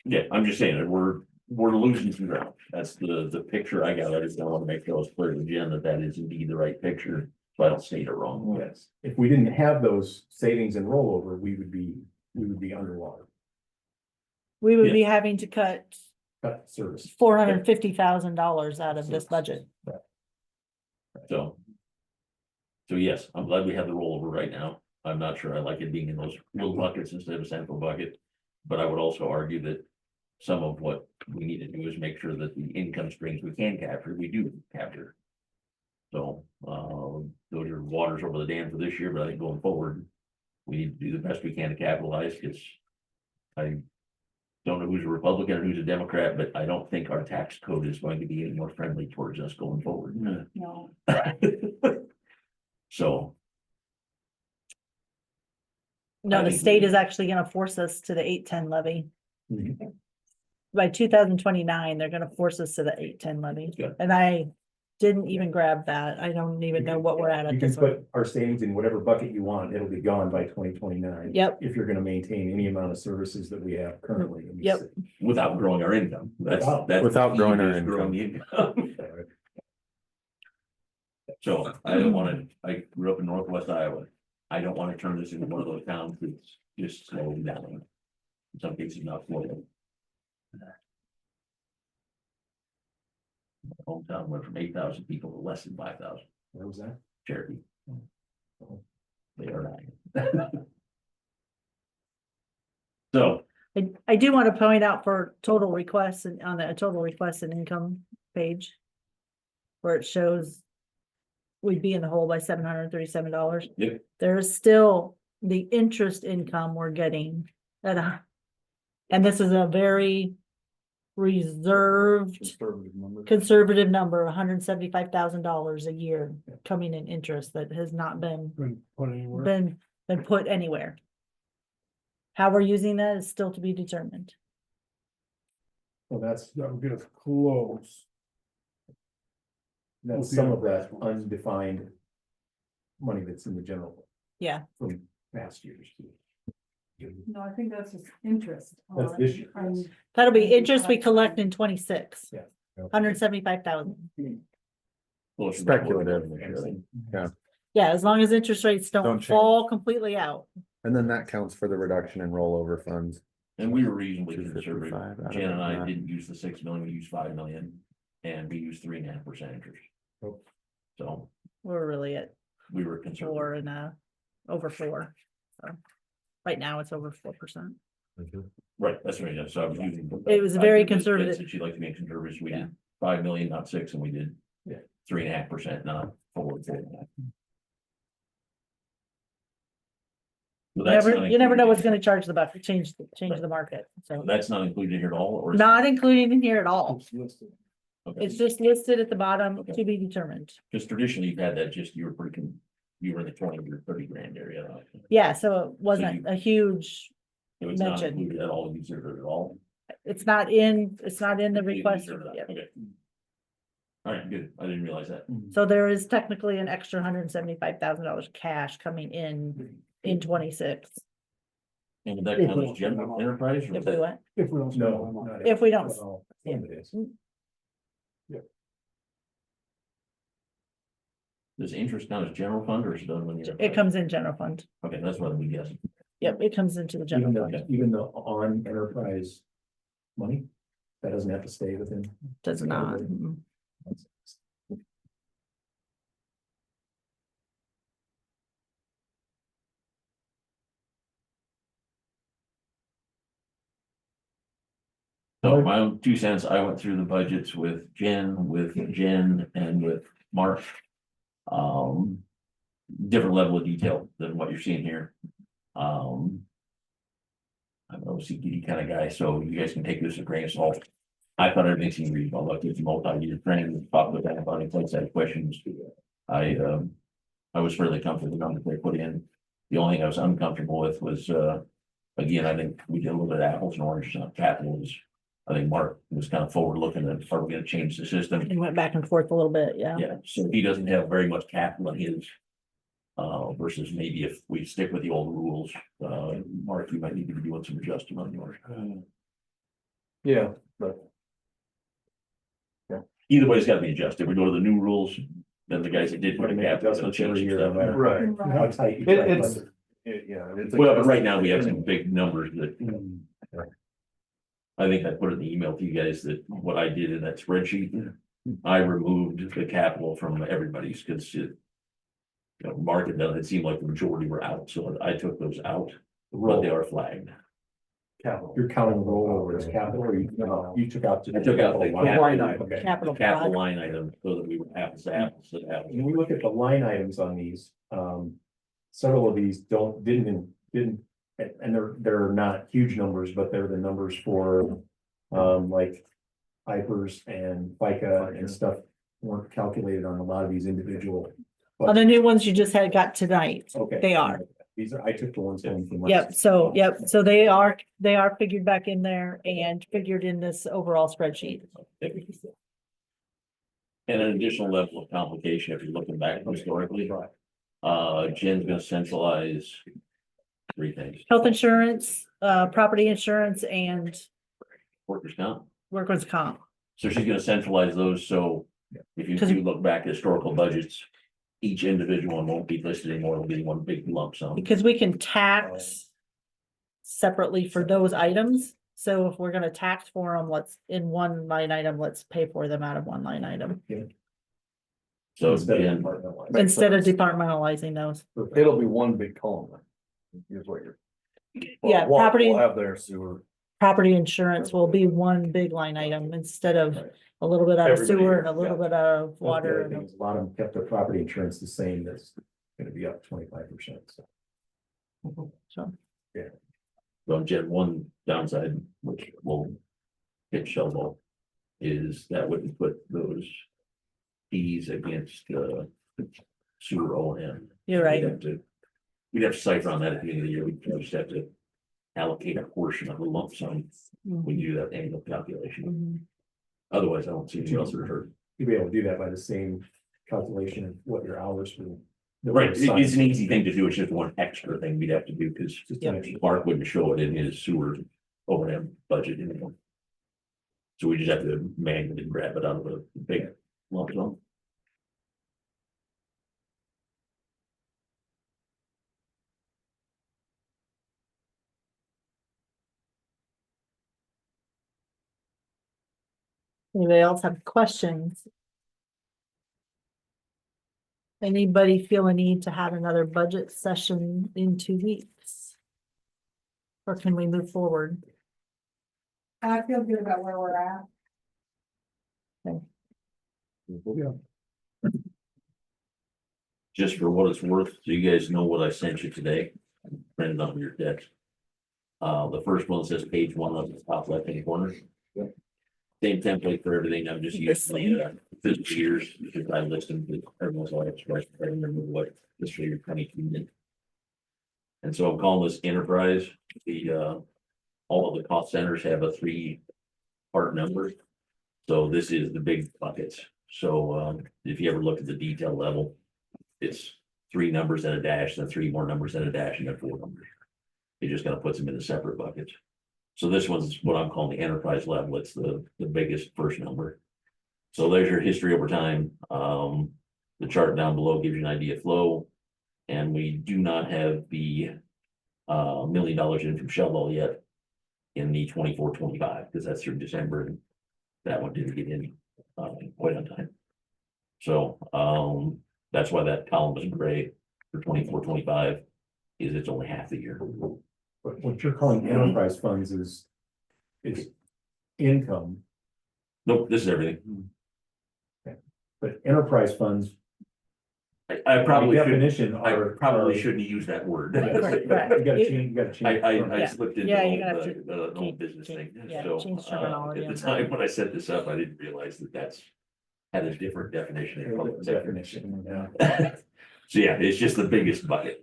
yeah, I'm just saying that we're losing some ground. That's the picture I got. I just don't want to make those clear to Jen that is indeed the right picture. So I don't state it wrong. Yes, if we didn't have those savings and rollover, we would be underwater, we would Yeah. be having to cut cut service. $450,000 out of this budget. So yes, I'm glad we have the rollover right now. I'm not sure I like it being in those little buckets instead of a central bucket. But I would also argue that some of what we need to do is make sure that the income streams we can capture, we do capture. So, those are waters over the dam for this year, but I think going forward, we need to do the best we can to capitalize, because I don't know who's a Republican and who's a Democrat, but I don't think our tax code is going to be any more friendly towards us going forward. No. So, No, I the think state we- is actually gonna force us to the 810 levy. Mhm. By 2029, they're gonna force us to the 810 levy. Good. And I didn't even grab that. I don't even know what we're at You can this one. put our savings in whatever bucket you want, it'll be gone by 2029. Yep. If you're gonna maintain any amount of services that we have currently. in the Yep. city. without growing our income, that's. Without the key, growing our is growing income. the income. So I don't wanna, I grew up in Northwest Iowa. I don't wanna turn this into one of those towns that's just slowing down. In some cases, not slowing. My hometown went from 8,000 people to less than 5,000, Where was that? Cherokee. They are not. So, I do want to point out for total requests and on the total requests and income page. Where it shows. We'd be in the hole by $737. Yep. There's still the interest income we're getting at and this is a very reserved, conservative number, $175,000 a year coming in interest that has not been put anywhere. How we're using that is still to be determined. Well, That would get us close. that's some of that undefined money that's in the general Yeah, from past years. No, I think that's just interest. That's this year. that'll be interest we collect in 26. Yeah. 175,000. closer to Speculative. Yeah, as long as interest rates Don't don't change. fall completely out. And then that counts for the reduction in rollover funds. And we were reasonably 255 conservative. out of Jen and I that. didn't use the 6 million, we used 5 million, and we used 3.5% interest. Oh. So We're really at we were conservative. 4 and over 4. So right now it's over 4%. Right, that's right, yeah, so I was using. It was very I did this, conservative. Since you like to make conservative, we Yeah. did 5 million, not 6, and we did. Yeah. 3.5%, not 4.5. You never know what's gonna charge the buck, change the market, so. That's not included here at all, or? Not included in here at all. It's listed. Okay. It's just listed at the bottom Okay. to be determined. Because traditionally you've had that just, you were you were in the 20 or 30 grand area. Yeah, so it wasn't a huge, It was not Mentioned. included at all, you said it at all. it's not in the Completely request. zero that, yet. Okay. All right, good, I didn't realize that. So there is technically an extra $175,000 cash coming in 26. And would that count as general enterprise? or If was we that- went, If we don't spend all the No. money. not if we don't, Well, some of it is. Does interest count as general fund or is it done when you're? it comes in general fund. Okay, that's what we guessing. Yep, it comes into the Even general though, fund. even though on enterprise money, that doesn't have to stay within. Does not. So my own 2 cents, I went through the budgets with Jen, and with Mark. Different level of detail than what you're seeing here. I'm an OCD kind of guy, so you guys can take this with a grain of salt. I thought everything seemed reasonable, like it's multi-year training, pop with that, any place that questions. I was fairly comfortable with the numbers they put in. The only thing I was uncomfortable with was, again, I think we did a little bit of apples and oranges on capitals. I think Mark was kind of forward looking at, are we gonna change the system? And went back and forth a little bit, yeah. Yeah, so he doesn't have very much capital in his. Versus maybe if we stick with the old rules, Mark, you might need to be doing some adjustment on yours. Yeah, but Either way, it's gotta be adjusted. We go to the new rules, then the guys that did put a cap. Adjustments every year, no matter right, how tight you try to it's, budget. yeah. it's Well, but right now we have some big numbers that. Mm. I think I put in the email to you guys that what I did in that spreadsheet, I removed the capital from everybody's, because it. You know, market done, it seemed like the majority were out, so I took those out, but they are flagged. Capital. You're counting rollover as capital, or you took out. I took out the line item. Okay. Capital The capital fraud. line item, so that we would apples to apples to apples. When we look at the line items on these, several of these didn't, and they're not huge numbers, but they're the numbers for, like. Hypers and FICA and stuff weren't calculated on a lot of these individual. On the new ones you just got tonight, Okay. they are. These are, I took the ones going from. Yep, so they are figured back in there and figured in this overall spreadsheet. And an additional level of complication, if you're looking back historically, Jen's gonna centralize 3 things, Health insurance, property insurance and workers' comp. workers' comp. So she's gonna centralize those, so if you 'Cause- do look back at historical budgets, each individual one won't be listed anymore, it'll be one big lump sum. Because we can tax separately for those items. So if we're gonna tax for them, let's in one line item, let's pay for them out of one line item So Instead of Jen, departmentalized. instead of departmentalizing those. It'll be one big column. Here's what you're. Yeah, We'll property, have their sewer. property insurance will be one big line item instead of a little bit out of Everybody, sewer and a little yeah. bit out of That's the water. other thing is a lot of them kept their property insurance the same, that's gonna be up 25%, so. So, well, Jen, one downside, which will hit Shellball, is that wouldn't put those fees against, sewer O and M. you're right. We'd have to cipher on that at the end of the year, we'd just have to allocate a portion of the lump sum, when you do that annual calculation. Mhm. Otherwise, I don't see anything else that would hurt. You'd be able to do that by the same calculation of what your hours for. Right, it's an easy thing to do, it's just one extra thing we'd have to do, because Mark wouldn't show it in his sewer O and M budget anymore. So we just have to manually grab it out of a big lump sum. Anybody else have questions? Anybody feel a need to have another budget session in 2 weeks? Or can we move forward? I feel good about where we're at. Just for what it's worth, so you guys know what I sent you today, printed on your desk. The first one says page 1 of the top left hand corner. Same template for everything, I'm just using the fiscal years, because I listed the everyone's all expressed, I remember what fiscal year 22 meant. And so I'm calling this enterprise, all of the cost centers have a 3-part number. So this is the big buckets, so if you ever look at the detail level, it's 3 numbers and a dash, then 3 more numbers and a dash, and then 4 numbers. It just kind of puts them in the separate buckets. So this one's what I'm calling the enterprise level. It's the biggest first number. So there's your history over time. The chart down below gives you an idea of flow. And we do not have the $1 million in from Shellball yet in the 24-25, because that's through December, and that one didn't get in quite on time. So that's why that column is gray for 24-25, is it's only half the year. But what you're calling enterprise funds is income, Nope, this is everything. but enterprise funds, I by probably should, definition, I are. probably shouldn't use that word. Right, You right. gotta change, you gotta change. I Yeah. slipped into Yeah, you have the old business thing, yeah, so, change terminology at on the that. time when I set this up, I didn't realize that that's had a different definition. in public sector. Definition, yeah. So yeah, it's just the biggest bucket.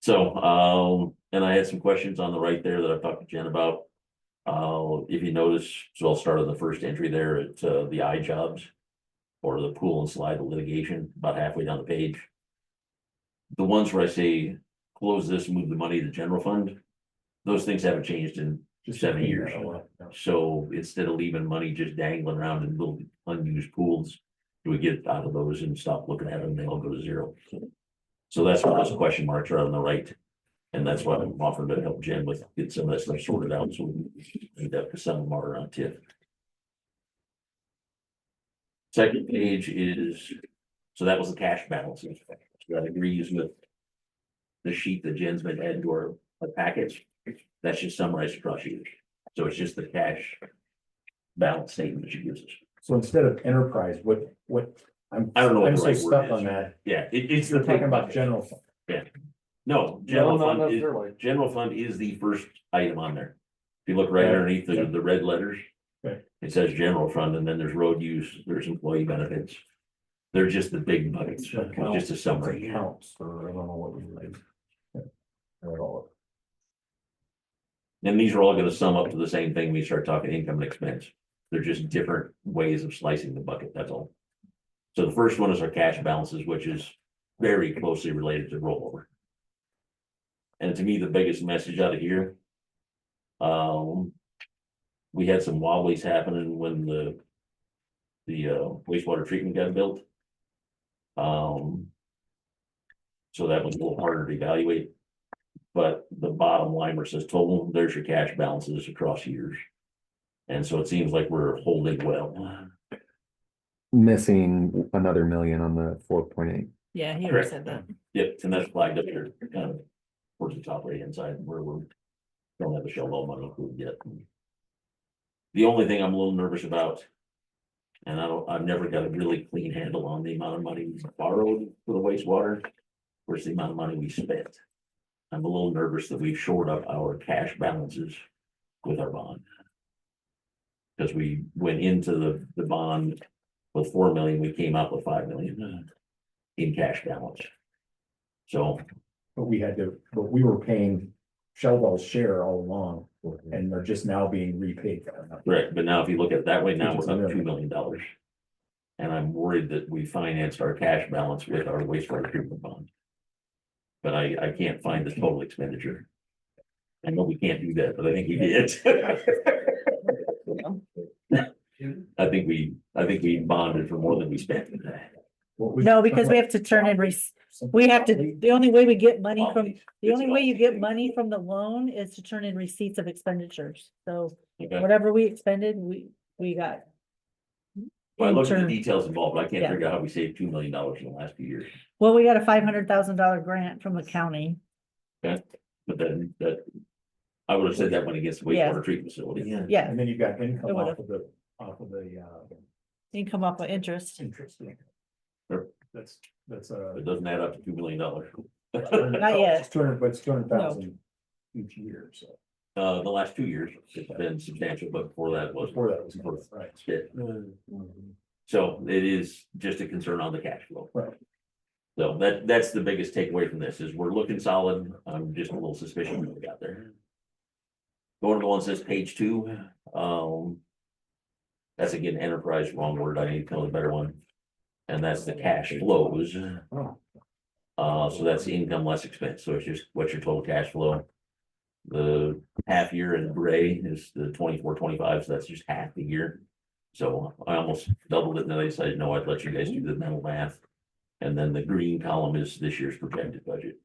So, and I had some questions on the right there that I've talked to Jen about. If you notice, so I'll start on the first entry there at, the I jobs. Or the pool and slide the litigation, about halfway down the page. The ones where I say, close this, move the money to the general fund. Those things haven't changed in Just 7 clean years. that all up, yeah. So instead of leaving money just dangling around in little unused pools, do we get out of those and stop looking at them, they all go to zero? So that's why those question marks are on the right. And that's why I'm offering to help Jen with, get some of that stuff sorted out, so we need that, because some of them are on TIF. Second page is, so that was the cash balances. That agrees with the sheet that Jen's been adding to our package. That's just summarized across years. So it's just the cash balance statement that she gives us. So instead of enterprise, what, I don't know what I'm the so right stuck word is. on that. Yeah, it's the You're talking about general fund. No, general No, not fund is, necessarily. general fund is the first item on there. If you look right Yeah. underneath the red letters. Okay. It says general fund, and then there's road use, there's employee benefits. They're just the big buckets, just a summary. Accounts, or I don't know what you like. Yeah. All And these are all gonna sum up to the same thing when we start talking income and expense. They're just different ways of slicing the bucket, that's all. So the first one is our cash balances, which is very closely related to rollover. And to me, the biggest message out of here. We had some wobblies happening when the wastewater treatment got built. So that was a little harder to evaluate. But the bottom line where it says total, there's your cash balances across years. And so it seems like we're holding well. Missing another million on the 4.8. Yeah, he already Correct. said that. Yep, and that's flagged up here, kind of towards the top right hand side where we don't have the shell loan money included yet. The only thing I'm a little nervous about. And I've never got a really clean handle on the amount of money we borrowed for the wastewater versus the amount of money we spent. I'm a little nervous that we've shored up our cash balances with our bond. Because we went into the bond with 4 million, we came out with 5 million in cash balance. So, But we were paying Shellball's share all along, and they're just now being repaid. correct, but now if you look at it that way, now Which we're is up a $2 million. And I'm worried that we financed our cash balance with our wastewater treatment bond. But I can't find the total expenditure. I know we can't do that, but I think we did. I think we bonded for more than we spent. No, because we have to turn in we have to, the only way we get money from, the only way you get money from the loan is to turn in receipts of expenditures. So Okay, whatever we expended, we got. well, I looked at the in turn. details involved, but I can't Yeah. figure out how we saved $2 million in the last few years. Well, we got a $500,000 grant from the county. But then that I would have said that when it gets to Yeah. wastewater treatment facility. Yeah, And then you've got income It would've. off of the, you come up with interest. interest. Yeah. Sure. That's, It doesn't add up to $2 million. Not yet. It's 200, but it's 200,000 each year, so. The last 2 years, it's been substantial, but before that was. Before that was, right. it. So it is just a concern on the cash flow. Right. So that's the biggest takeaway from this is we're looking solid. I'm just a little suspicious what we got there. Going to the one that says page 2, that's again enterprise, wrong word. I need to tell a better one. And that's the cash flows. So that's the income less expense. So it's just what's your total cash flow. The half year in gray is the 24-25, so that's just half the year. So I almost doubled it, and then I decided, no, I'd let you guys do the mental math. And then the green column is this year's projected budget.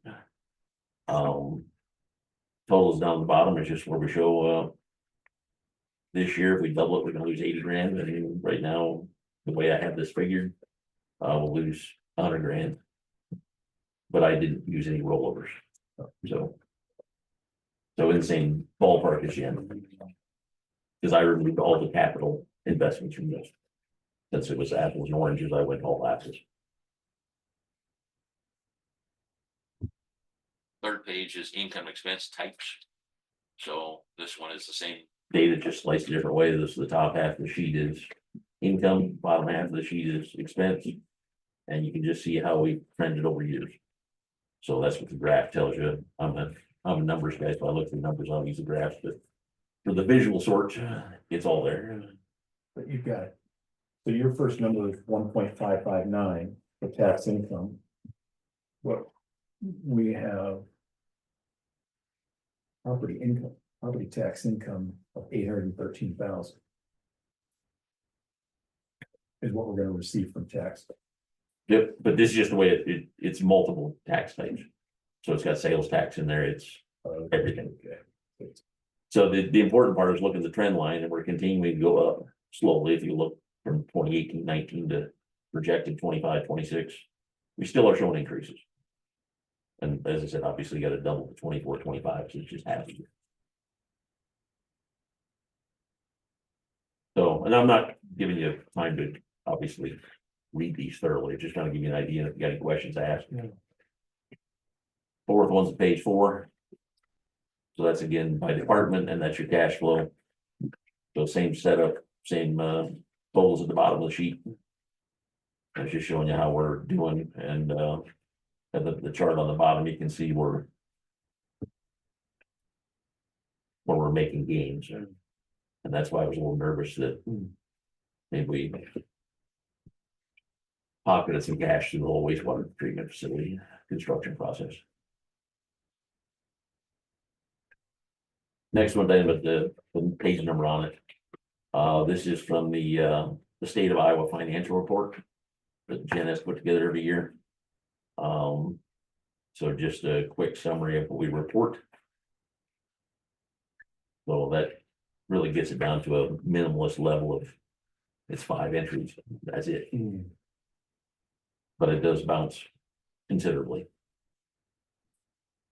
Totals down the bottom is just where we show, this year, if we double it, we're gonna lose 80 grand. I mean, right now, the way I have this figured, we'll lose 100 grand. But I didn't use any rollovers, so in the same ballpark as Jen. Because I removed all the capital investments from this. Since it was apples and oranges, I went all apples. Third page is income expense types. So this one is the same data, just sliced a different way. This is the top half of the sheet is income, bottom half of the sheet is expense. And you can just see how we trended over years. So that's what the graph tells you. I'm a numbers guy, so I look through numbers, I'll use the graphs, but for the visual sort, it's all there. But you've got, so your first number is 1.559 for tax income. What we have property tax income of 813,000 is what we're gonna receive from tax. Yep, but this is just the way it's multiple tax types. So it's got sales tax in there, it's everything. So the important part is look at the trend line, and we're continuing to go up slowly. If you look from 2018-19 to projected 25-26, we still are showing increases. And as I said, obviously you got to double the 24-25, so it's just half a year. So, and I'm not giving you time to obviously read these thoroughly, just trying to give you an idea. If you got any questions, ask. Fourth one's page 4. So that's again by department, and that's your cash flow. So same setup, same totals at the bottom of the sheet. That's just showing you how we're doing, and the chart on the bottom, you can see where we're making gains. And that's why I was a little nervous that maybe we pocketed some cash through the whole wastewater treatment facility construction process. Next one then with the page number on it. This is from the state of Iowa financial report that Jen has put together every year. So just a quick summary of what we report. So that really gets it down to a minimalist level of it's 5 entries. That's it. But it does bounce considerably.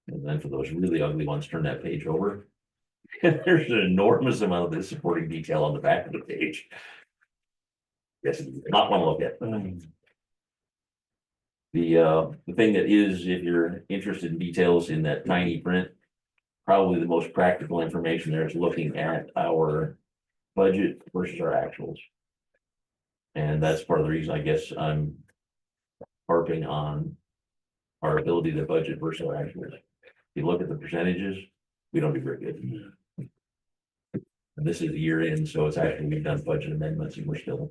And then for those really ugly ones, turn that page over. There's an enormous amount of this supporting detail on the back of the page. Yes, not want to look at. The thing that is, if you're interested in details in that tiny print, probably the most practical information there is looking at our budget versus our actuals. And that's part of the reason I guess I'm harping on our ability to budget versus our actuals. If you look at the percentages, we don't do very good. And this is the year in, so it's actually, we've done budget amendments and we're still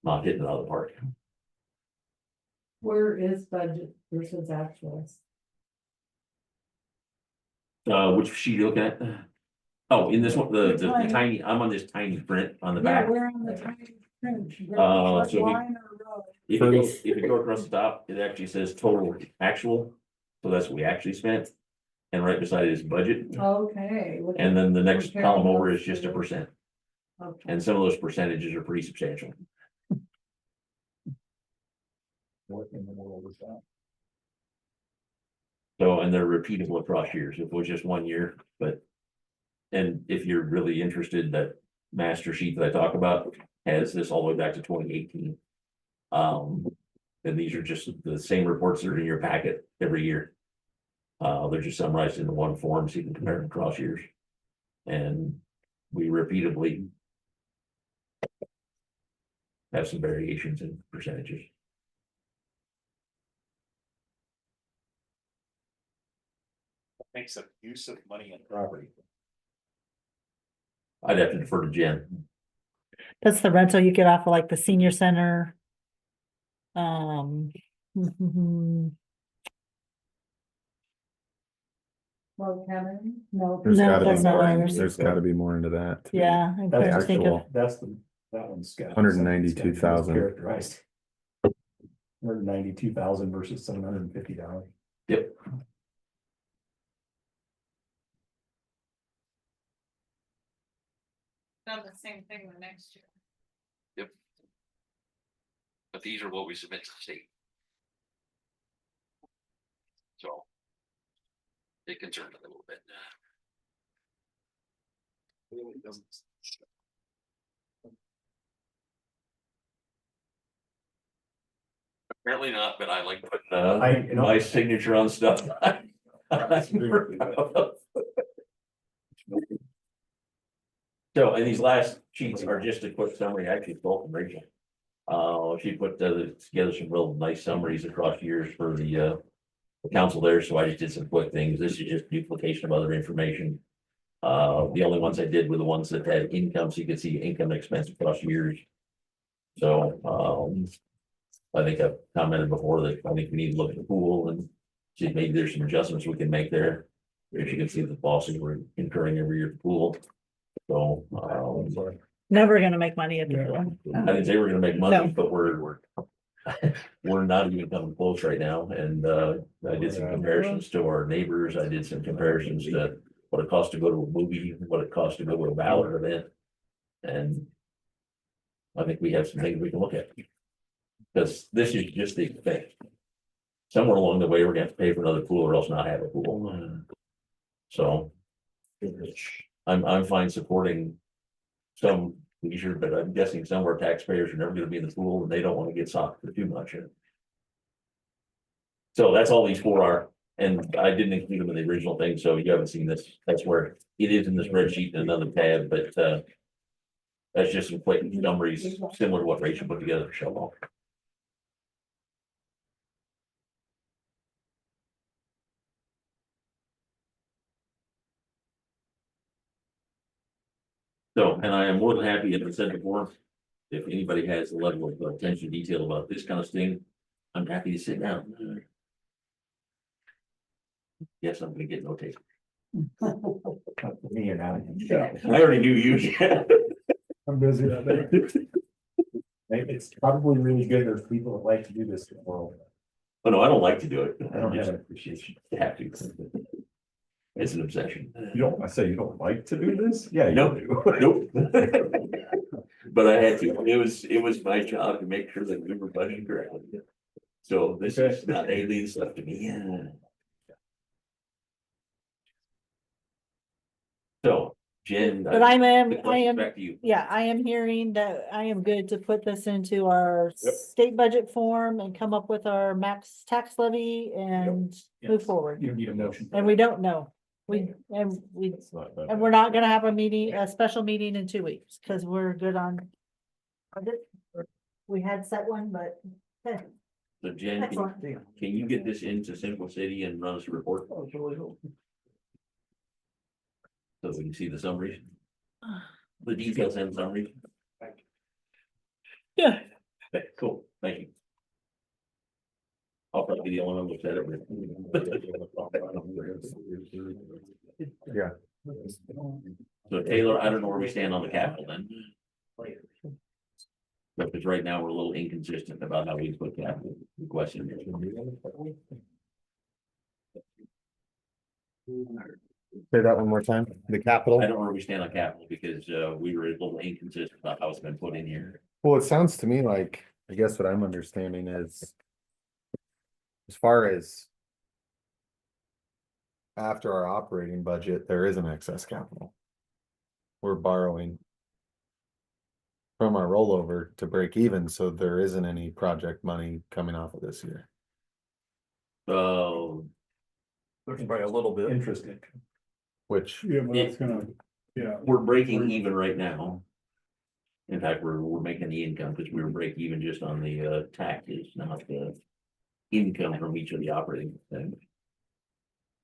not hitting it out of the park. Where is budget versus actuals? Which sheet you looking at? Oh, in this one, the Tiny. tiny, I'm on this tiny print on the Yeah, back. we're on the tiny print. So we- Line or row? If you go across the top, it actually says total actual, so that's what we actually spent. And right beside it is budget, Okay. look and at- then the next comparing column over those is just a two. percent. Okay. And some of those percentages are pretty substantial. What in the world is that? So, and they're repeatable across years. If it was just 1 year, but And if you're really interested, that master sheet that I talk about has this all the way back to 2018. And these are just the same reports that are in your packet every year. They're just summarized into one form, so you can compare them across years. And we repeatedly have some variations in percentages. Makes a use of money and property. I'd have to defer to Jen. That's the rental you get off of like the senior center. Well, Kevin, no. There's No, gotta be that's not more, ours. there's gotta be more into that. to be Yeah. I'm That's trying to think of, actual. That's that one's got. 192,000. Characterized. 192,000 versus $750. Yep. Done the same thing the next year. Yep. But these are what we submit to the state. So. They concerned a little bit. Really doesn't. Apparently not, but I like putting You know- my signature on stuff. So, and these last sheets are just a quick summary, actually, both from Rachel. She put together some real nice summaries across years for the council there, so I just did some quick things. This is just duplication of other information. The only ones I did were the ones that had income, so you could see income and expense across years. So, I think I've commented before that I think we need to look at the pool and see if maybe there's some adjustments we can make there. If you can see the losses we're incurring every year at the pool. So, never gonna make money at the pool. I didn't say we're gonna make money, No. but we're not even coming close right now, and I did some comparisons to our neighbors, I did some comparisons to what it costs to go to a movie, what it costs to go to a ballot event. And I think we have some things we can look at. Because this is just the expense. Somewhere along the way, we're gonna have to pay for another pool or else not have a pool. So. I'm fine supporting some leisure, but I'm guessing some of our taxpayers are never gonna be in the pool and they don't wanna get socked for too much. So that's all these four are, and I didn't include them in the original thing, so you haven't seen this. That's where it is in the spreadsheet in another tab, but that's just some quick summaries, similar to what Rachel put together for Shell. So, and I am more than happy, as I said before, if anybody has a level of attention to detail about this kind of thing, I'm happy to sit down. Yes, I'm gonna get notated. Me or not. I already knew you. I'm busy that day. It's probably really good. There's people that like to do this in the world. Oh, no, I don't like to do it. I don't have an appreciation. You have to. It's an obsession. You don't, I say you don't like to do this? Yeah, you Nope. do. Nope. But I had to, it was my job to make sure that we were budgeting correctly. So this is not alien stuff to me. So, Jen. But I am, the question's back to you. yeah, I am hearing that I am good to put this into our Yep. state budget form and come up with our max tax levy and move forward. You don't need a motion. And we don't know. And we're not gonna have a special meeting in 2 weeks, because we're good on. We had set one, but. So Jen, Excellent. can you get this into Central City and run us a report? So we can see the summaries. The details and summaries. Yeah. Okay, cool, thank you. I'll probably be the only one who looks at it. Yeah. So Taylor, I don't know where we stand on the capital then. Because right now we're a little inconsistent about how we put capital requests in. Say that one more time, the capital. I don't know where we stand on capital because we were a little inconsistent about how it's been put in here. Well, it sounds to me like, I guess what I'm understanding is. As far as. After our operating budget, there is an excess capital. we're borrowing from our rollover to break even, so there isn't any project money coming off of this year. So, There's probably a little bit interest income. Which, Yeah, but that's gonna, yeah. we're breaking even right now. In fact, we're making the income because we were break even just on the taxes, not the income from each of the operating things.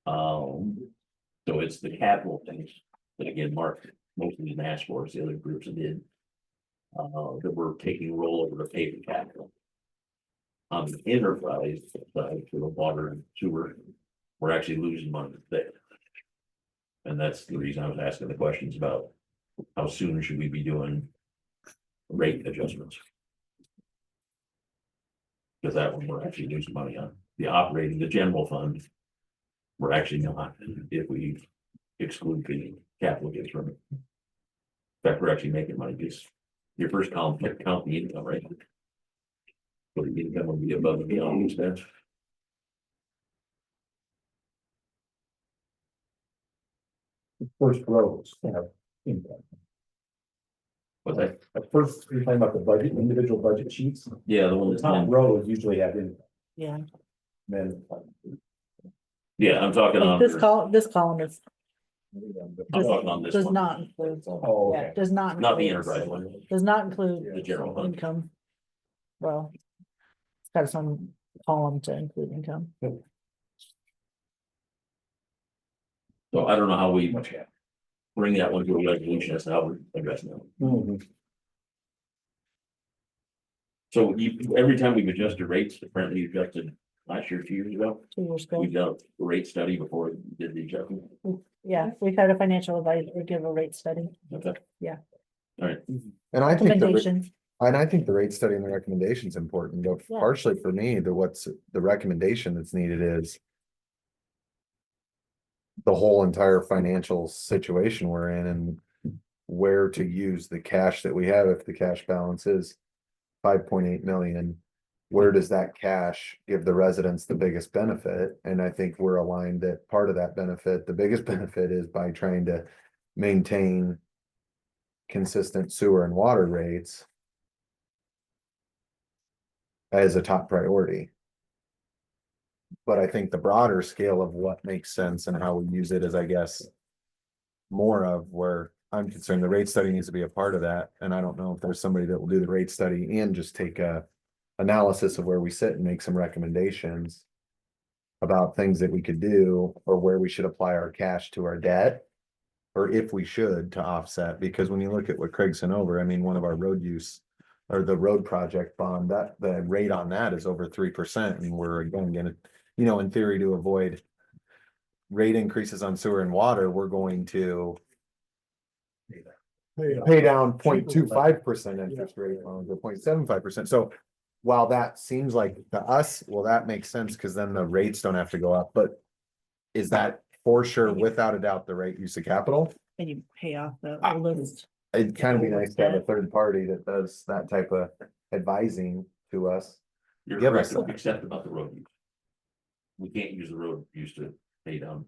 So it's the capital things that again, Mark mostly didn't ask for, it's the other groups that did. That we're taking rollover to pay for capital. On the enterprise side for the water and sewer, we're actually losing money there. And that's the reason I was asking the questions about how soon should we be doing rate adjustments? Because that one, we're actually losing money on. The operating, the general fund, we're actually not, if we exclude the capital gains from it. In fact, we're actually making money because your first column, count the income, right? So the income will be above and beyond expense. First rows have income. What's that? At first, you're talking about the budget, individual budget sheets. Yeah, the one The that's top rows usually have income. Yeah, Then. yeah, I'm talking on. this column is, I'm talking on this does one, not include, Oh, yeah, okay. does not. not the include- enterprise one, Does not include the general fund. income. Well, it's got some column to include income. So I don't know how we Much have. bring that one to a resolution as to how we're addressing it. So every time we've adjusted rates, apparently you adjusted last year, 2 years ago, 2 years ago. we've done a rate study before we did the adjustment. Yeah, we've had a financial advisor give a rate study, Okay. Yeah. All right, and I think the, recommendation. and I think the rate study and the recommendation is important, but Yeah. partially for me, the recommendation that's needed is the whole entire financial situation we're in and where to use the cash that we have. If the cash balance is 5.8 million, where does that cash give the residents the biggest benefit? And I think we're aligned that part of that benefit, the biggest benefit is by trying to maintain consistent sewer and water rates as a top priority. But I think the broader scale of what makes sense and how we use it is, I guess, more of where I'm concerned. The rate study needs to be a part of that. And I don't know if there's somebody that will do the rate study and just take a analysis of where we sit and make some recommendations about things that we could do or where we should apply our cash to our debt, or if we should to offset. Because when you look at what Craig sent over, I mean, one of our road use or the road project bond, that the rate on that is over 3%. And we're again gonna, you know, in theory, to avoid rate increases on sewer and water, we're going to pay down 0.25% interest rate loans or 0.75%. So while that seems like to us, well, that makes sense because then the rates don't have to go up. But is that for sure, without a doubt, the right use of capital? And you pay off the Ah. oldest. It'd kind of be nice to have a third party that does that type of advising to us. you're Give correct, us that. except about the road use. We can't use the road use to pay down.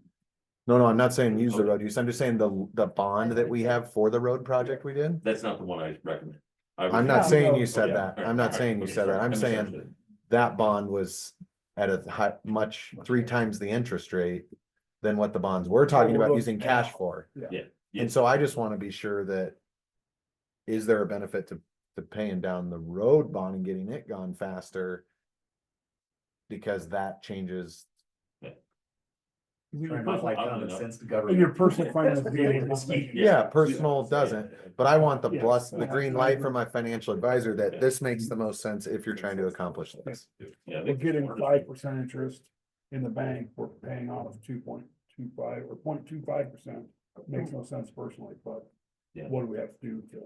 No, I'm not saying use the road use. I'm just saying the bond that we have for the road project we did. That's not the one I recommend. I'm not saying you said Okay, that. all right, I'm not all right, saying you okay, said that. sorry, I'm I saying misunderstood. that bond was at a high, much 3 times the interest rate than what the bonds we're talking about using cash for. Yeah. And so I just want to be sure that is there a benefit to paying down the road bond and getting it gone faster? Because that changes. Not like common sense to govern. Your personal finance. Yeah, personal doesn't, but I want the Yes. plus, the green light from my financial advisor that this makes the most sense if you're trying to accomplish this. Yeah, We're getting 5% interest in the bank, we're paying off 2.25 or 0.25%. Makes no sense personally, but Yeah. what do we have to do to?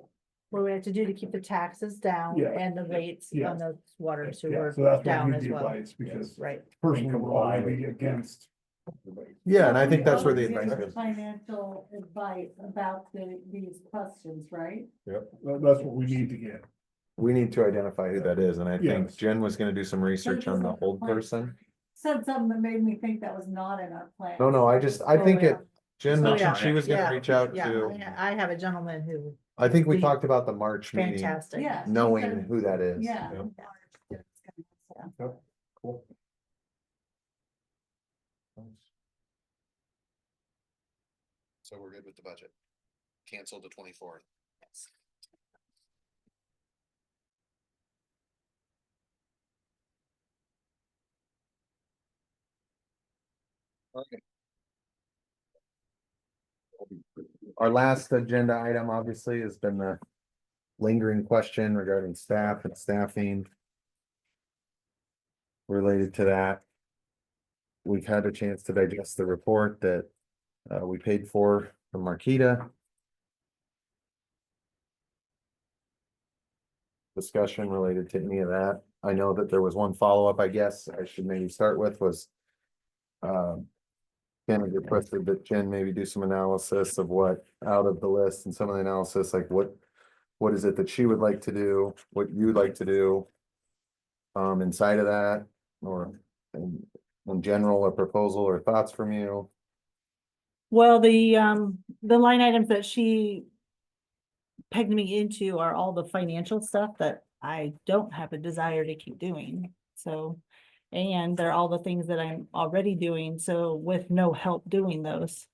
What do we have to do to keep the taxes down Yeah. and the rates Yeah. on the water and Yeah, sewer so that's what down we as need well? advice, because Right, personally, we're I be against. Yeah, and I think that's where the Always advice give is. Financial advice about these questions, right? That's what we need to get. We need to identify who that is, and I think Yes. Jen was gonna do some research on the old person. Said something that made me think that was not in our plan. No, I think it, Jen Oh, mentioned yeah, she was yeah, gonna reach out Yeah, to, I have a gentleman who, I think we the- talked about the March meeting, fantastic. Yeah. she knowing said- who that is. Yeah. Cool. So we're good with the budget. Cancel the 24th. Our last agenda item obviously has been the lingering question regarding staff and staffing. Related to that. We've had a chance to digest the report that we paid for from Marquita. Discussion related to any of that. I know that there was one follow-up, I guess I should maybe start with was. Ken had requested that Jen maybe do some analysis of what out of the list and some of the analysis, like what is it that she would like to do, what you'd like to do. Inside of that, or in general, a proposal or thoughts from you. well, the line items that she pegged me into are all the financial stuff that I don't have a desire to keep doing, so. And they're all the things that I'm already doing, so with no help doing those.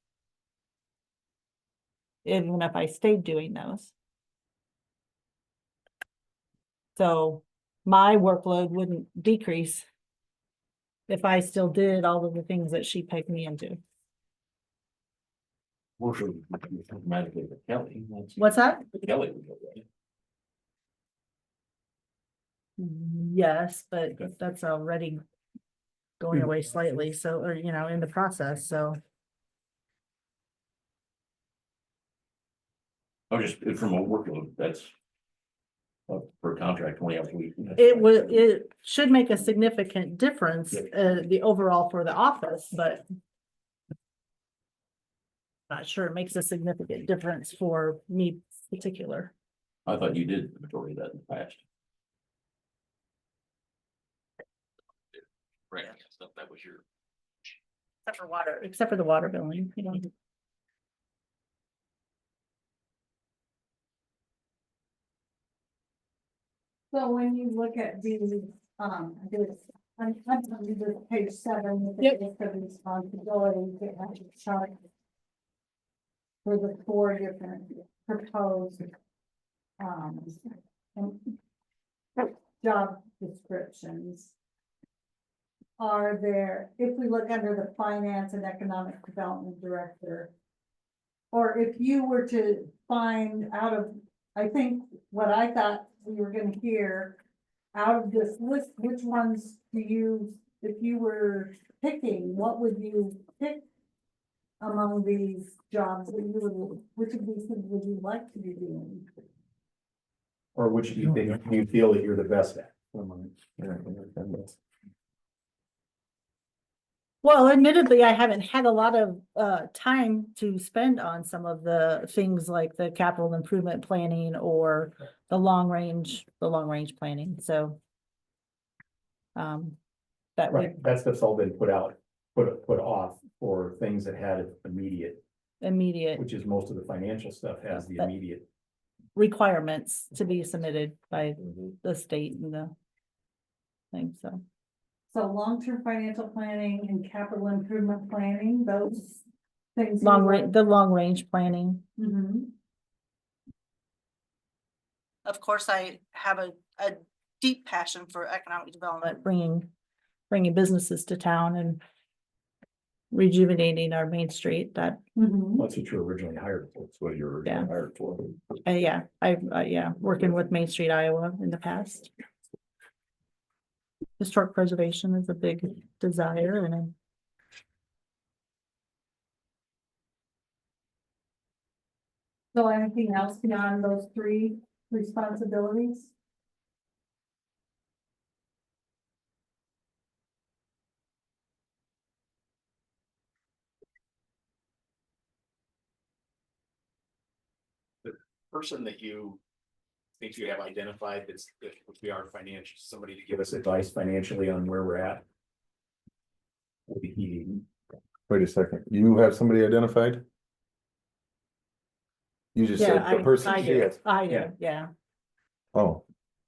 Even if I stayed doing those. So my workload wouldn't decrease. If I still did all of the things that she pegged me into. Automatically with Kelly. What's that? Kelly would go, right? Yes, but that's already going away slightly, so, or, in the process, so. I was just, from a workload, that's per contract, 20 hours a week. It should make a significant difference, the overall for the office, but. Not sure it makes a significant difference for me particular. I thought you did the majority of that in the past. Right, stuff that was your. Except for the water billing, So when you look at the, this, I'm this page 7, with the Yep. list of responsibilities that have to chart. For the 4 different proposed, and job descriptions. Are there, if we look under the finance and economic development director. Or if you were to find out of, I think what I thought we were gonna hear. Out of this list, which ones do you, if you were picking, what would you pick? Among these jobs that you would, which of these things would you like to be doing? Or which do you think you feel that you're the best at? Well, admittedly, I haven't had a lot of time to spend on some of the things like the capital improvement planning or the long range planning, so. That would, Right, that stuff's all been put off for things that had immediate, immediate which is most of the financial stuff has the But- immediate. requirements to be submitted by the state and the thing, so. So long-term financial planning and capital improvement planning, those things. The long range planning. Mhm. Of course, I have a deep passion for economic development, bringing businesses to town and rejuvenating our Main Street, that, Mhm. That's what you originally hired for. That's what you were Yeah. hired for. working with Main Street, Iowa in the past. Historic preservation is a big desire, and So anything else beyond those 3 responsibilities? Person that you think you have identified that's, that we are financial, somebody to give us advice financially on where we're at? Would be key. Wait a second, you have somebody identified? You just Yeah, said the person I she do, is. I Yeah. do, yeah. Oh,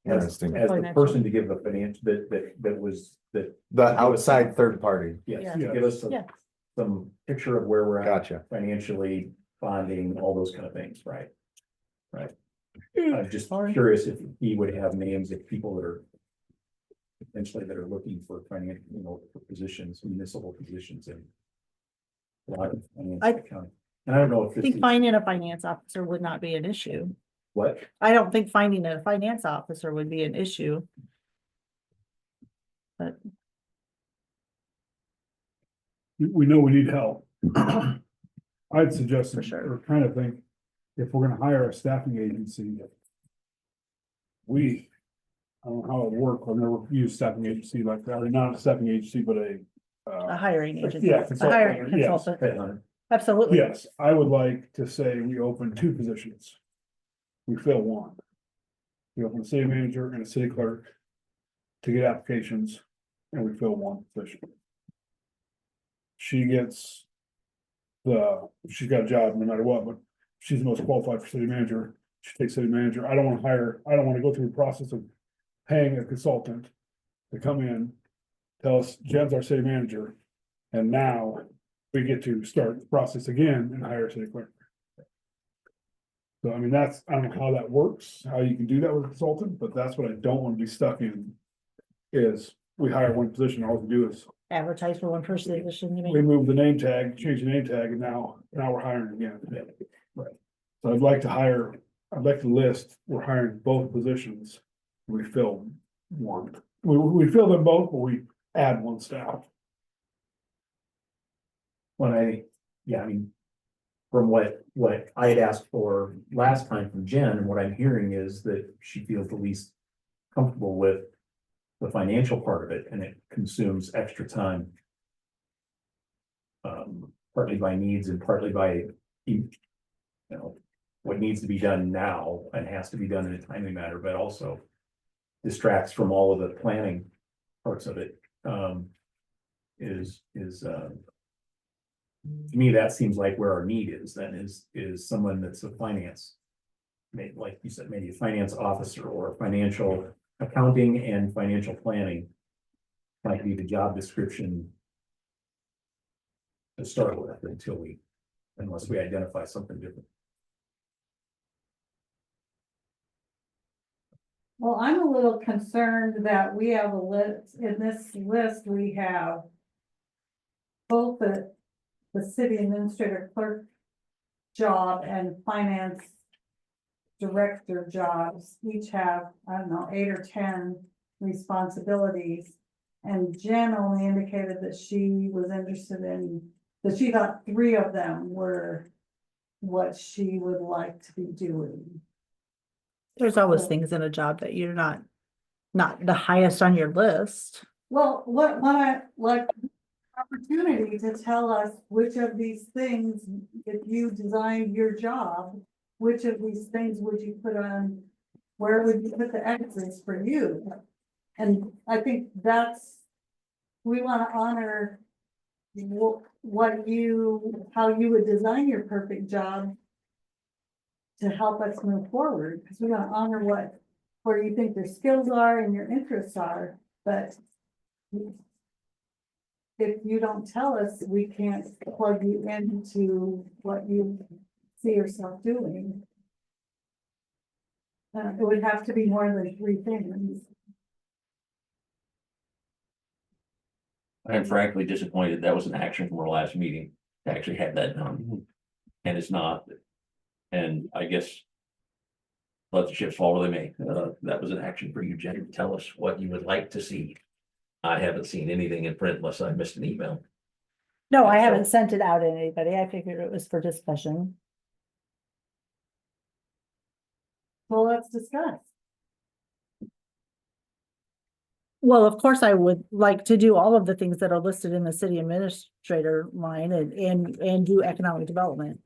As, interesting. as the Financial. person to give the finance, that was, that. The to give us outside some- third party. Yes, Yeah. to give us Yeah. some picture of where we're at. Gotcha. Financially, bonding, all those kind of things, right? Right. I'm just Sorry. curious if he would have names of people that are potentially that are looking for financial, for positions, municipal positions in a lot of finance I- accounting. And I don't know if I this think is finding a finance officer would not be an issue. what, I don't think finding a finance officer would be an issue. But We know we need help. I'd suggest, For sure. or kind of think, if we're gonna hire a staffing agency. I don't know how it works, I've never used staffing agency like that, or not a staffing agency, but a. a hiring agency, Yeah, a hiring consultant, yes. consultant, absolutely. Yes, I would like to say we open 2 positions. We fill 1. We open a city manager and a city clerk. To get applications, and we fill 1 position. She gets. She's got a job no matter what, but she's the most qualified for city manager. She takes city manager. I don't wanna go through the process of paying a consultant. To come in, tell us Jen's our city manager. And now we get to start the process again and hire a city clerk. So I mean, I don't know how that works, how you can do that with a consultant, but that's what I don't wanna be stuck in. Is we hire 1 position, all we do is Advertise for one person position, you we mean? move the name tag, change the name tag, and now we're hiring again. Right. So I'd like to list, we're hiring both positions. We fill 1. We fill them both, but we add 1 staff. I mean. From what I had asked for last time from Jen, and what I'm hearing is that she feels the least comfortable with. The financial part of it, and it consumes extra time. Partly by needs and partly by, what needs to be done now and has to be done in a timely manner, but also. Distracts from all of the planning parts of it, to me, that seems like where our need is, then is someone that's a finance. Maybe, like you said, maybe a finance officer or financial accounting and financial planning. Might be the job description. To start with unless we identify something different. Well, I'm a little concerned that we have a list, in this list, we have. Both the city administrator clerk job and finance. Director jobs each have, I don't know, 8 or 10 responsibilities. And Jen only indicated that she was interested in, that she thought 3 of them were. What she would like to be doing. There's always things in a job that you're not the highest on your list. Well, what I like opportunity to tell us which of these things, if you designed your job, which of these things would you put on, where would you put the emphasis for you? And I think we want to honor how you would design your perfect job to help us move forward, because we want to honor where you think your skills are and your interests are, but if you don't tell us, we can't plug you into what you see yourself doing. It would have to be more than 3 things. I'm frankly disappointed. That was an action from our last meeting to actually have that done. And it's not. And I guess. Let the chips fall where they may. That was an action for you, Jen, to tell us what you would like to see. I haven't seen anything in print unless I missed an email. No, I haven't sent it out to anybody. I figured it was for discussion. Well, let's discuss. Well, of course, I would like to do all of the things that are listed in the city administrator line and do economic development.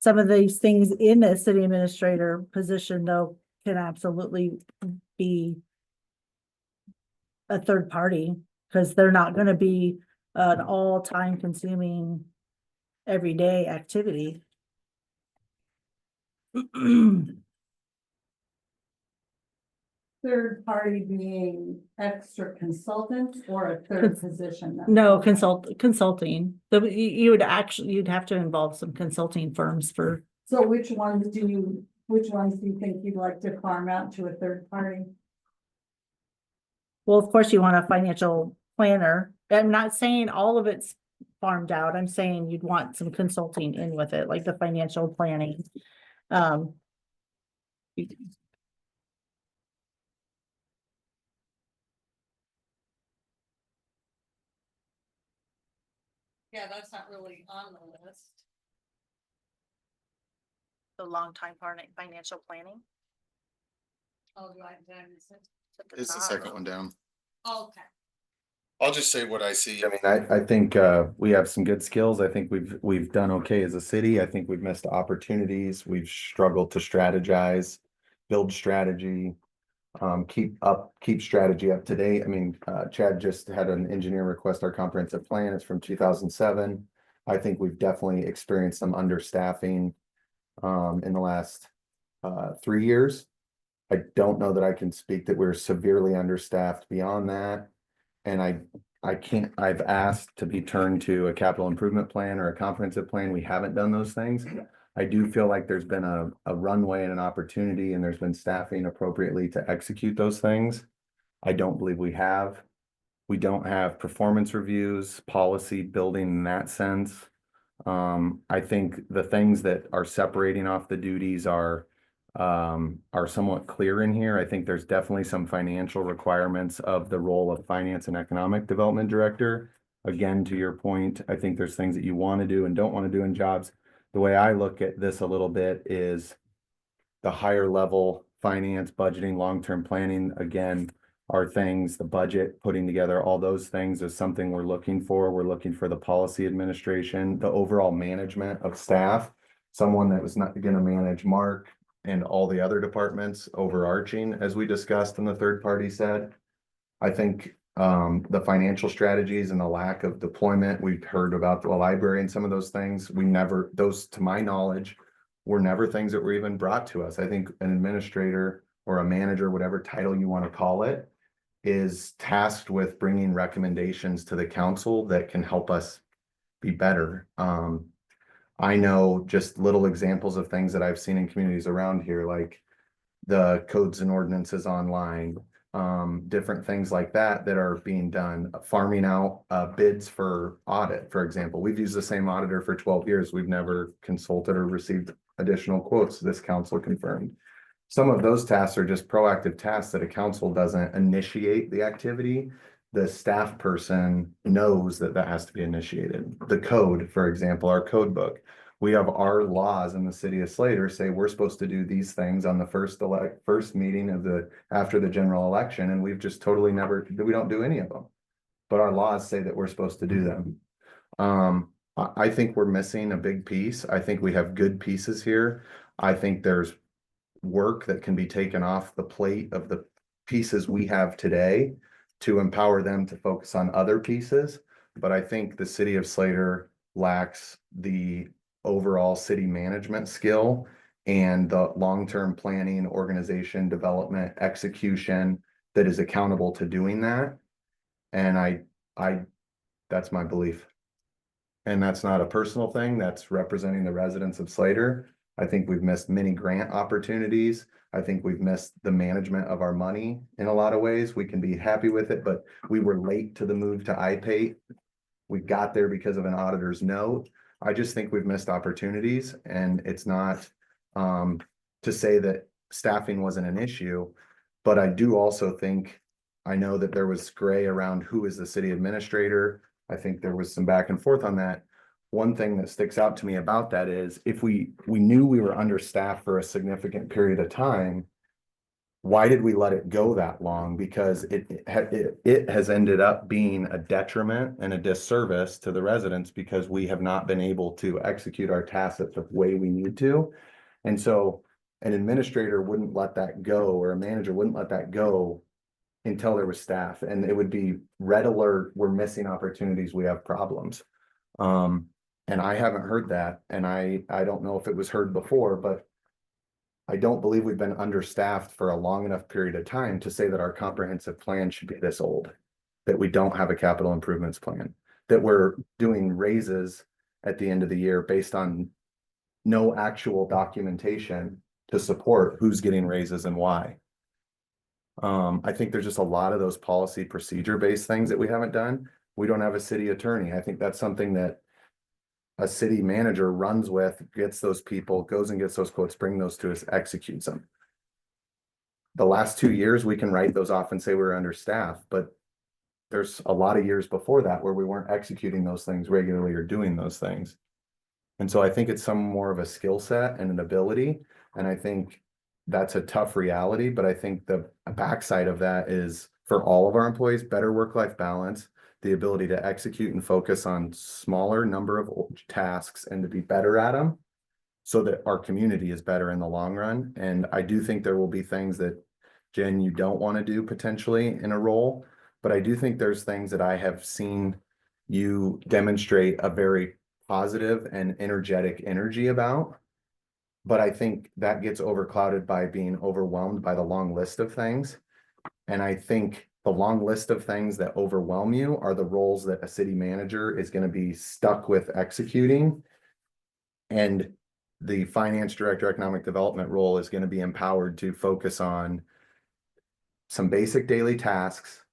Some of these things in the city administrator position, though, can absolutely be a third party, because they're not gonna be an all time consuming everyday activity. Third party being extra consultant or a third position? that's No, full-time? consulting, you would actually, you'd have to involve some consulting firms for, So which ones do you think you'd like to farm out to a third party? well, of course, you want a financial planner. I'm not saying all of it's farmed out. I'm saying you'd want some consulting in with it, like the financial planning. Um. Yeah, that's not really on the list. The long time financial planning. Oh, do I miss it? It's the second one down. Okay. I'll just say what I see. I mean, I think we have some good skills. I think we've done okay as a city. I think we've missed opportunities. We've struggled to strategize, build strategy, keep strategy up to date. I mean, Chad just had an engineer request our comprehensive plan. It's from 2007. I think we've definitely experienced some understaffing in the last 3 years. I don't know that I can speak that we're severely understaffed beyond that. And I can't, I've asked to be turned to a capital improvement plan or a comprehensive plan. We haven't done those things. I do feel like there's been a runway and an opportunity, and there's been staffing appropriately to execute those things. I don't believe we have. We don't have performance reviews, policy building in that sense. I think the things that are separating off the duties are somewhat clear in here. I think there's definitely some financial requirements of the role of finance and economic development director. Again, to your point, I think there's things that you want to do and don't want to do in jobs. The way I look at this a little bit is the higher level finance, budgeting, long-term planning, again, are things, the budget, putting together all those things is something we're looking for. We're looking for the policy administration, the overall management of staff, someone that was not going to manage Mark and all the other departments overarching, as we discussed and the third party said. I think the financial strategies and the lack of deployment, we've heard about the library and some of those things. Those, to my knowledge, were never things that were even brought to us. I think an administrator or a manager, whatever title you want to call it, is tasked with bringing recommendations to the council that can help us be better. I know just little examples of things that I've seen in communities around here, like the codes and ordinances online, different things like that that are being done, farming out bids for audit, for example. We've used the same auditor for 12 years. We've never consulted or received additional quotes. This council confirmed. Some of those tasks are just proactive tasks that a council doesn't initiate the activity. The staff person knows that that has to be initiated. The code, for example, our code book. We have our laws in the city of Slater say we're supposed to do these things on the first meeting after the general election, and we've just totally we don't do any of them. But our laws say that we're supposed to do them. I think we're missing a big piece. I think we have good pieces here. I think there's work that can be taken off the plate of the pieces we have today to empower them to focus on other pieces. But I think the city of Slater lacks the overall city management skill and the long-term planning, organization, development, execution that is accountable to doing that. And that's my belief. And that's not a personal thing. That's representing the residents of Slater. I think we've missed many grant opportunities. I think we've missed the management of our money in a lot of ways. We can be happy with it, but we were late to the move to iPay. We got there because of an auditor's note. I just think we've missed opportunities, and it's not to say that staffing wasn't an issue, but I do also think, I know that there was gray around who is the city administrator. I think there was some back and forth on that. One thing that sticks out to me about that is if we knew we were understaffed for a significant period of time, why did we let it go that long? Because it has ended up being a detriment and a disservice to the residents because we have not been able to execute our tasks the way we need to. And so an administrator wouldn't let that go, or a manager wouldn't let that go until there was staff, and it would be red alert, we're missing opportunities, we have problems. And I haven't heard that, and I don't know if it was heard before, but I don't believe we've been understaffed for a long enough period of time to say that our comprehensive plan should be this old. That we don't have a capital improvements plan, that we're doing raises at the end of the year based on no actual documentation to support who's getting raises and why. I think there's just a lot of those policy procedure based things that we haven't done. We don't have a city attorney. I think that's something that a city manager runs with, gets those people, goes and gets those quotes, bring those to us, executes them. The last 2 years, we can write those off and say we're understaffed, but there's a lot of years before that where we weren't executing those things regularly or doing those things. And so I think it's some more of a skill set and an ability. And I think that's a tough reality, but I think the backside of that is for all of our employees, better work-life balance, the ability to execute and focus on smaller number of tasks and to be better at them so that our community is better in the long run. And I do think there will be things that, Jen, you don't want to do potentially in a role, but I do think there's things that I have seen you demonstrate a very positive and energetic energy about. But I think that gets overclouded by being overwhelmed by the long list of things. And I think the long list of things that overwhelm you are the roles that a city manager is going to be stuck with executing. And the finance director, economic development role is going to be empowered to focus on some basic daily tasks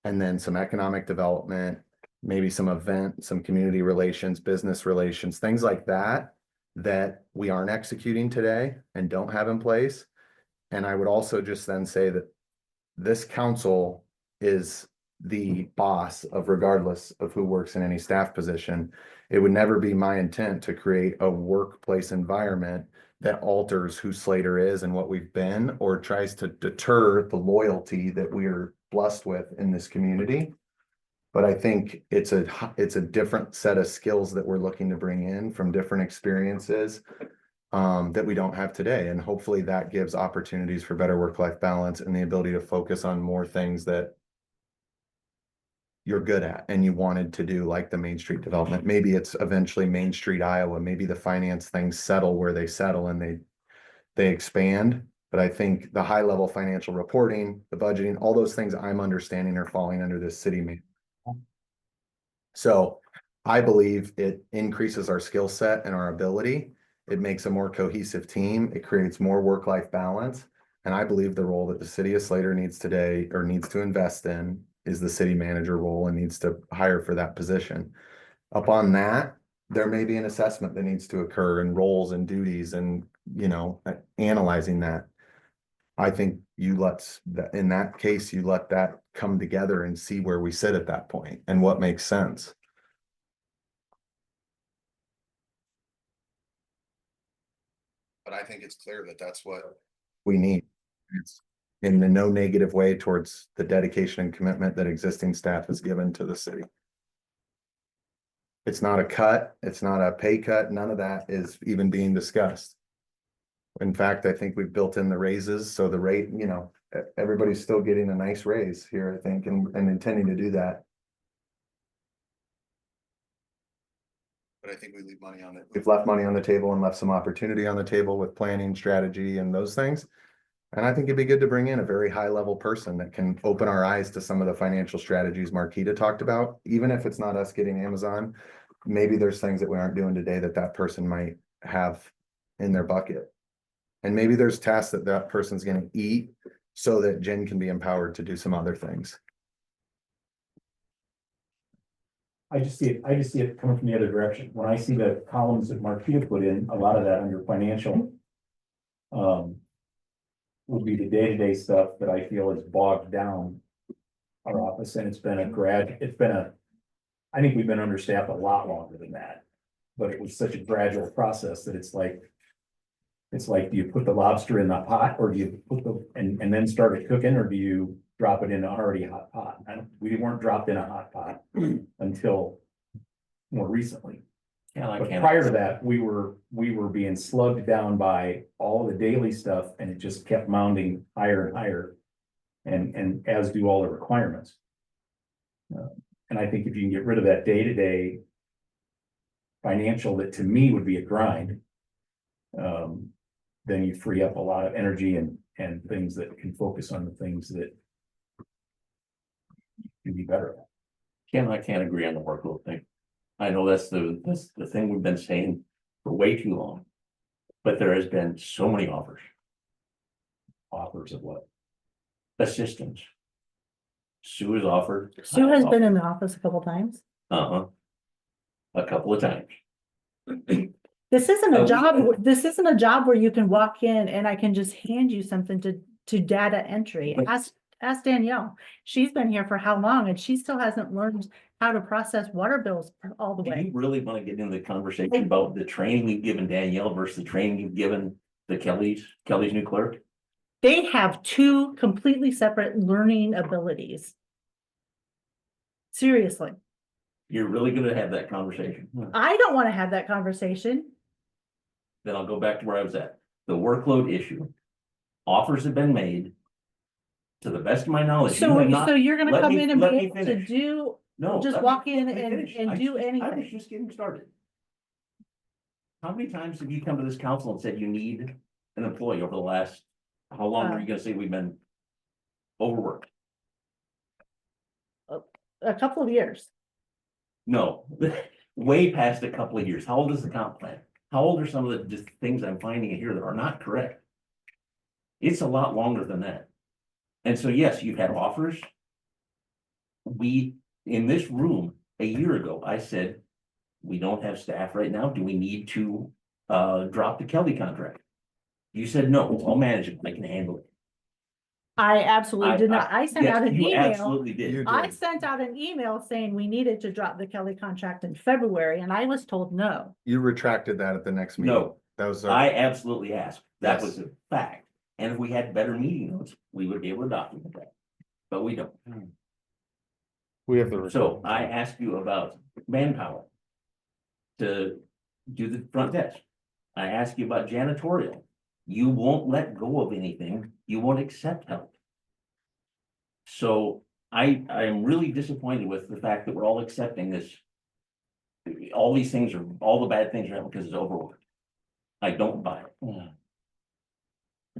and then some economic development, maybe some event, some community relations, business relations, things like that, that we aren't executing today and don't have in place. And I would also just then say that this council is the boss of regardless of who works in any staff position. It would never be my intent to create a workplace environment that alters who Slater is and what we've been, or tries to deter the loyalty that we're blessed with in this community. But I think it's a different set of skills that we're looking to bring in from different experiences that we don't have today. And hopefully that gives opportunities for better work-life balance and the ability to focus on more things that you're good at and you wanted to do, like the Main Street development. Maybe it's eventually Main Street, Iowa. Maybe the finance things settle where they settle and they expand. But I think the high level financial reporting, the budgeting, all those things I'm understanding are falling under this city manager. So I believe it increases our skill set and our ability. It makes a more cohesive team. It creates more work-life balance. And I believe the role that the city of Slater needs today, or needs to invest in, is the city manager role and needs to hire for that position. Upon that, there may be an assessment that needs to occur and roles and duties and, analyzing that. I think in that case, you let that come together and see where we sit at that point and what makes sense. But I think it's clear that that's what we need. It's in the no negative way towards the dedication and commitment that existing staff has given to the city. It's not a cut. It's not a pay cut. None of that is even being discussed. In fact, I think we've built in the raises. So the rate, everybody's still getting a nice raise here, I think, and intending to do that. But I think we leave money on it. We've left money on the table and left some opportunity on the table with planning, strategy, and those things. And I think it'd be good to bring in a very high level person that can open our eyes to some of the financial strategies Marquita talked about. Even if it's not us getting Amazon, maybe there's things that we aren't doing today that person might have in their bucket. And maybe there's tasks that person's going to eat so that Jen can be empowered to do some other things. I just see it coming from the other direction. When I see the columns that Marquita put in, a lot of that under financial would be the day-to-day stuff that I feel is bogged down our office, and I think we've been understaffed a lot longer than that. But it was such a gradual process that it's like, do you put the lobster in the pot, or do you put and then start it cooking, or do you drop it in an already hot pot? We weren't dropped in a hot pot until more recently. But prior to that, we were being slugged down by all the daily stuff, and it just kept mounting higher and higher. and as do all the requirements. And I think if you can get rid of that day-to-day financial, that to me would be a grind, then you free up a lot of energy and things that can focus on the things that you'd be better at. I can't agree on the workload thing. I know that's the thing we've been saying for way too long. But there has been so many offers. Offers of what? Assistance. Sue has offered. Sue has been in the office a couple times. Uh-huh. A couple of times. This isn't a we- this isn't a job where you can walk in and I can just hand you something to data entry. But- Ask Danielle. She's been here for how long and she still hasn't learned how to process water bills all the Do way. you really want to get into the conversation about the training you've given Danielle versus the training you've given the Kelly's new clerk? They have two completely separate learning abilities. Seriously, You're really gonna have that conversation? I don't want to have that conversation. Then I'll go back to where I was at. The workload issue. Offers have been made. To the best of my knowledge, you So, have not. so you're gonna let come me- in and let be me able to finish. do, No. just let me- walk in let me and- finish. and I do just- I was anything. just getting started. How many times have you come to this council and said you need an employee over the last, how long are you gonna say we've been overworked? a couple of years. No, way past a couple of years. How old is the comp plan? How old are some of the just things I'm finding here that are not correct? It's a lot longer than that. And so, yes, you've had offers. We, in this room, a year ago, I said, we don't have staff right now. Do we need to drop the Kelly contract? You said, no, I'll manage it. I can handle it. I absolutely did not. I sent Yes, out an you email. absolutely did. You I did. sent out an email saying we needed to drop the Kelly contract in February and I was told no. You retracted that at the next meeting. No, That was, I absolutely asked. That Yes. was a fact. And if we had better meeting notes, we would be able to document that. But we don't. we have the. So I asked you about manpower to do the front desk. I asked you about janitorial. You won't let go of anything. You won't accept help. So I am really disappointed with the fact that we're all accepting this. All these things are, all the bad things are happening because it's overworked. I don't buy it.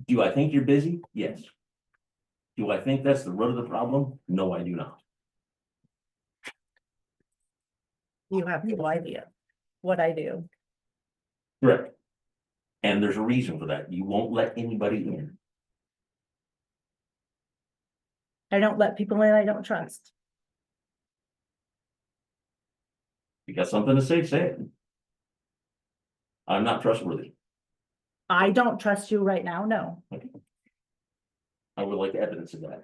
Do I think you're busy? Yes. Do I think that's the root of the problem? No, I do not. You have no idea what I do. Correct. And there's a reason for that. You won't let anybody in. I don't let people in I don't trust. You got something to say, say it. I'm not trustworthy. I don't trust you right now, no. I would like evidence of that.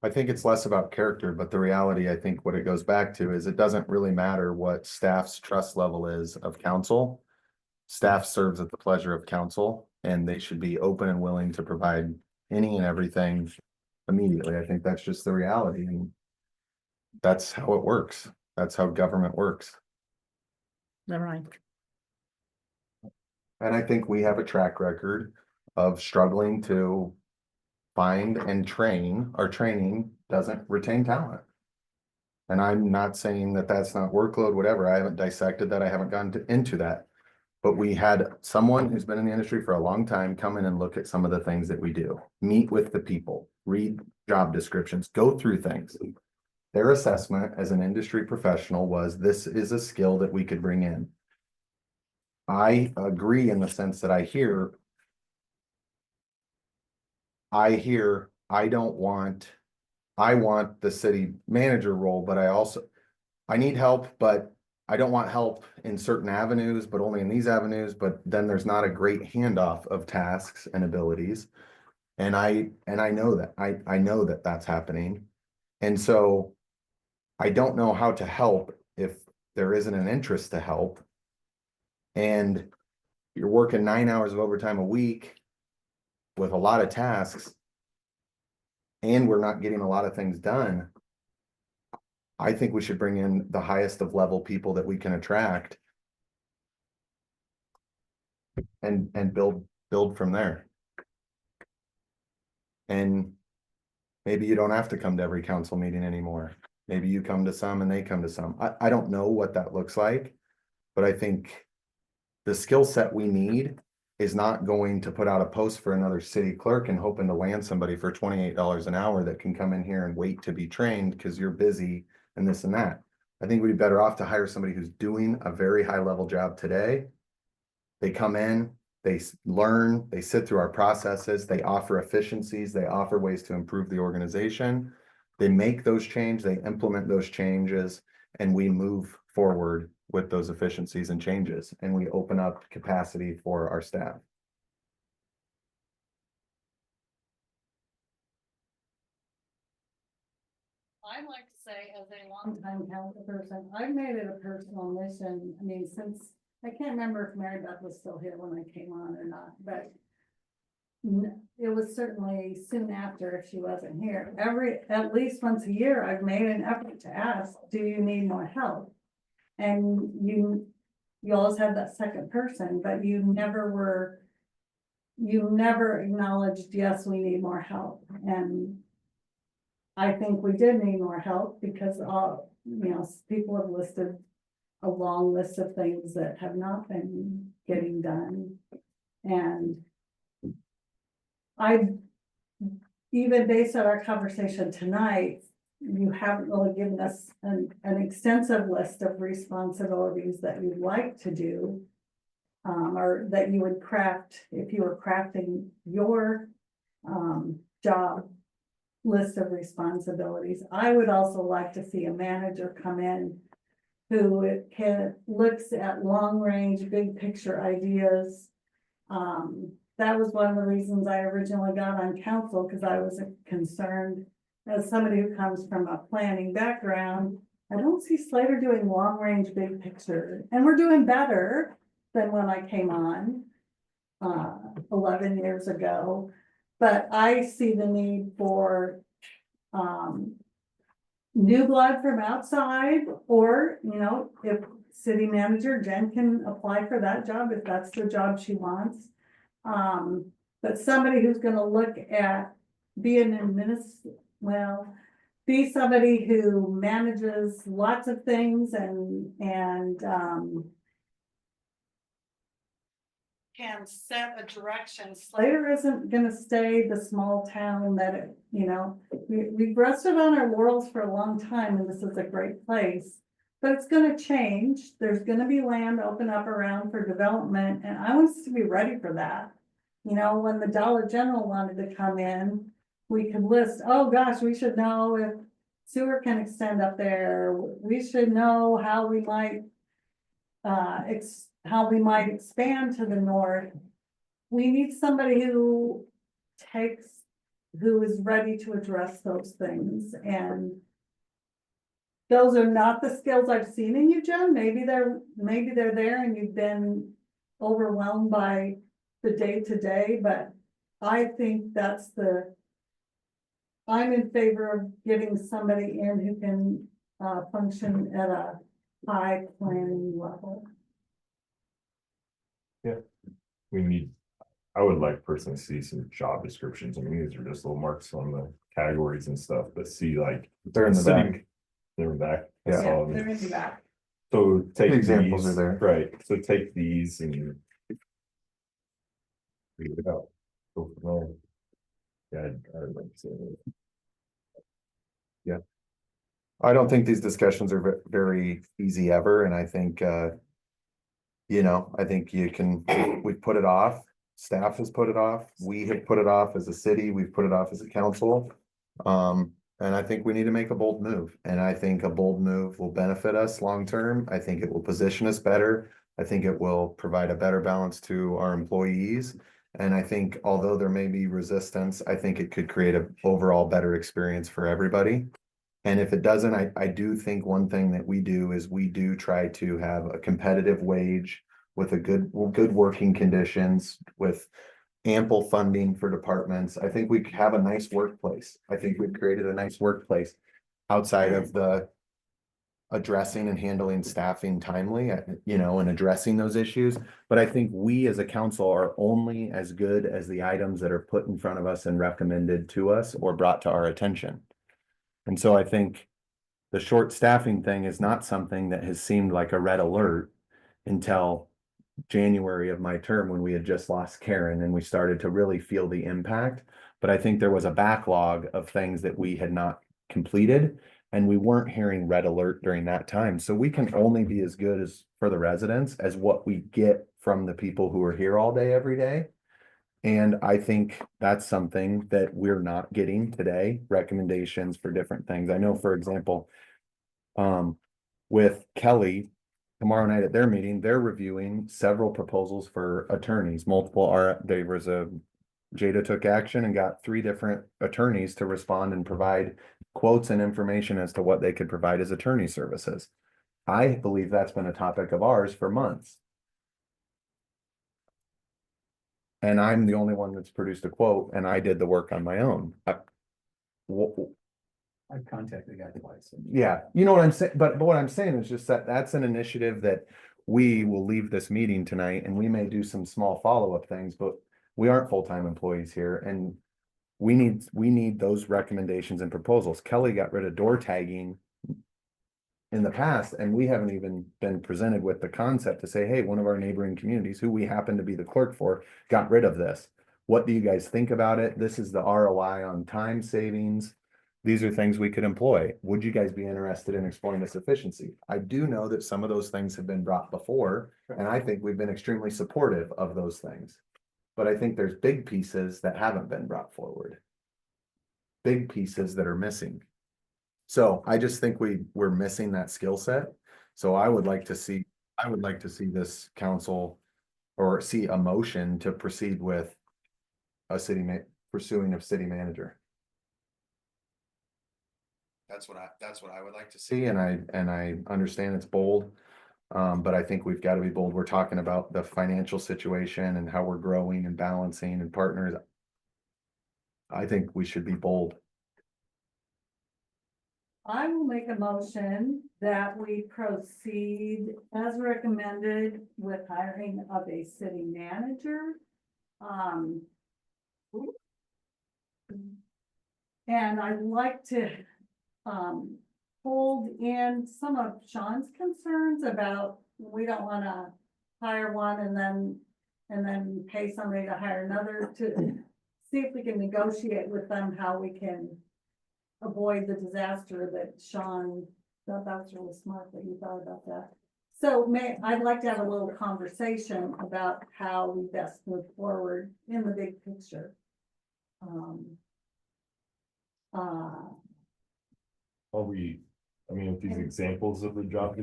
I think it's less about character, but the reality, I think what it goes back to is it doesn't really matter what staff's trust level is of council. Staff serves at the pleasure of council and they should be open and willing to provide any and everything immediately. I think that's just the reality and that's how it works. That's how government works. Never mind. And I think we have a track record of struggling to find and train. Our training doesn't retain talent. And I'm not saying that that's not workload, whatever. I haven't dissected that. I haven't gone into that. But we had someone who's been in the industry for a long time come in and look at some of the things that we do. Meet with the people, read job descriptions, go through things. Their assessment as an industry professional was this is a skill that we could bring in. I agree in the sense that I want the city manager role, but I need help, but I don't want help in certain avenues, but only in these avenues, but then there's not a great handoff of tasks and abilities. And I know that, I know that that's happening. And so I don't know how to help if there isn't an interest to help. And you're working 9 hours of overtime a week with a lot of tasks. And we're not getting a lot of things done. I think we should bring in the highest of level people that we can attract. And build from there. And maybe you don't have to come to every council meeting anymore. Maybe you come to some and they come to some. I don't know what that looks like. But I think the skill set we need is not going to put out a post for another city clerk and hoping to land somebody for $28 an hour that can come in here and wait to be trained because you're busy and this and that. I think we'd be better off to hire somebody who's doing a very high level job today. They come in, they learn, they sit through our processes, they offer efficiencies, they offer ways to improve the organization. They make those changes, they implement those changes, and we move forward with those efficiencies and changes, and we open up capacity for our staff. I'd like to say, as a longtime council person, I've made it a personal mission, I mean, since, I can't remember if Mary Beth was still here when I came on or not, but it was certainly soon after if she wasn't here. At least once a year, I've made an effort to ask, do you need more help? And you always had that second person, but you never acknowledged, yes, we need more help. And I think we did need more help because people have listed a long list of things that have not been getting done. And even based on our conversation tonight, you haven't really given us an extensive list of responsibilities that you'd like to do. Or that you would craft if you were crafting your job list of responsibilities. I would also like to see a manager come in who looks at long range, big picture ideas. That was one of the reasons I originally got on council, because I was concerned as somebody who comes from a planning background. I don't see Slater doing long range, big picture, and we're doing better than when I came on 11 years ago. But I see the need for new blood from outside, or, if city manager Jen can apply for that job, if that's the job she wants. But somebody who's gonna look at being be somebody who manages lots of things and can set a direction. Slater isn't gonna stay the small town that we've rested on our laurels for a long time, and this is a great place. But it's gonna change. There's gonna be land open up around for development, and I want us to be ready for that. When the Dollar General wanted to come in, we could list, oh gosh, we should know if sewer can extend up there. We should know how we might expand to the north. We need somebody who is ready to address those things, and those are not the skills I've seen in you, Jen. Maybe they're there and you've been overwhelmed by the day-to-day, but I think I'm in favor of getting somebody in who can function at a high planning level. I would like personally see some job descriptions. I mean, these are just little marks on the categories and stuff, but see like. They're in the back. They're in the back. Yeah. They're in the back. So take The examples these, are there. right, so take these and. Figure it out. Go from there. Yeah, I'd like to say that. I don't think these discussions are very easy ever, and I think, I think we've put it off, staff has put it off, we have put it off as a city, we've put it off as a council. And I think we need to make a bold move, and I think a bold move will benefit us long-term. I think it will position us better. I think it will provide a better balance to our employees. And I think although there may be resistance, I think it could create an overall better experience for everybody. And if it doesn't, I do think one thing that we do is we do try to have a competitive wage with a good working conditions, with ample funding for departments. I think we have a nice workplace. I think we've created a nice workplace outside of the addressing and handling staffing timely, you know, and addressing those issues. But I think we as a council are only as good as the items that are put in front of us and recommended to us or brought to our attention. And so I think the short staffing thing is not something that has seemed like a red alert until January of my term, when we had just lost Karen and we started to really feel the impact. But I think there was a backlog of things that we had not completed, and we weren't hearing red alert during that time. So we can only be as good as for the residents as what we get from the people who are here all day, every day. And I think that's something that we're not getting today, recommendations for different things. I know, for example, with Kelly, tomorrow night at their meeting, they're reviewing several proposals for attorneys, there was Jada took action and got 3 different attorneys to respond and provide quotes and information as to what they could provide as attorney services. I believe that's been a topic of ours for months. And I'm the only one that's produced a quote, and I did the work on my own. I've contacted the guy twice. Yeah, you know what I'm saying, but what I'm saying is just that that's an initiative that we will leave this meeting tonight, and we may do some small follow-up things, but we aren't full-time employees here, and we need those recommendations and proposals. Kelly got rid of door tagging in the past, and we haven't even been presented with the concept to say, hey, one of our neighboring communities, who we happen to be the clerk for, got rid of this. What do you guys think about it? This is the ROI on time savings. These are things we could employ. Would you guys be interested in exploring this efficiency? I do know that some of those things have been brought before, and I think we've been extremely supportive of those things. But I think there's big pieces that haven't been brought forward. Big pieces that are missing. So I just think we're missing that skill set. So I would like to see this council or see a motion to proceed with pursuing a city manager. That's what I would like to see, and I understand it's bold. But I think we've got to be bold. We're talking about the financial situation and how we're growing and balancing and partners. I think we should be bold. I will make a motion that we proceed as recommended with hiring of a city manager. And I'd like to, hold in some of Sean's concerns about, we don't wanna hire one and then pay somebody to hire another, to see if we can negotiate with them how we can avoid the disaster that Sean, that's really smart that you thought about that. So I'd like to have a little conversation about how we best move forward in the big picture. Are we, I mean, with these examples of the job,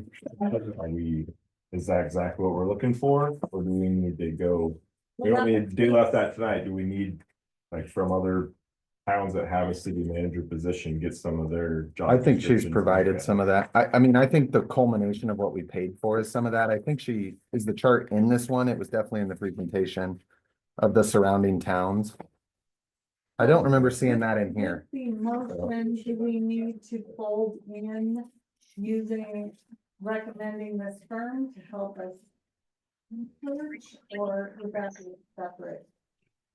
is that exactly what we're looking for? Or do we need to go, we don't need to do that tonight, do we need, like, from other towns that have a city manager position, get some of their job? I think she's descriptions? provided Okay. some of that. I mean, I think the culmination of what we paid for is some of that. I think she is the chart in this one. It was definitely in the presentation of the surrounding towns. I don't remember seeing that in here. The motion, do we need to fold in recommending this firm to help us research, or would that be a separate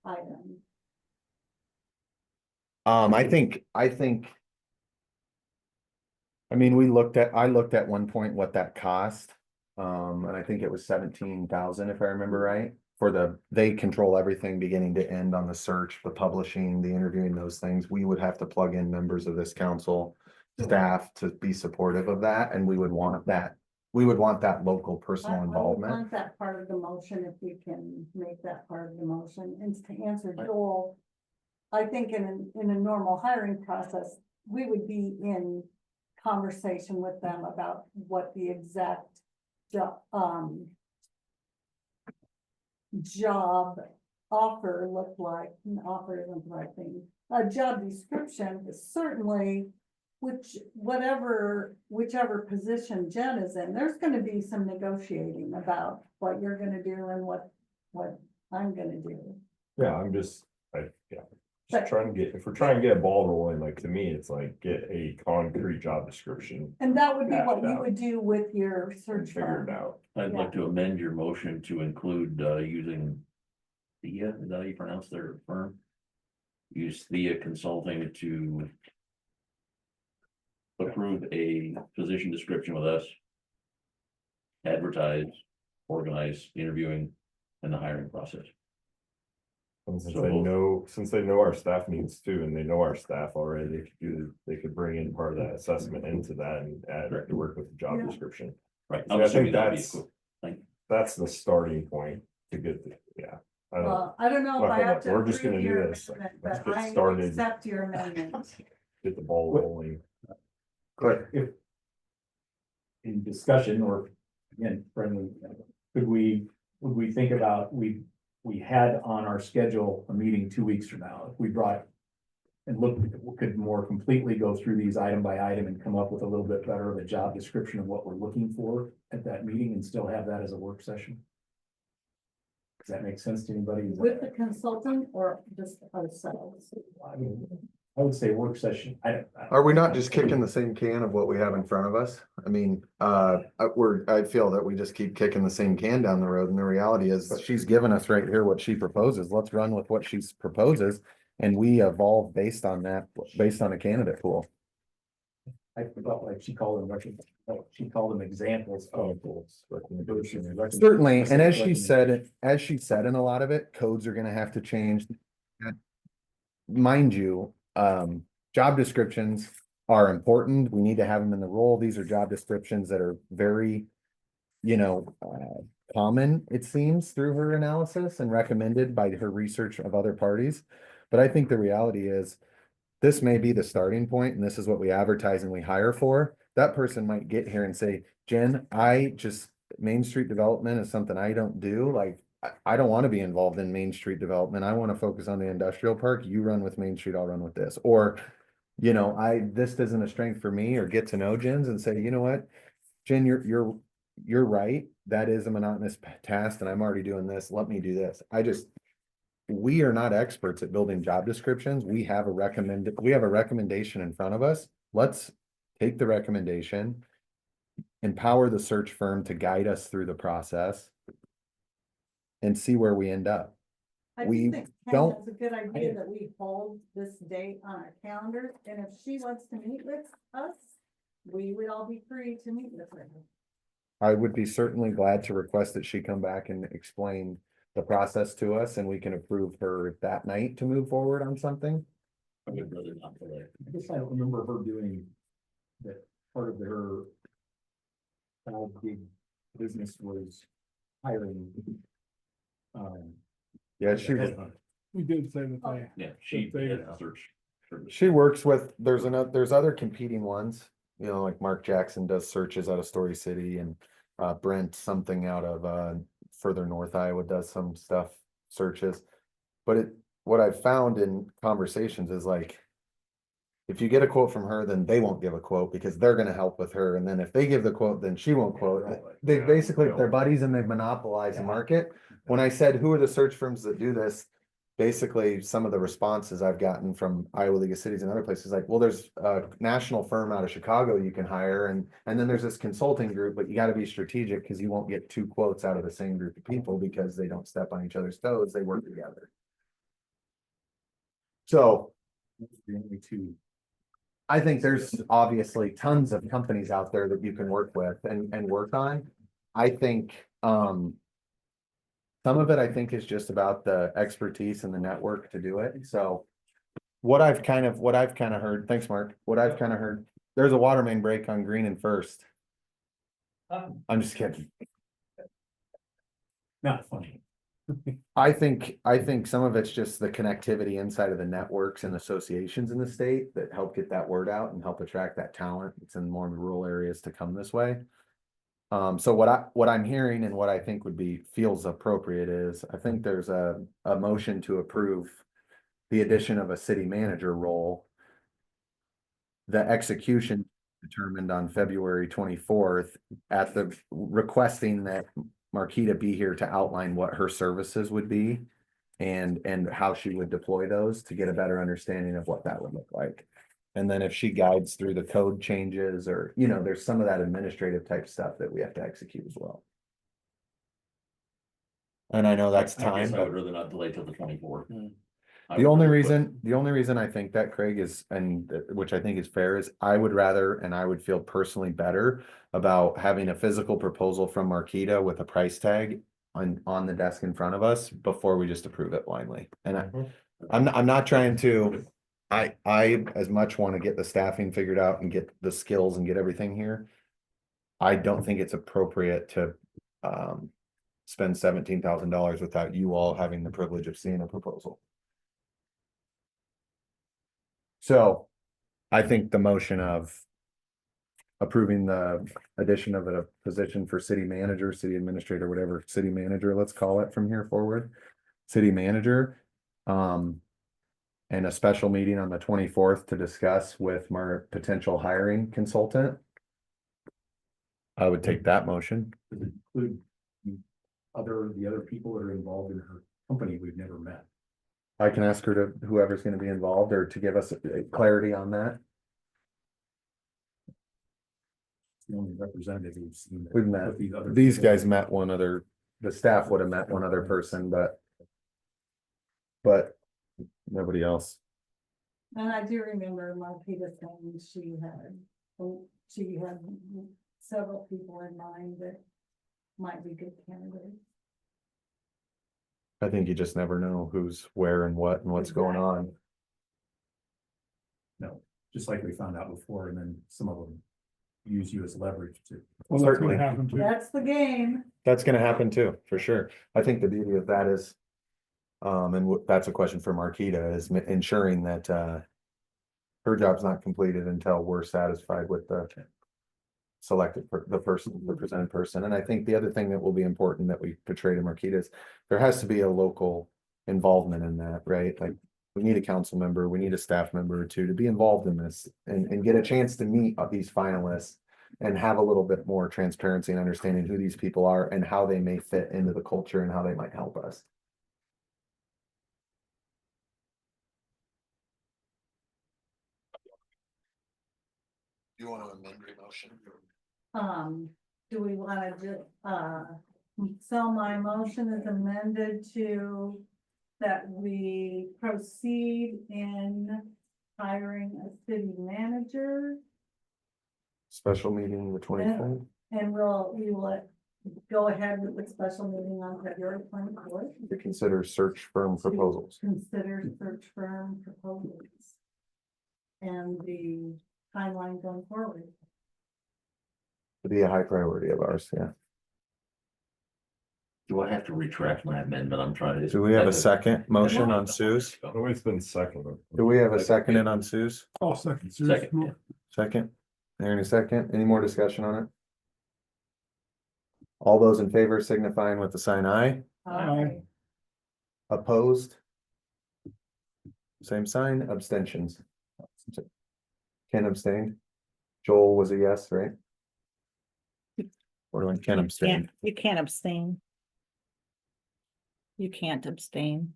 item? I think. I mean, I looked at one point what that cost. And I think it was 17,000, if I remember right, they control everything beginning to end on the search, the publishing, the interviewing, those things. We would have to plug in members of this council staff to be supportive of that, and we would want that local personal involvement. I want that part of the motion, if we can make that part of the motion. And to answer Joel, I think in a normal hiring process, we would be in conversation with them about what the exact job offer looked like. Offer isn't the right thing. A job description is certainly, whichever position Jen is in, there's gonna be some negotiating about what you're gonna do and what I'm gonna do. Yeah, Just trying to get, if we're trying to get a ball rolling, like to me, it's like get a concrete job description And that would be Yeah, what you no. would do with your and search figure it firm. out. I'd like to amend your motion to include, using Thea, is that how you pronounce their firm? Use Thea Consulting to approve a position description with us. Advertise, organize, interviewing, and the hiring process. And since So they both- know our staff needs too, and they know our staff already, they could bring in part of that assessment into that and add to work with the job Yeah. description. Right. So I'm I assuming think that'd be that's, equivalent. that's the starting point to get, yeah. I don't, Well, I don't know if I Nothing have like, to we're just approve gonna do your this, like, amendment, let's but get I started. accept your amendment. get the ball rolling. If in discussion or again, friendly, would we think about, we had on our schedule a meeting 2 weeks from now, if we brought and look, could more completely go through these item by item and come up with a little bit better of a job description of what we're looking for at that meeting and still have that as a work session? Does that make sense to anybody? Is that- With the consultant or just ourselves? I mean, I would say work session. Are we not just kicking the same can of what we have in front of us? I mean, I feel that we just keep kicking the same can down the road, and the reality is she's given us right here what she proposes. Let's run with what she proposes. And we evolve based on that, based on a candidate pool. I felt like she called them examples of goals. Certainly, and as she said in a lot of it, codes are gonna have to change. Mind you, job descriptions are important. We need to have them in the role. These are job descriptions that are very, common, it seems, through her analysis and recommended by her research of other parties. But I think the reality is, this may be the starting point, and this is what we advertise and we hire for. That person might get here and say, Jen, Main Street development is something I don't do. Like, I don't want to be involved in Main Street development. I want to focus on the industrial park. You run with Main Street, I'll run with this. Or, this isn't a strength for me, or get to know Jen's and say, you know what, Jen, you're right. That is a monotonous task and I'm already doing this. Let me do this. We are not experts at building job descriptions. We have a recommendation in front of us. Let's take the recommendation, empower the search firm to guide us through the process and see where we end up. I We just think don't- it's a good idea that we hold this date on our calendar, and if she wants to meet with us, we would all be free to meet with her. I would be certainly glad to request that she come back and explain the process to us, and we can approve her that night to move forward on something. I would rather not delay. I guess I don't remember her doing that. Part of her big business was hiring. Yeah, she was. We did say that they. Yeah, she They- did search. She works with, there's other competing ones, like Mark Jackson does searches out of Story City, and Brent something out of further north Iowa does some stuff, searches. But what I've found in conversations is like, if you get a quote from her, then they won't give a quote because they're gonna help with her. And then if they give the quote, then she won't quote. They basically, they're buddies and they've monopolized the market. When I said, who are the search firms that do this? Basically, some of the responses I've gotten from Iowa League of Cities and other places, like, well, there's a national firm out of Chicago you can hire, and then there's this consulting group, but you gotta be strategic because you won't get 2 quotes out of the same group of people because they don't step on each other's toes, they work together. So The only two. I think there's obviously tons of companies out there that you can work with and work on. I think, some of it, I think, is just about the expertise and the network to do it. So what I've kind of heard, thanks, Mark, what I've kind of heard, there's a water main break on Green and First. I'm just kidding. Not funny. I think some of it's just the connectivity inside of the networks and associations in the state that help get that word out and help attract that talent. It's in more rural areas to come this way. So what I'm hearing and what I think feels appropriate is, I think there's a motion to approve the addition of a city manager role. The execution determined on February 24th at requesting that Marquita be here to outline what her services would be and how she would deploy those to get a better understanding of what that would look like. And then if she guides through the code changes or, you know, there's some of that administrative type stuff that we have to execute as well. And I know that's I time, guess I but would rather not delay till the 24th. the only reason I think that, Craig, is, and which I think is fair, is I would rather, and I would feel personally better about having a physical proposal from Marquita with a price tag on the desk in front of us before we just approve it blindly. And I'm not trying to, I as much want to get the staffing figured out and get the skills and get everything here. I don't think it's appropriate to spend $17,000 without you all having the privilege of seeing a proposal. So I think the motion of approving the addition of a position for city manager, city administrator, whatever, city manager, let's call it from here forward, city manager. And a special meeting on the 24th to discuss with my potential hiring consultant. I would take that motion. Include the other people that are involved in her company we've never met. I can ask her to, whoever's gonna be involved, or to give us clarity on that. The only representative we've seen. We've met, with these other these people. guys met one other, the staff would have met one other person, but nobody else. And I do remember Marquita saying she had several people in mind that might be good candidates. I think you just never know who's where and what and what's going on. No, just like we found out before, and then some of them use you as leverage to. Well, that's gonna happen too. That's the game. That's gonna happen too, for sure. I think the beauty of that is, that's a question for Marquita, is ensuring that, her job's not completed until we're satisfied with the the presented person. And I think the other thing that will be important that we portray to Marquita is there has to be a local involvement in that, right? Like, we need a council member, we need a staff member or two to be involved in this and get a chance to meet these finalists and have a little bit more transparency and understanding who these people are and how they may fit into the culture and how they might help us. You want to amend your motion? Do we wanna so my motion is amended to that we proceed in hiring a city manager, Special meeting the 25th. and we will go ahead with the special meeting on February 24th. To consider search firm proposals. Consider search firm proposals. And the timeline going forward. To be a high priority of ours, yeah. Do I have to retract my amendment? I'm trying to. Do we have a second motion on Sue's? Always been second. Do we have a second in on Sue's? Oh, second. Second, yeah. Second? Aaron, a second? Any more discussion on it? All those in favor signifying with the sign aye. Aye. Opposed? Same sign, abstentions. Ken abstained. Joel was a yes, right? Or Ken abstained. You can't abstain. You can't abstain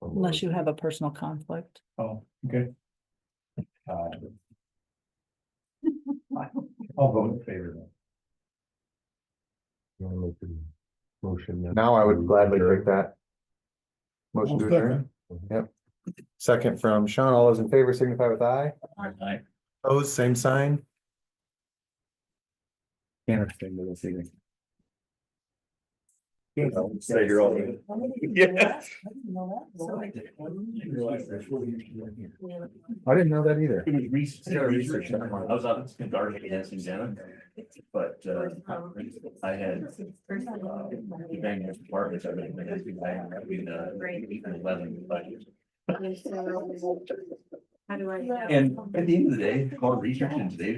unless you have a personal conflict. Oh, okay. I'll vote in favor then. Motion. Now I would gladly take that. Motion I'll to adjourn. Yep. Second from Sean. All those in favor signify with aye. Aye. Opposed, same sign. Can't abstain to this evening. Stay here all day. Yeah. I didn't know that either. Research. I was out in Garden against Indiana, but I had banged this apartment. I've been between 11 budget. How do I? And at the end of the day, called research in today's.